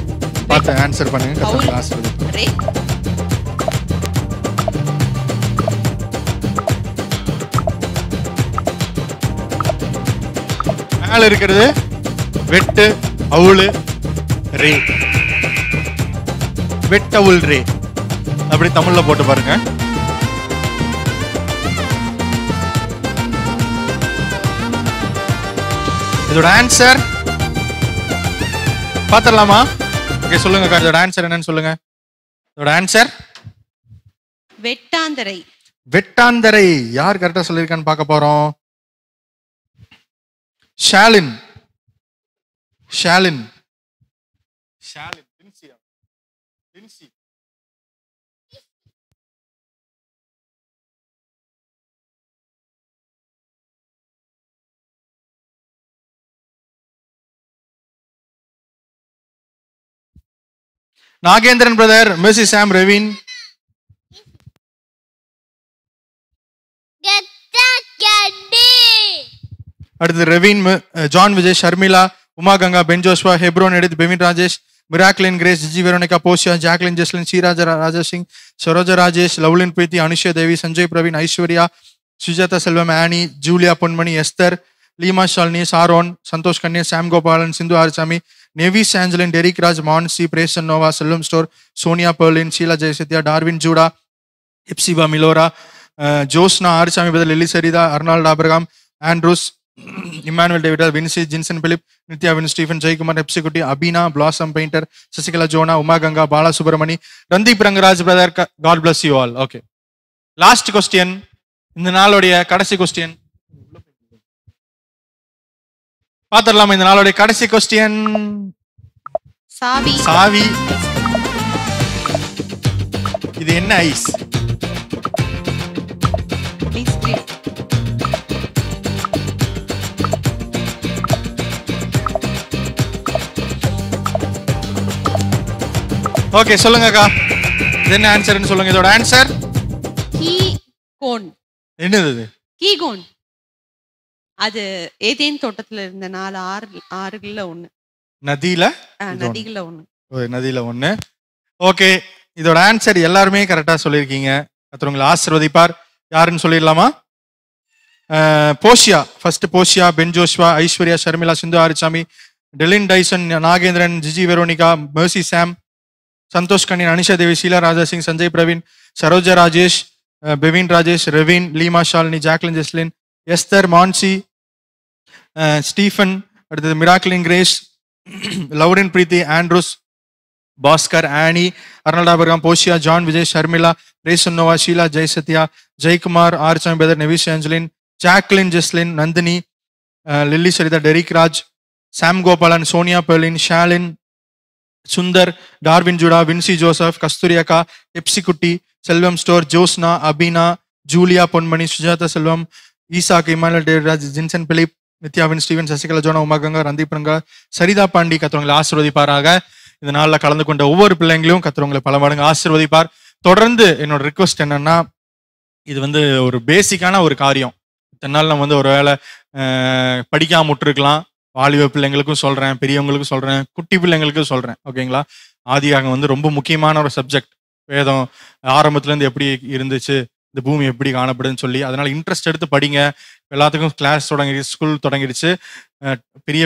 பார்த்து ஆன்சர் பண்ணுங்க. கத்துறவங்களை ஆசீர்வதிப்பாராக. ரே. மேல இருக்கிறது வெட்டு அவுளு ரே. வெட்டவுள் ரே அப்படி தமிழ்ல போட்டு பாருங்க. இதோட ஆன்சர் பாத்திரலாமா? ஓகே, சொல்லுங்க. இதோட ஆன்சர் என்னன்னு சொல்லுங்க. இதோட ஆன்சர் வெட்டாந்தரை. வெட்டாந்தரை. யார் கரெக்டா சொல்லியிருக்கான்னு பார்க்க போறோம். Shalin. Shalin. Shalin. Tincy. Nagendran brother, Mercy Sam, Revin, அடுத்து Revin, John Vijay, Sharmila, Uma Ganga, Ben Joshua, Hebron Edith, Bevin Rajesh, Miraclin Grace, Jiji Veronica, போஷியா, ஜாக்லின் ஜெஸ்லின், ஷீராஜா Raja Singh, Saroja Rajesh, Lovelin Preethi, Anusha Devi, Sanjay Praveen, Aishwarya, Sujatha Selvam, Annie, Julia Ponmani, Esther, Leema Shalini, Sharon, Santhosh Kanya, Sam Gopalan, Sindhu Arisami, Nevis Angeline, Derrick Raj, Mansi, பிரேசன் Noah, Selvam store, Sonia Berlin, Sheela Jayasathya, Darwin Judah, Hephzibah மிலோரா, ஜோஸ்னா ஆரிசாமி பதில், Lily Saritha, Arnold Abraham, Andrews, Emmanuel டேவிடா, Vincy, Jinson Philip, Nithya win, Stephen, Jayakumar, எப்சிகுட்டி, Abina, Blossom Painter, Sasikala Jonah, Uma Ganga, Bala Subramani, Randeep Rangaraj brother, God bless you all. Okay, last question, இந்த நாளுடைய கடைசி question பாத்திரலாமா? இந்த நாளுடைய கடைசி கொஸ்டின், சாவி. சாவி. இது என்ன ஐஸ்? ஐஸ்கிரீம். ஓகே, சொல்லுங்க அக்கா, இது என்ன ஆன்சர்னு சொல்லுங்க. இதோட ஆன்சர் கீ கோன். என்னது இது? கீகோன். அது ஏதேன் தோட்டத்துல இருந்த 4 ஆறுகள்ல ஒண்ணு. நதியில நதிகள்ல ஒண்ணு. நதியில ஒண்ணு. ஓகே, இதோட ஆன்சர் எல்லாருமே கரெக்டா சொல்லியிருக்கீங்க. கர்த்தர் உங்களை ஆசீர்வதிப்பார். யாருன்னு சொல்லிடலாமா? போஷியா, ஃபர்ஸ்ட் போஷியா, Ben Joshua, Aishwarya, Sharmila, Sindhu Arisami, Delin Tyson, Nagendran, Jiji Veronica, Mercy Sam, Santhosh Kanniyan, Anisha Devi, Sheela Raja Singh, Sanjay Praveen, Saroja Rajesh, Bevin Rajesh, Revin, Leema Shalini, Jaclyn Jesline, Esther, Mansi, Stephen, அடுத்தது மிராக்லின் கிரேஸ், லவுரின் Preethi, Andrews, Bhaskar, Annie, Arnold Abraham, போஷியா, ஜான் விஜய், ஷர்மிளா, ரேசன் Noah, Sheela Jayasathya, Jayakumar, Arisami brother, Nevis Angeline, Jacqueline Jeslin, Nandhini, Lily Saritha, Derek Raj, Sam Gopalan, Sonia Berlin, Shalin, Sundar, Darwin Judah, Vinci Joseph, கஸ்தூரியாக்கா, எப்சிகுட்டி, Selvam store, Josna, Abina, Julia Ponmani, Sujatha Selvam, Isaac, Emmanuel Daviraj, Jinson Philip, நித்யாவின், Steven, Sasikala Jona, Umaganga, Randeep Ranga, Saritha Pandi. கர்த்தர் ஆசீர்வதிப்பாராக. இந்த நாளில் கலந்து கொண்ட ஒவ்வொரு பிள்ளைங்களையும் கர்த்தர் பல மடங்கு ஆசீர்வதிப்பார். தொடர்ந்து என்னோட ரிக்வஸ்ட் என்னன்னா, இது ஒரு பேசிக்கான ஒரு காரியம். இத்தனை நாள் நம்ம ஒரு வேளை படிக்காம விட்டுருக்கலாம். வாலிப பிள்ளைங்களுக்கும் சொல்றேன், பெரியவங்களுக்கும் சொல்றேன், குட்டி பிள்ளைங்களுக்கும் சொல்றேன். ஓகேங்களா? ஆதியாகமம் ரொம்ப முக்கியமான ஒரு சப்ஜெக்ட். வேதம் ஆரம்பத்துல இருந்து எப்படி இருந்துச்சு, இந்த பூமி எப்படி காணப்படுதுன்னு சொல்லி, அதனால இன்ட்ரெஸ்ட் எடுத்து படிங்க. எல்லாத்துக்கும் கிளாஸ் தொடங்கிடுச்சு, ஸ்கூல் தொடங்கிடுச்சு, பெரிய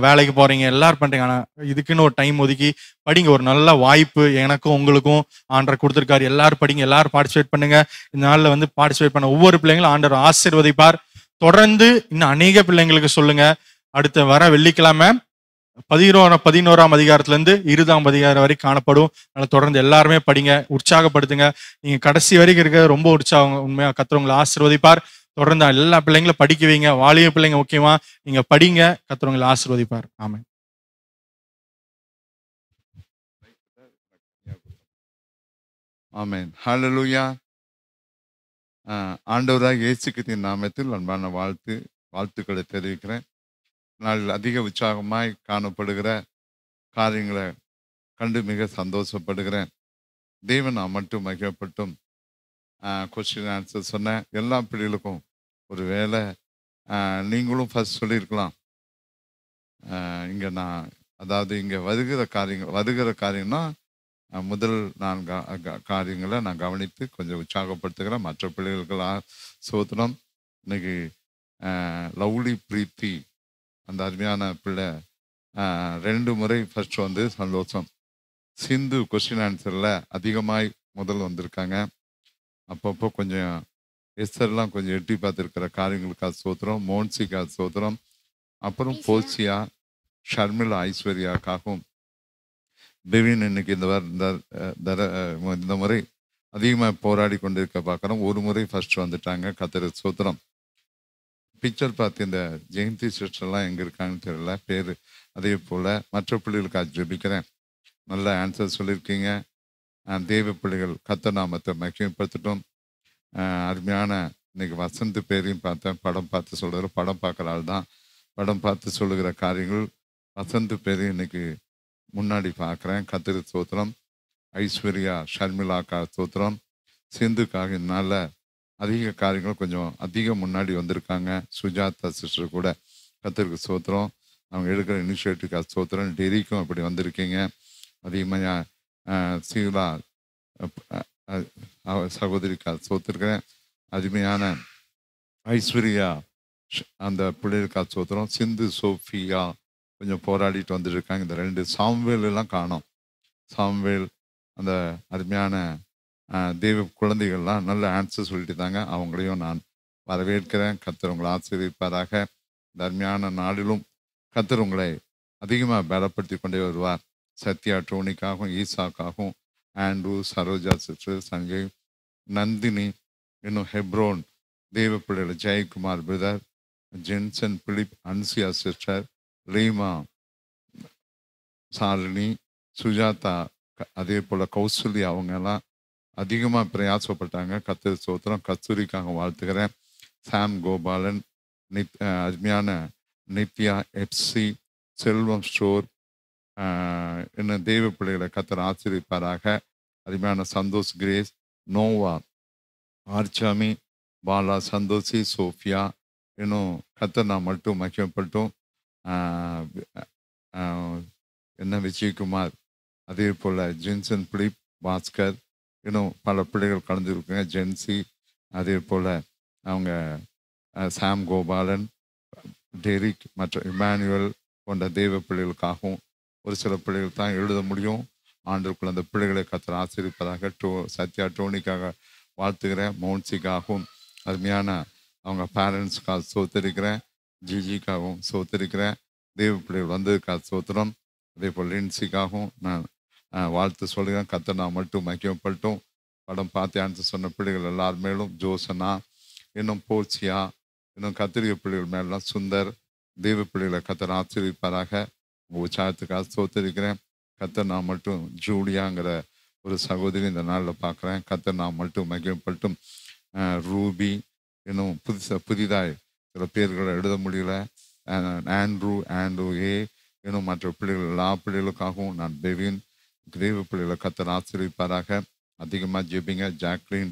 வேலைக்கு போறீங்க, எல்லாரும் பண்றீங்க. ஆனா இதுக்குன்னு ஒரு டைம் ஒதுக்கி படிங்க. ஒரு நல்ல வாய்ப்பு எனக்கும் உங்களுக்கும் ஆண்டவர் கொடுத்துருக்காரு. எல்லாரும் படிங்க, எல்லாரும் பார்ட்டிசிபேட் பண்ணுங்க. இந்த நாளில் பார்ட்டிசிபேட் பண்ண ஒவ்வொரு பிள்ளைங்களும் ஆண்டவர் ஆசீர்வதிப்பார். தொடர்ந்து இன்னும் அநேக பிள்ளைங்களுக்கு சொல்லுங்க. அடுத்த வர வெள்ளிக்கிழமை 11ஆம் அதிகாரத்திலிருந்து 20ஆம் அதிகாரம் வரைக்கும் காணப்படும். அதனால தொடர்ந்து எல்லாருமே படிங்க, உற்சாகப்படுத்துங்க. நீங்க கடைசி வரைக்கும் இருக்க ரொம்ப உற்சாகம். உண்மையா கர்த்தர் உங்களை ஆசீர்வதிப்பார். தொடர்ந்து எல்லா பிள்ளைங்களும் படிக்க வைங்க. வாலிப பிள்ளைங்க முக்கியமா நீங்க படிங்க. கர்த்தர் உங்களை ஆசீர்வதிப்பார். ஆமென். ஆமென். ஹல்லேலூயா. ஆண்டவராக இயேசு கிறிஸ்துவின் நாமத்தில் அன்பான வாழ்த்துக்களை தெரிவிக்கிறேன். நாளில் அதிக உற்சாகமாய் காணப்படுகிற காரியங்களை கண்டு மிக சந்தோஷப்படுகிறேன். தேவன் நான் மட்டும் மகிழப்பட்டும். கொஸ்டின் ஆன்சர் சொன்ன எல்லா பிள்ளைகளுக்கும் ஒரு வேளை நீங்களும் ஃபர்ஸ்ட் சொல்லியிருக்கலாம். இங்கே நான் இங்கே வருகிற காரியம்னா முதல் 4 காரியங்களை நான் கவனித்து கொஞ்சம் உற்சாகப்படுத்துகிறேன். மற்ற பிள்ளைகளுக்கெல்லாம் சோதனம். இன்னைக்கு லவ்லி பிரீத்தி அந்த அருமையான பிள்ளை 2 முறை ஃபர்ஸ்ட் சந்தோஷம். சிந்து கொஸ்டின் ஆன்சரில் அதிகமாய் முதல் வந்திருக்காங்க. அப்பப்போ கொஞ்சம் எஸ்தர்லாம் கொஞ்சம் எட்டி பார்த்துருக்கிற காரியங்களுக்காக சோத்திரம். மோன்சிக்காக சோத்திரம். அப்புறம் போசியா, ஷர்மிளா, ஐஸ்வர்யாக்காகவும் பெவின் இன்னைக்கு இந்த முறை அதிகமாக போராடி கொண்டிருக்க பார்க்குறோம். 1 முறை ஃபர்ஸ்ட் வந்துட்டாங்க. கர்த்தருக்கு சோத்திரம். பிக்சர் பார்த்து இந்த ஜெயந்தி சிஸ்டர்லாம் எங்கே இருக்காங்கன்னு தெரியல பேர். அதே போல் மற்ற பிள்ளைகளுக்காக ஜெபிக்கிறேன். நல்ல ஆன்சர் சொல்லியிருக்கீங்க. தேவ பிள்ளைகள் கர்த்தர் நாமத்தை மகிமைப்படுத்தட்டும். அருமையான இன்னைக்கு வசந்த் பேரையும் பார்த்தேன். படம் பார்த்து சொல்கிற படம் பார்க்குற ஆள் தான். படம் பார்த்து சொல்லுகிற காரியங்கள் வசந்த் பேரையும் இன்னைக்கு முன்னாடி பார்க்குறேன். கர்த்தருக்கு ஸ்தோத்திரம். ஐஸ்வர்யா, ஷர்மிளாக்கா ஸ்தோத்திரம். சிந்துக்காக என்னால் அதிக காரியங்கள் கொஞ்சம் அதிகம் முன்னாடி வந்திருக்காங்க. சுஜாதா சிஸ்டர் கூட கர்த்தருக்கு ஸ்தோத்திரம். அவங்க எடுக்கிற இனிஷியேட்டிவ்க்காக ஸ்தோத்திரம். டெரிக்கும் அப்படி வந்திருக்கீங்க. அதிகமாக சீலா சகோதரிக்காக ஸ்தோத்திருக்கிறேன். அருமையான ஐஸ்வர்யா, அந்த பிள்ளைகளுக்காக சோத்திரம். சிந்து சோஃபியா கொஞ்சம் போராடிட்டு வந்துட்டு இருக்காங்க. இந்த 2 சாம்வேல் எல்லாம் காணோம். சாம்வேல் அந்த அருமையான தெய்வ குழந்தைகள்லாம் நல்ல ஆன்சர் சொல்லிட்டு இருந்தாங்க. அவங்களையும் நான் வரவேற்கிறேன். கர்த்தர் உங்களை ஆசீர்வதிப்பாராக. இந்த அருமையான நாளிலும் கர்த்தர் உங்களை அதிகமாக பலப்படுத்தி கொண்டே வருவார். சத்யா டோனிக்காகவும் ஈசாக்காகவும் ஆண்ட்ரூ சரோஜா சிஸ்டர் சஞ்சய் நந்தினி இன்னும் ஹெப்ரோன் தெய்வ பிள்ளைகள் Jayakumar brother Jenson Philip Ansiya sister Reema Shalini Sujatha அதே போல் கௌசல்யா அவங்கெல்லாம் அதிகமாக பிரயாசப்பட்டாங்க. கர்த்தர் ஸ்தோத்திரம். கஸ்தூரிக்காக வாழ்த்துக்கிறேன். சாம் கோபாலன் அருமையான நித்யா எப்சி செல்வம் ஸ்டோர் இன்னும் தெய்வ பிள்ளைகளை கர்த்தர் ஆசீர்வதிப்பாராக. அருமையான சந்தோஷ் கிரேஸ் நோவா ஆர்ச்சாமி பாலா சந்தோஷி சோஃபியா இன்னும் கர்த்தர் நான் மட்டும் மகிமைப்பட்டும். என்ன விஜயகுமார் அதே போல் ஜென்சன் பிலிப் பாஸ்கர் இன்னும் பல பிள்ளைகள் கலந்துருக்குங்க. ஜென்சி அதே போல் அவங்க சாம் கோபாலன் டெரிக் மற்ற இமானுவேல் போன்ற தெய்வ பிள்ளைகளுக்காகவும் ஒரு சில பிள்ளைகள் தான் எழுத முடியும். ஆண்டுக்குள்ள அந்த பிள்ளைகளை கர்த்தர் ஆசீர்வதிப்பதாக. சத்யா டோனிக்காக வாழ்த்துக்கிறேன். மௌன்சிக்காகவும் அருமையான அவங்க பேரண்ட்ஸுக்காக சோத்தரிக்கிறேன். ஜிஜிக்காகவும் சோத்தரிக்கிறேன். தெய்வ பிள்ளைகள் வந்ததுக்காக சோத்திரம். அதே போல் லின்சிக்காகவும் நான் வாழ்த்து சொல்லுகிறேன். கர்த்தர் நான் மட்டும் மகிமைப்பட்டும். படம் பார்த்து ஆன்சர் சொன்ன பிள்ளைகள் எல்லார் மேலும் ஜோசனா இன்னும் போர்ச்சியா இன்னும் கத்திரிய பிள்ளைகள் மேலாம் சுந்தர் தெய்வ பிள்ளைகளை கர்த்தர் ஆசீர்வதிப்பாராக. உங்கள் உற்சாகத்துக்காக சோத்தரிக்கிறேன். கர்த்தர் நான் மட்டும் ஜூலியாங்கிற ஒரு சகோதரி இந்த நாளில் பார்க்குறேன். கர்த்தர் நான் மட்டும் மகிமைப்பட்டும். ரூபி இன்னும் புதிதாய் சில பேர்களை எழுத முடியல. ஆண்ட்ரூ ஏ இன்னும் மற்ற பிள்ளைகள் எல்லா பிள்ளைகளுக்காகவும் நான் பெவின் தெய்வ பிள்ளைகளை கர்த்தர் ஆசீர்வதிப்பாராக. அதிகமாக ஜெபிங்க. ஜாக்லின்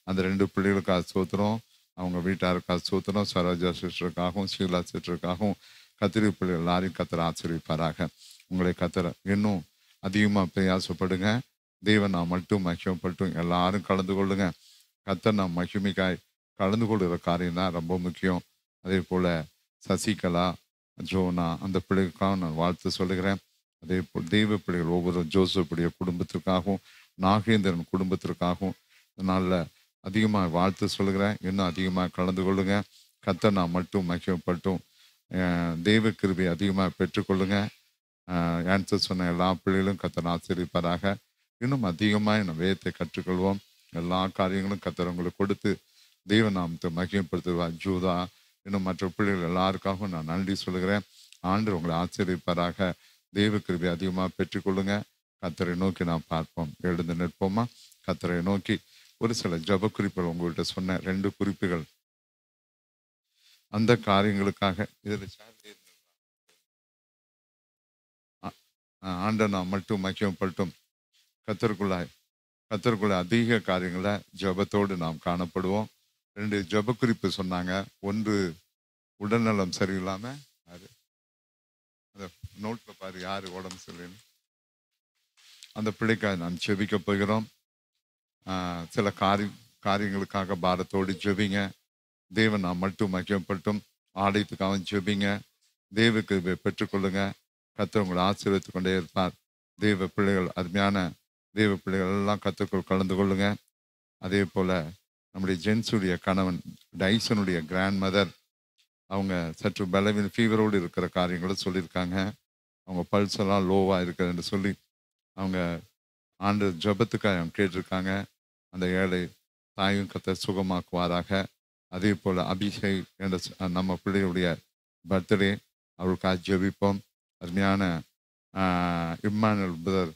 அந்த 2 பிள்ளைகளுக்காக சோத்திரம். அவங்க வீட்டாருக்காக சோத்திரம். சரோஜா சிஸ்டருக்காகவும் ஷீலா சிஸ்டருக்காகவும் கத்திரி பிள்ளைகள் எல்லாரையும் கர்த்தர் ஆசீர்வதிப்பாராக. உங்களை கர்த்தர் இன்னும் அதிகமாக பிரயாசப்படுங்க. தெய்வன் நான் மட்டும் மகிமைப்பட்டும். எல்லாரும் கலந்து கொள்ளுங்க. கர்த்தர் நான் மகிமைக்காய் கலந்து கொள்கிற காரியம் தான் ரொம்ப முக்கியம். அதே போல் சசிகலா ஜோனா அந்த பிள்ளைகளுக்காக நான் வாழ்த்து சொல்லுகிறேன். அதே போல் தெய்வ பிள்ளைகள் ஒவ்வொரு ஜோசப்புடைய குடும்பத்திற்காகவும் நாகேந்திரன் குடும்பத்திற்காகவும் நல்ல அதிகமாக வாழ்த்து சொல்லுகிறேன். இன்னும் அதிகமாக கலந்து கொள்ளுங்க. கர்த்தர் நான் மட்டும் மகிமைப்பட்டும். தெய்வ கிருபை அதிகமாக பெற்றுக்கொள்ளுங்க. ஆன்சர் சொன்ன எல்லா பிள்ளைகளும் கர்த்தர் ஆசீர்வதிப்பாராக. இன்னும் அதிகமாக நம்ம வேதத்தை கற்றுக்கொள்வோம். எல்லா காரியங்களும் கர்த்தர் உங்களுக்கு கொடுத்து தெய்வ நாமத்தை மகிமைப்படுத்துவார். ஜூதா இன்னும் மற்ற பிள்ளைகள் எல்லாருக்காகவும் நான் நன்றி சொல்லுகிறேன். ஆண்டவர் உங்களை ஆசீர்வதிப்பாராக. தெய்வ கிருபை அதிகமாக பெற்றுக்கொள்ளுங்க. கர்த்தரை நோக்கி நாம் பார்ப்போம். எழுந்து நிற்போமா? கர்த்தரை நோக்கி ஒரு சில ஜப குறிப்புகள் உங்கள்கிட்ட சொன்ன 2 குறிப்புகள் அந்த காரியங்களுக்காக இதில் ஆண்டவர் நாம் மட்டும் மகிமைப்பட்டும். கர்த்தருக்குள்ள அதிக காரியங்களை ஜபத்தோடு நாம் காணப்படுவோம். 2 ஜப குறிப்பு சொன்னாங்க. ஒன்று உடல்நலம் சரியில்லாம அந்த நோட்ல பாரு யாரு உடம்பு சரியில்லைன்னு அந்த பிள்ளைக்காக நாம் ஜெபிக்க போகிறோம். சில காரியங்களுக்காக பாரத்தோடு ஜெபிங்க. தேவன் நாம் மட்டும் மகிமைப்பட்டும். ஆலயத்துக்காக ஜெபிங்க. தேவக்கு பெற்றுக்கொள்ளுங்க. கர்த்தர் உங்களை ஆசீர்வதித்து கொண்டே இருப்பார். தேவ பிள்ளைகள் அருமையான தேவ பிள்ளைகள் எல்லாம் கர்த்தருக்குள் கலந்து கொள்ளுங்க. அதே போல் நம்முடைய ஜென்ஸுடைய கணவன் டைசனுடைய கிராண்ட் மதர் அவங்க சற்று பலவீன ஃபீவரோடு இருக்கிற காரியங்களை சொல்லியிருக்காங்க. அவங்க பல்ஸ் எல்லாம் லோவாக இருக்குதுன்னு சொல்லி அவங்க ஆண்டு ஜபத்துக்காக அவங்க கேட்டிருக்காங்க. அந்த ஏழை தாயும் கர்த்தர் சுகமாக்குவாராக. அதே போல் அபிஷேக் என்ற நம்ம பிள்ளையுடைய பர்த்டே அவளுக்காக ஜெபிப்போம். அருமையான இம்மானுவேல் பிரதர்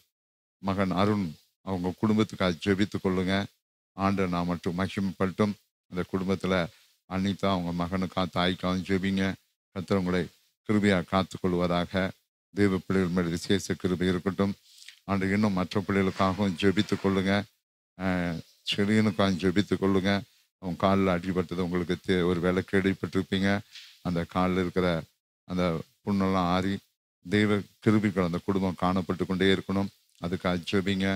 மகன் அருண் அவங்க குடும்பத்துக்காக ஜெபித்து கொள்ளுங்க. ஆண்டு நான் மட்டும் மகிமைப்பட்டும். அந்த குடும்பத்தில் அனிதா அவங்க மகனுக்காக தாய்க்காகவும் ஜெபிங்க. கர்த்தர் உங்களை கிருபையாக காத்து கொள்வதாக. தெய்வ பிள்ளைகள் மேல் விசேஷ கிருபை இருக்கட்டும். ஆண்டு இன்னும் மற்ற பிள்ளைகளுக்காகவும் ஜெபித்து கொள்ளுங்க. செழியனுக்காக ஜெபித்து கொள்ளுங்க. அவங்க காலில் அடிபட்டது உங்களுக்கு ஒரு வேலை கேள்விப்பட்டிருப்பீங்க. அந்த காலில் இருக்கிற அந்த புண்ணெல்லாம் ஆறி தெய்வ கிருபிகள் அந்த குடும்பம் காணப்பட்டு கொண்டே இருக்கணும். அதுக்காக ஜெபிங்க.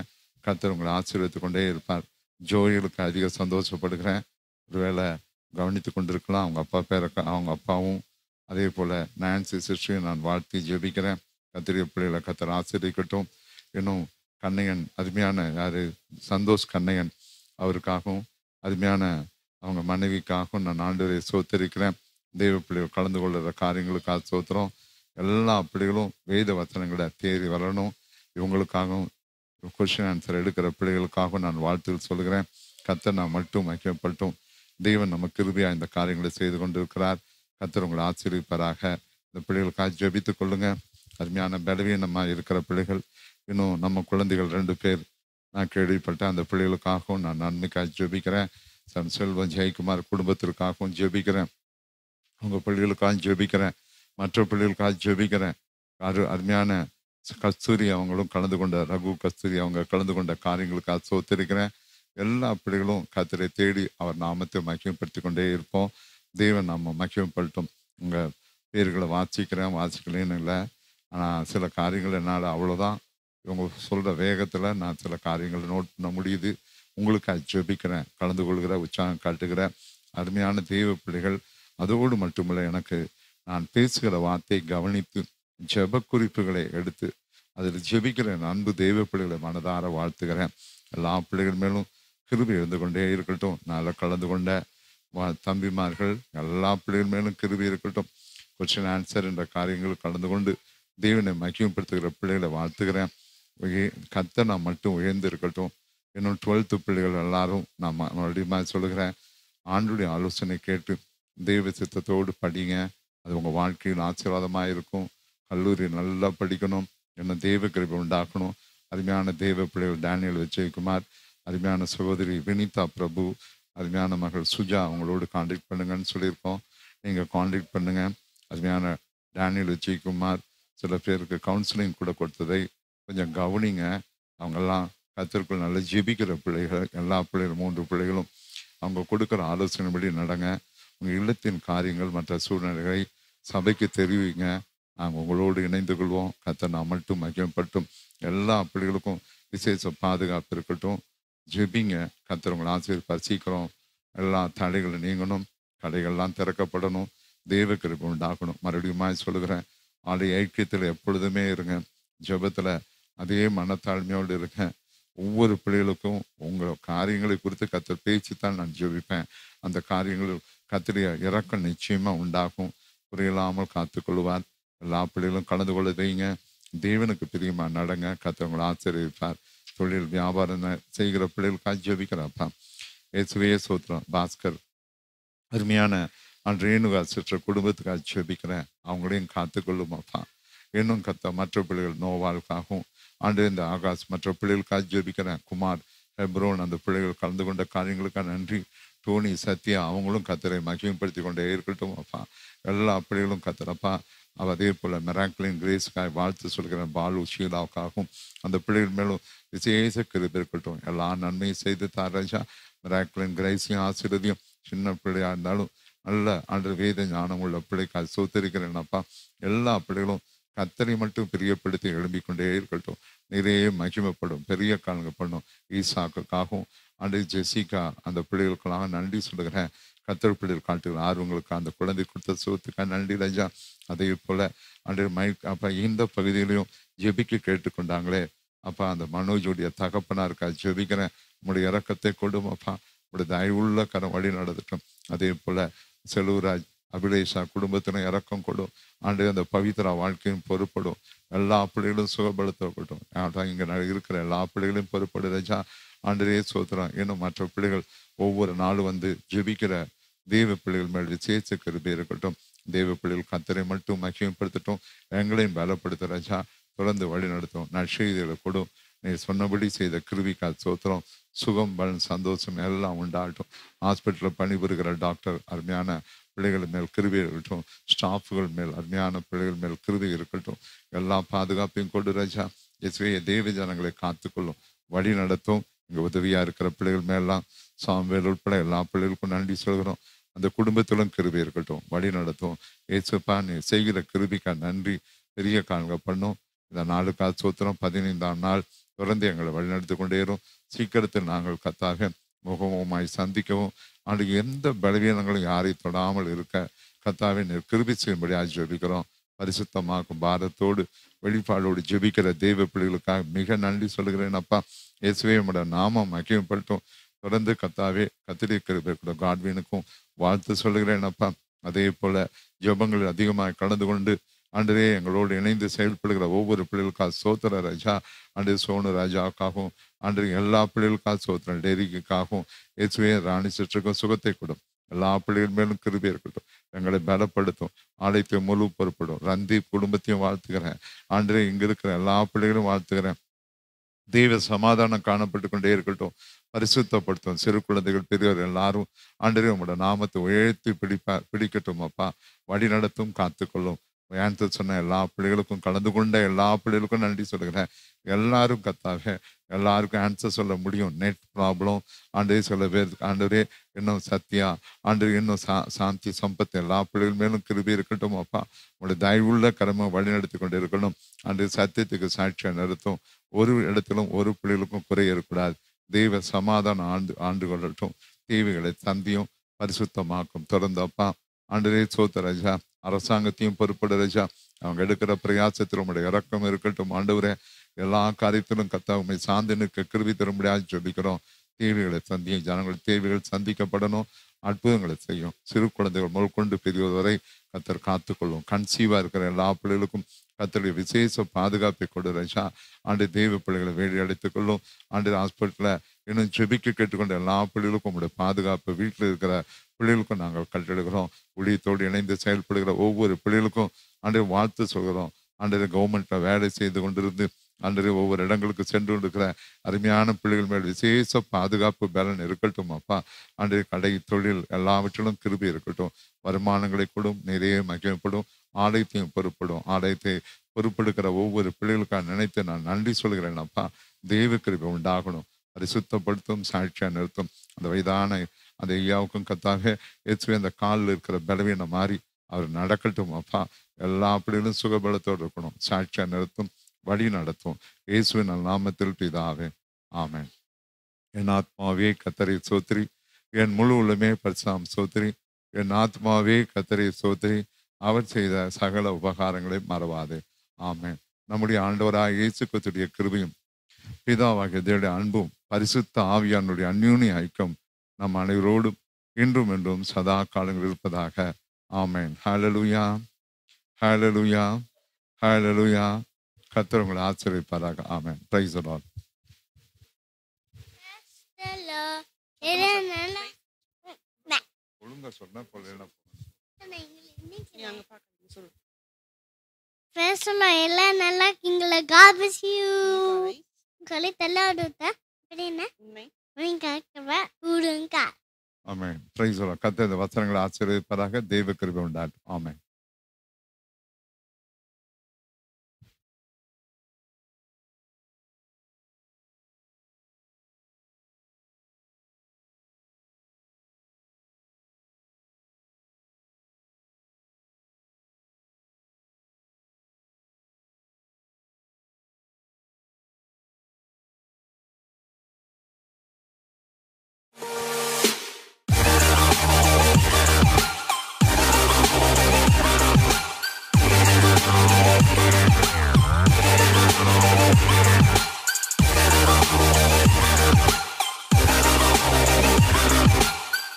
கர்த்தர் உங்களை ஆசீர்வதித்து கொண்டே இருப்பார். ஜோயலுக்கு அதிக சந்தோஷப்படுகிறேன். ஒருவேளை கவனித்து கொண்டிருக்கலாம். அவங்க அப்பா பேரை அவங்க அப்பாவும் அதே போல் நான்சி சிஸ்டரையும் நான் வாழ்த்தி ஜெபிக்கிறேன். கத்திரிய பிள்ளைகளை கத்தர் ஆசீர்வதிக்கட்டும். இன்னும் கண்ணையன் அருமையான யார் சந்தோஷ் கண்ணையன் அவருக்காகவும் அருமையான அவங்க மனைவிக்காகவும் நான் ஆண்டவரை சோத்தரிக்கிறேன். தெய்வ பிள்ளைகள் கலந்து கொள்ளுற காரியங்களுக்காக சோத்திரம். எல்லா பிள்ளைகளும் வேத வசனங்களை தேடி வரணும். இவங்களுக்காகவும் கொஸ்டின் ஆன்சர் எடுக்கிற பிள்ளைகளுக்காகவும் நான் வாழ்த்துகள் சொல்கிறேன். கத்தர் நான் மட்டும் மகிமைப்பட்டும். தெய்வன் நம்ம கிருபையா இந்த காரியங்களை செய்து கொண்டிருக்கிறார். கத்தர் உங்களை ஆசீர்வதிப்பாராக. இந்த பிள்ளைகளுக்காக ஜெபித்துக் கொள்ளுங்க. அருமையான பலவீனமாக இருக்கிற பிள்ளைகள், இன்னும் நம்ம குழந்தைகள் 2 பேர் நான் கேள்விப்பட்டேன். அந்த பிள்ளைகளுக்காகவும் நான் நன்மைக்காக ஜெபிக்கிறேன். செல்வம் ஜெயக்குமார் குடும்பத்திற்காகவும் ஜெபிக்கிறேன். உங்கள் பிள்ளைகளுக்காக ஜெபிக்கிறேன். மற்ற பிள்ளைகளுக்காக ஜெபிக்கிறேன். அருமையான கஸ்தூரி அவங்களும் கலந்து கொண்ட ரகு கஸ்தூரி அவங்க கலந்து கொண்ட காரியங்களுக்காக சோத்திருக்கிறேன். எல்லா பிள்ளைகளும் கர்த்தரை தேடி அவர் நாமத்தை மகிமைப்படுத்தி கொண்டே இருப்போம். தேவன் நாம மகிமைப்படட்டும். உங்கள் பேர்களை வாசிக்கலேன்னு இல்லை, ஆனால் சில காரியங்கள் என்னால் அவ்வளோதான் இவங்க சொல்கிற வேகத்தில் நான் சில காரியங்களை நோட் பண்ண முடியுது. உங்களுக்கு ஜெபிக்கிறேன். கலந்து கொள்கிற உற்சாகம் காட்டுகிற அருமையான தெய்வ பிள்ளைகள். அதோடு மட்டுமில்லை, எனக்கு நான் பேசுகிற வார்த்தையை கவனித்து ஜெப குறிப்புகளை எடுத்து அதில் ஜெபிக்கிற அன்பு தெய்வ பிள்ளைகளை மனதார வாழ்த்துகிறேன். எல்லா பிள்ளைகள் மேலும் கிருபை இருந்து கொண்டே இருக்கட்டும். நல்லா கலந்து கொண்ட தம்பிமார்கள் எல்லா பிள்ளைகள் மேலும் கிருபை இருக்கட்டும். கொஸ்டின் ஆன்சர் என்ற காரியங்கள் கலந்து கொண்டு தேவனை மகிமைப்படுத்துகிற பிள்ளைகளை வாழ்த்துகிறேன். கர்த்தர் நான் மட்டும் உயர்ந்து இருக்கட்டும். இன்னும் 12th பிள்ளைகள் எல்லாரும் நான் மறுபடியும் சொல்லுகிறேன், ஆண்டுடைய ஆலோசனை கேட்டு தெய்வ சித்தத்தோடு படிங்க. அது உங்கள் வாழ்க்கையில் ஆசீர்வாதமாக இருக்கும். கல்லூரி நல்லா படிக்கணும். இன்னும் தெய்வ கிருபை உண்டாக்கணும். அருமையான தெய்வ பிள்ளைகள் டேனியல் விஜயகுமார், அருமையான சகோதரி வினிதா பிரபு, அருமையான மகள் சுஜா, அவங்களோடு கான்டாக்ட் பண்ணுங்கன்னு சொல்லியிருக்கோம். நீங்கள் கான்டாக்ட் பண்ணுங்க. அருமையான டேனியல் விஜயகுமார் சில பேருக்கு கவுன்சிலிங் கூட கொடுத்ததை கொஞ்சம் கவனிங்க. அவங்கெல்லாம் கர்த்தருக்குள் நல்ல ஜெபிக்கிற பிள்ளைகள். எல்லா பிள்ளைகளும் 3 பிள்ளைகளும் அவங்க கொடுக்குற ஆலோசனைப்படி நடங்க. உங்கள் இல்லத்தின் காரியங்கள் மற்ற சூழ்நிலைகளை சபைக்கு தெரிவிங்க. நாங்கள் உங்களோடு இணைந்து கொள்வோம். கர்த்தர் நான் மட்டும் மகிமைப்பட்டும். எல்லா பிள்ளைகளுக்கும் விசேஷ பாதுகாப்பு இருக்கட்டும். ஜெபிங்க. கர்த்தர் உங்களை ஆசீர்வதிப்பார். சீக்கிரம் எல்லா தடைகளும் நீங்கணும். கடைகள்லாம் திறக்கப்படணும். தெய்வ கிருபை உண்டாக்கணும். மறுபடியும் சொல்லுகிறேன், ஆலய ஐக்கியத்தில் எப்பொழுதுமே இருங்க. ஜெபத்தில் அதே மனத்தாழ்மையோடு இருங்க. ஒவ்வொரு பிள்ளைகளுக்கும் உங்கள் காரியங்களை குறித்து கர்த்தர் பேச்சு தான் நான் ஜெபிப்பேன். அந்த காரியங்கள் கர்த்தருடைய இரக்கம் நிச்சயமாக உண்டாகும். குறையில்லாமல் காத்துக்கொள்வார். எல்லா பிள்ளைகளும் கலந்து கொள்ள வைங்க. தேவனுக்கு பிரியமாக நடங்க. கர்த்தர் உங்களை ஆசீர்வதிப்பார். தொழில் வியாபாரம் செய்கிற பிள்ளைகளுக்காக ஜெபிக்கிறப்பா. இயேசுவே ஸ்தோத்திரம். பாஸ்கர் அருமையான ரேணுகா சிஸ்டர் குடும்பத்துக்காக ஜெபிக்கிறேன். அவங்களையும் காத்துக்கொள்ளுமாப்பா. இன்னும் மற்ற பிள்ளைகள் நோவாளுக்காகவும் இந்த ஆகாஷ் மற்ற பிள்ளைகளுக்காக ஜெபிக்கிறேன். குமார், ஹெப்ரோன், அந்த பிள்ளைகள் கலந்து கொண்ட காரியங்களுக்காக நன்றி. டோனி, சத்யா, அவங்களும் கர்த்தரை மகிமைப்படுத்தி கொண்டே இருக்கட்டும் அப்பா. எல்லா பிள்ளைகளும் கர்த்தரப்பா. அதே போல் மெராக்லின் கிரேஸ்க்காக வாழ்த்து சொல்கிறேன். பாலு, ஷீலாவுக்காகவும் அந்த பிள்ளைகள் மேலும் விசேஷ கிருபை இருக்கட்டும். எல்லா நன்மையும் செய்து தாராஜா. மெராக்லின் கிரேஸையும் ஆசீர்வதியும். சின்ன பிள்ளையாக இருந்தாலும் நல்ல ஆண்டு வேத ஞானம் உள்ள பிள்ளைக்காக சோத்தரிக்கிறேன் அப்பா. எல்லா பிள்ளைகளும் கர்த்தரை மட்டும் பிரியப்படுத்தி எழும்பிக் கொண்டே இருக்கட்டும். நிறைய மகிமைப்படும். பெரிய காலங்க பண்ணும். ஈசாக்காகவும் ஆண்டு ஜெசிகா, அந்த பிள்ளைகளுக்கெல்லாம் நன்றி சொல்லுகிறேன். கர்த்தர் பிள்ளைகள் காட்டுகிற ஆர்வங்களுக்கு அந்த குழந்தை கொடுத்த சோத்துக்காக நன்றி ராஜா. அதே போல் ஆண்டு அப்பா இந்த பகுதியிலையும் ஜெபிக்க கேட்டுக்கொண்டாங்களே அப்பா, அந்த மனோஜுடைய தகப்பனாருக்கா ஜெபிக்கிறேன். உங்களுடைய இறக்கத்தை கொடும் அப்பா. உங்களுடைய தயவுள்ள கரம் வழி நடத்தட்டும். அதே போல் செல்வராஜ், அபிலேஷா குடும்பத்தினை இறக்கம் கொடும். ஆண்டு அந்த பவித்ரா வாழ்க்கையும் பொறுப்படும். எல்லா பிள்ளைகளும் சுகப்படுத்தப்படும். இங்கே இருக்கிற எல்லா பிள்ளைகளையும் பொறுப்படு ராஜா. ஆண்டரே சோத்திரம். இன்னும் மற்ற பிள்ளைகள் ஒவ்வொரு நாளும் வந்து ஜெபிக்கிற தெய்வ பிள்ளைகள் மேல் விசேஷ கிருபை இருக்கட்டும். தெய்வ பிள்ளைகள் கர்த்தரை மட்டும் மகிமைப்படுத்தட்டும். எங்களையும் பலப்படுத்த ராஜா. தொடர்ந்து வழி நடத்தும். நற்செய்திகளை கொடும். நீ சொன்னபடி செய்த கிருபிக்கா சோத்திரம். சுகம், பலன், சந்தோஷம் எல்லாம் உண்டாகட்டும். ஹாஸ்பிட்டலில் பணிபுரிகிற டாக்டர் அருமையான பிள்ளைகள் மேல் கிருபை இருக்கட்டும். ஸ்டாஃப்கள் மேல் அருமையான பிள்ளைகள் மேல் கிருபை இருக்கட்டும். எல்லா பாதுகாப்பையும் கொண்டு ராஜா. இயேசுவே தேவ ஜனங்களை காத்துக்கொள்ளும். வழி நடத்தும். இங்கே உதவியாக இருக்கிற பிள்ளைகள் மேலாம் சாம்வேல் உட்பட எல்லா பிள்ளைகளுக்கும் நன்றி சொல்கிறோம். அந்த குடும்பத்திலும் கிருபை இருக்கட்டும். வழி நடத்தும். இயேசுப்பா, நீ செய்கிற கிருபிக்கா நன்றி. பெரிய காலங்க பண்ணும். இந்த நாளுக்காக சோத்திரம். 15ஆம் நாள் தொடர்ந்து எங்களை வழிநடத்தி கொண்டே இருக்கும். சீக்கிரத்தில் நாங்கள் கத்தாக முகமுகமாய் சந்திக்கவும் ஆண்டு எந்த பலவீனங்களும் யாரை தொடாமல் இருக்க கர்த்தாவே நீர் கிருபை செய்யும்படி ஜெபிக்கிறோம். பரிசுத்தமாக்கும் பாரத்தோடு வெளிப்பாடோடு ஜெபிக்கிற தெய்வ பிள்ளைகளுக்காக மிக நன்றி சொல்கிறேன் அப்பா. இயேசுவே உம்முடைய நாமம் மகிமைப்படட்டும். தொடர்ந்து கர்த்தாவே கத்திரிக்க கிருபை காட்வினுக்கும் வாழ்த்து சொல்கிறேன் அப்பா. அதே போல ஜெபங்களில் அதிகமாக கலந்து கொண்டு ஆண்டரே எங்களோடு இணைந்து செயல்படுகிற ஒவ்வொரு பிள்ளைகளுக்காக சோத்திர ராஜா, ஆண்டு சோனு ராஜாவுக்காகவும் ஆண்டு எல்லா பிள்ளைகளுக்காக சோத்திரம், டெரிக்காகவும் இயேசுவே ராணி சிற்றுக்கும் சுகத்தை கொடும். எல்லா பிள்ளைகள் மேலும் கிருபை இருக்கட்டும். எங்களை பலப்படுத்தும். ஆலயத்தை முழு பொறுப்படும். ரந்தீப் குடும்பத்தையும் வாழ்த்துக்கிறேன். ஆண்டரே இங்க இருக்கிற எல்லா பிள்ளைகளும் வாழ்த்துக்கிறேன். தெய்வ சமாதானம் காணப்பட்டு கொண்டே இருக்கட்டும். பரிசுத்தப்படுத்தும். சிறு குழந்தைகள் பெரியவர் எல்லாரும் ஆண்டரே உங்களோட நாமத்தை உயர்த்தி பிடிக்கட்டும் அப்பா. வழி நடத்தும், காத்துக்கொள்ளும். ஆன்சர் சொன்ன எல்லா பிள்ளைகளுக்கும், கலந்து கொண்ட எல்லா பிள்ளைகளுக்கும் நன்றி சொல்கிறேன். எல்லாரும் கர்த்தாவே எல்லாருக்கும் ஆன்சர் சொல்ல முடியும். நெட் ப்ராப்ளம் ஆண்டே சில பேர் ஆண்டவரே இன்னும் சத்யா ஆண்டு இன்னும் சாந்தி சம்பத்து எல்லா பிள்ளைகள் மேலும் கிருபை இருக்கட்டும் அப்பா. உங்களுடைய தயவுள்ள கடமை வழி நடத்தி கொண்டு இருக்கணும். ஆண்டு சத்தியத்துக்கு சாட்சியாக நிறுத்தும். ஒரு இடத்திலும் ஒரு பிள்ளைகளுக்கும் குறை இருக்கக்கூடாது. தெய்வ சமாதானம் ஆண்டு கொள்ளட்டும். தீவுகளை சந்தியும் பரிசுத்தமாக்கும். தொடர்ந்து அப்பா ஆண்டரே சோத்த ராஜா, அரசாங்கத்தையும் பொறுப்பட ராஜா. அவங்க எடுக்கிற பிரயாசத்தில் உங்களுடைய இறக்கம் இருக்கட்டும். ஆண்டவரே எல்லா காரியத்திலும் கர்த்தா உம்மை சார்ந்து நிற்க கிருபை தரும்படியாக ஜெபிக்கிறோம். தேவைகளை சந்தியும். ஜனங்கள் தேவைகள் சந்திக்கப்படணும். அற்புதங்களை செய்யும். சிறு குழந்தைகள் முதற்கொண்டு பெரியவர் வரை கர்த்தர் காத்துக்கொள்ளும். கன்சீவாக இருக்கிற எல்லா பிள்ளைகளுக்கும் கர்த்தருடைய விசேஷ பாதுகாப்பை கொடு ராஜா. ஆண்டு தெய்வ பிள்ளைகளை வேடி அடைத்துக் கொள்ளும். ஆண்டு ஹாஸ்பிட்டலில் இன்னும் ஜெபிக்க கேட்டுக்கொண்ட எல்லா பிள்ளைகளுக்கும் உங்களுடைய பாதுகாப்பு, வீட்டில் இருக்கிற பிள்ளைகளுக்கும் நாங்கள் கட்டெடுக்கிறோம். ஊழியத்தோடு இணைந்து செயல்படுகிற ஒவ்வொரு பிள்ளைகளுக்கும் ஆண்டு வாழ்த்து சொல்கிறோம். ஆண்டு கவர்மெண்ட்டில் வேலை செய்து கொண்டிருந்து ஆண்டு ஒவ்வொரு இடங்களுக்கு சென்று கொண்டிருக்கிற அருமையான பிள்ளைகள் மேல் விசேஷ பாதுகாப்பு பலன் இருக்கட்டும் அப்பா. ஆண்டு கடை தொழில் எல்லாவற்றிலும் கிருபை இருக்கட்டும். வருமானங்களை கூடும், நிறைய மகிமைப்படும். ஆலயத்தையும் பொறுப்படும். ஆலயத்தை பொறுப்பெடுக்கிற ஒவ்வொரு பிள்ளைகளுக்காக நினைத்து நான் நன்றி சொல்கிறேன் அப்பா. தெய்வ கிருபை உண்டாகணும். பரிசுத்தப்படுத்தும், சாட்சியாக நிறுத்தும். அந்த வயதான அந்த ஐயாவுக்கும் கர்த்தாவே இயேசுவே அந்த காலில் இருக்கிற பலவீனம் மாறி அவர் நடக்கட்டும் அப்பா. எல்லா பிள்ளைகளும் சுகபலத்தோடு இருக்கணும். சாட்சியாக நிறுத்தும், வழி நடத்தும். இயேசுவின் நாமத்தில் பிதாவே, ஆமென். என் ஆத்மாவே கர்த்தரை சோத்திரி, என் முழு உள்ளமே பரிசுத்தம் சோத்திரி. என் ஆத்மாவே கர்த்தரை சோத்திரி, அவர் செய்த சகல உபகாரங்களை மறவாதே. ஆமென். நம்முடைய ஆண்டவராக இயேசு கிறிஸ்துவின் கிருபையும் பிதாவாகிய தேவனுடைய அன்பும் பரிசுத்த ஆவியானுடைய அந்யோன்ய ஐக்கியம் நம் அனைவரோடும் இன்றும் என்றும் சதா காலங்கள் இருப்பதாக. ஆமென். ஹல்லேலூயா, ஹல்லேலூயா, ஹல்லேலூயா. கர்த்தர் உங்களை ஆசீர்வதிப்பாராக. ஆமென். Praise the Lord. ஒழுங்கா சொன்னா போல எல்லாம் நல்லா இருக்கீங்களா? God bless you. சொல்லி தள்ளாடுத்த என்ன ஆமென். Praise the Lord. கர்த்தர் இந்த வசனங்களை ஆசீர்வதிப்பாராக. தெய்வ கிருபை உண்டாகட்டும். ஆமென்.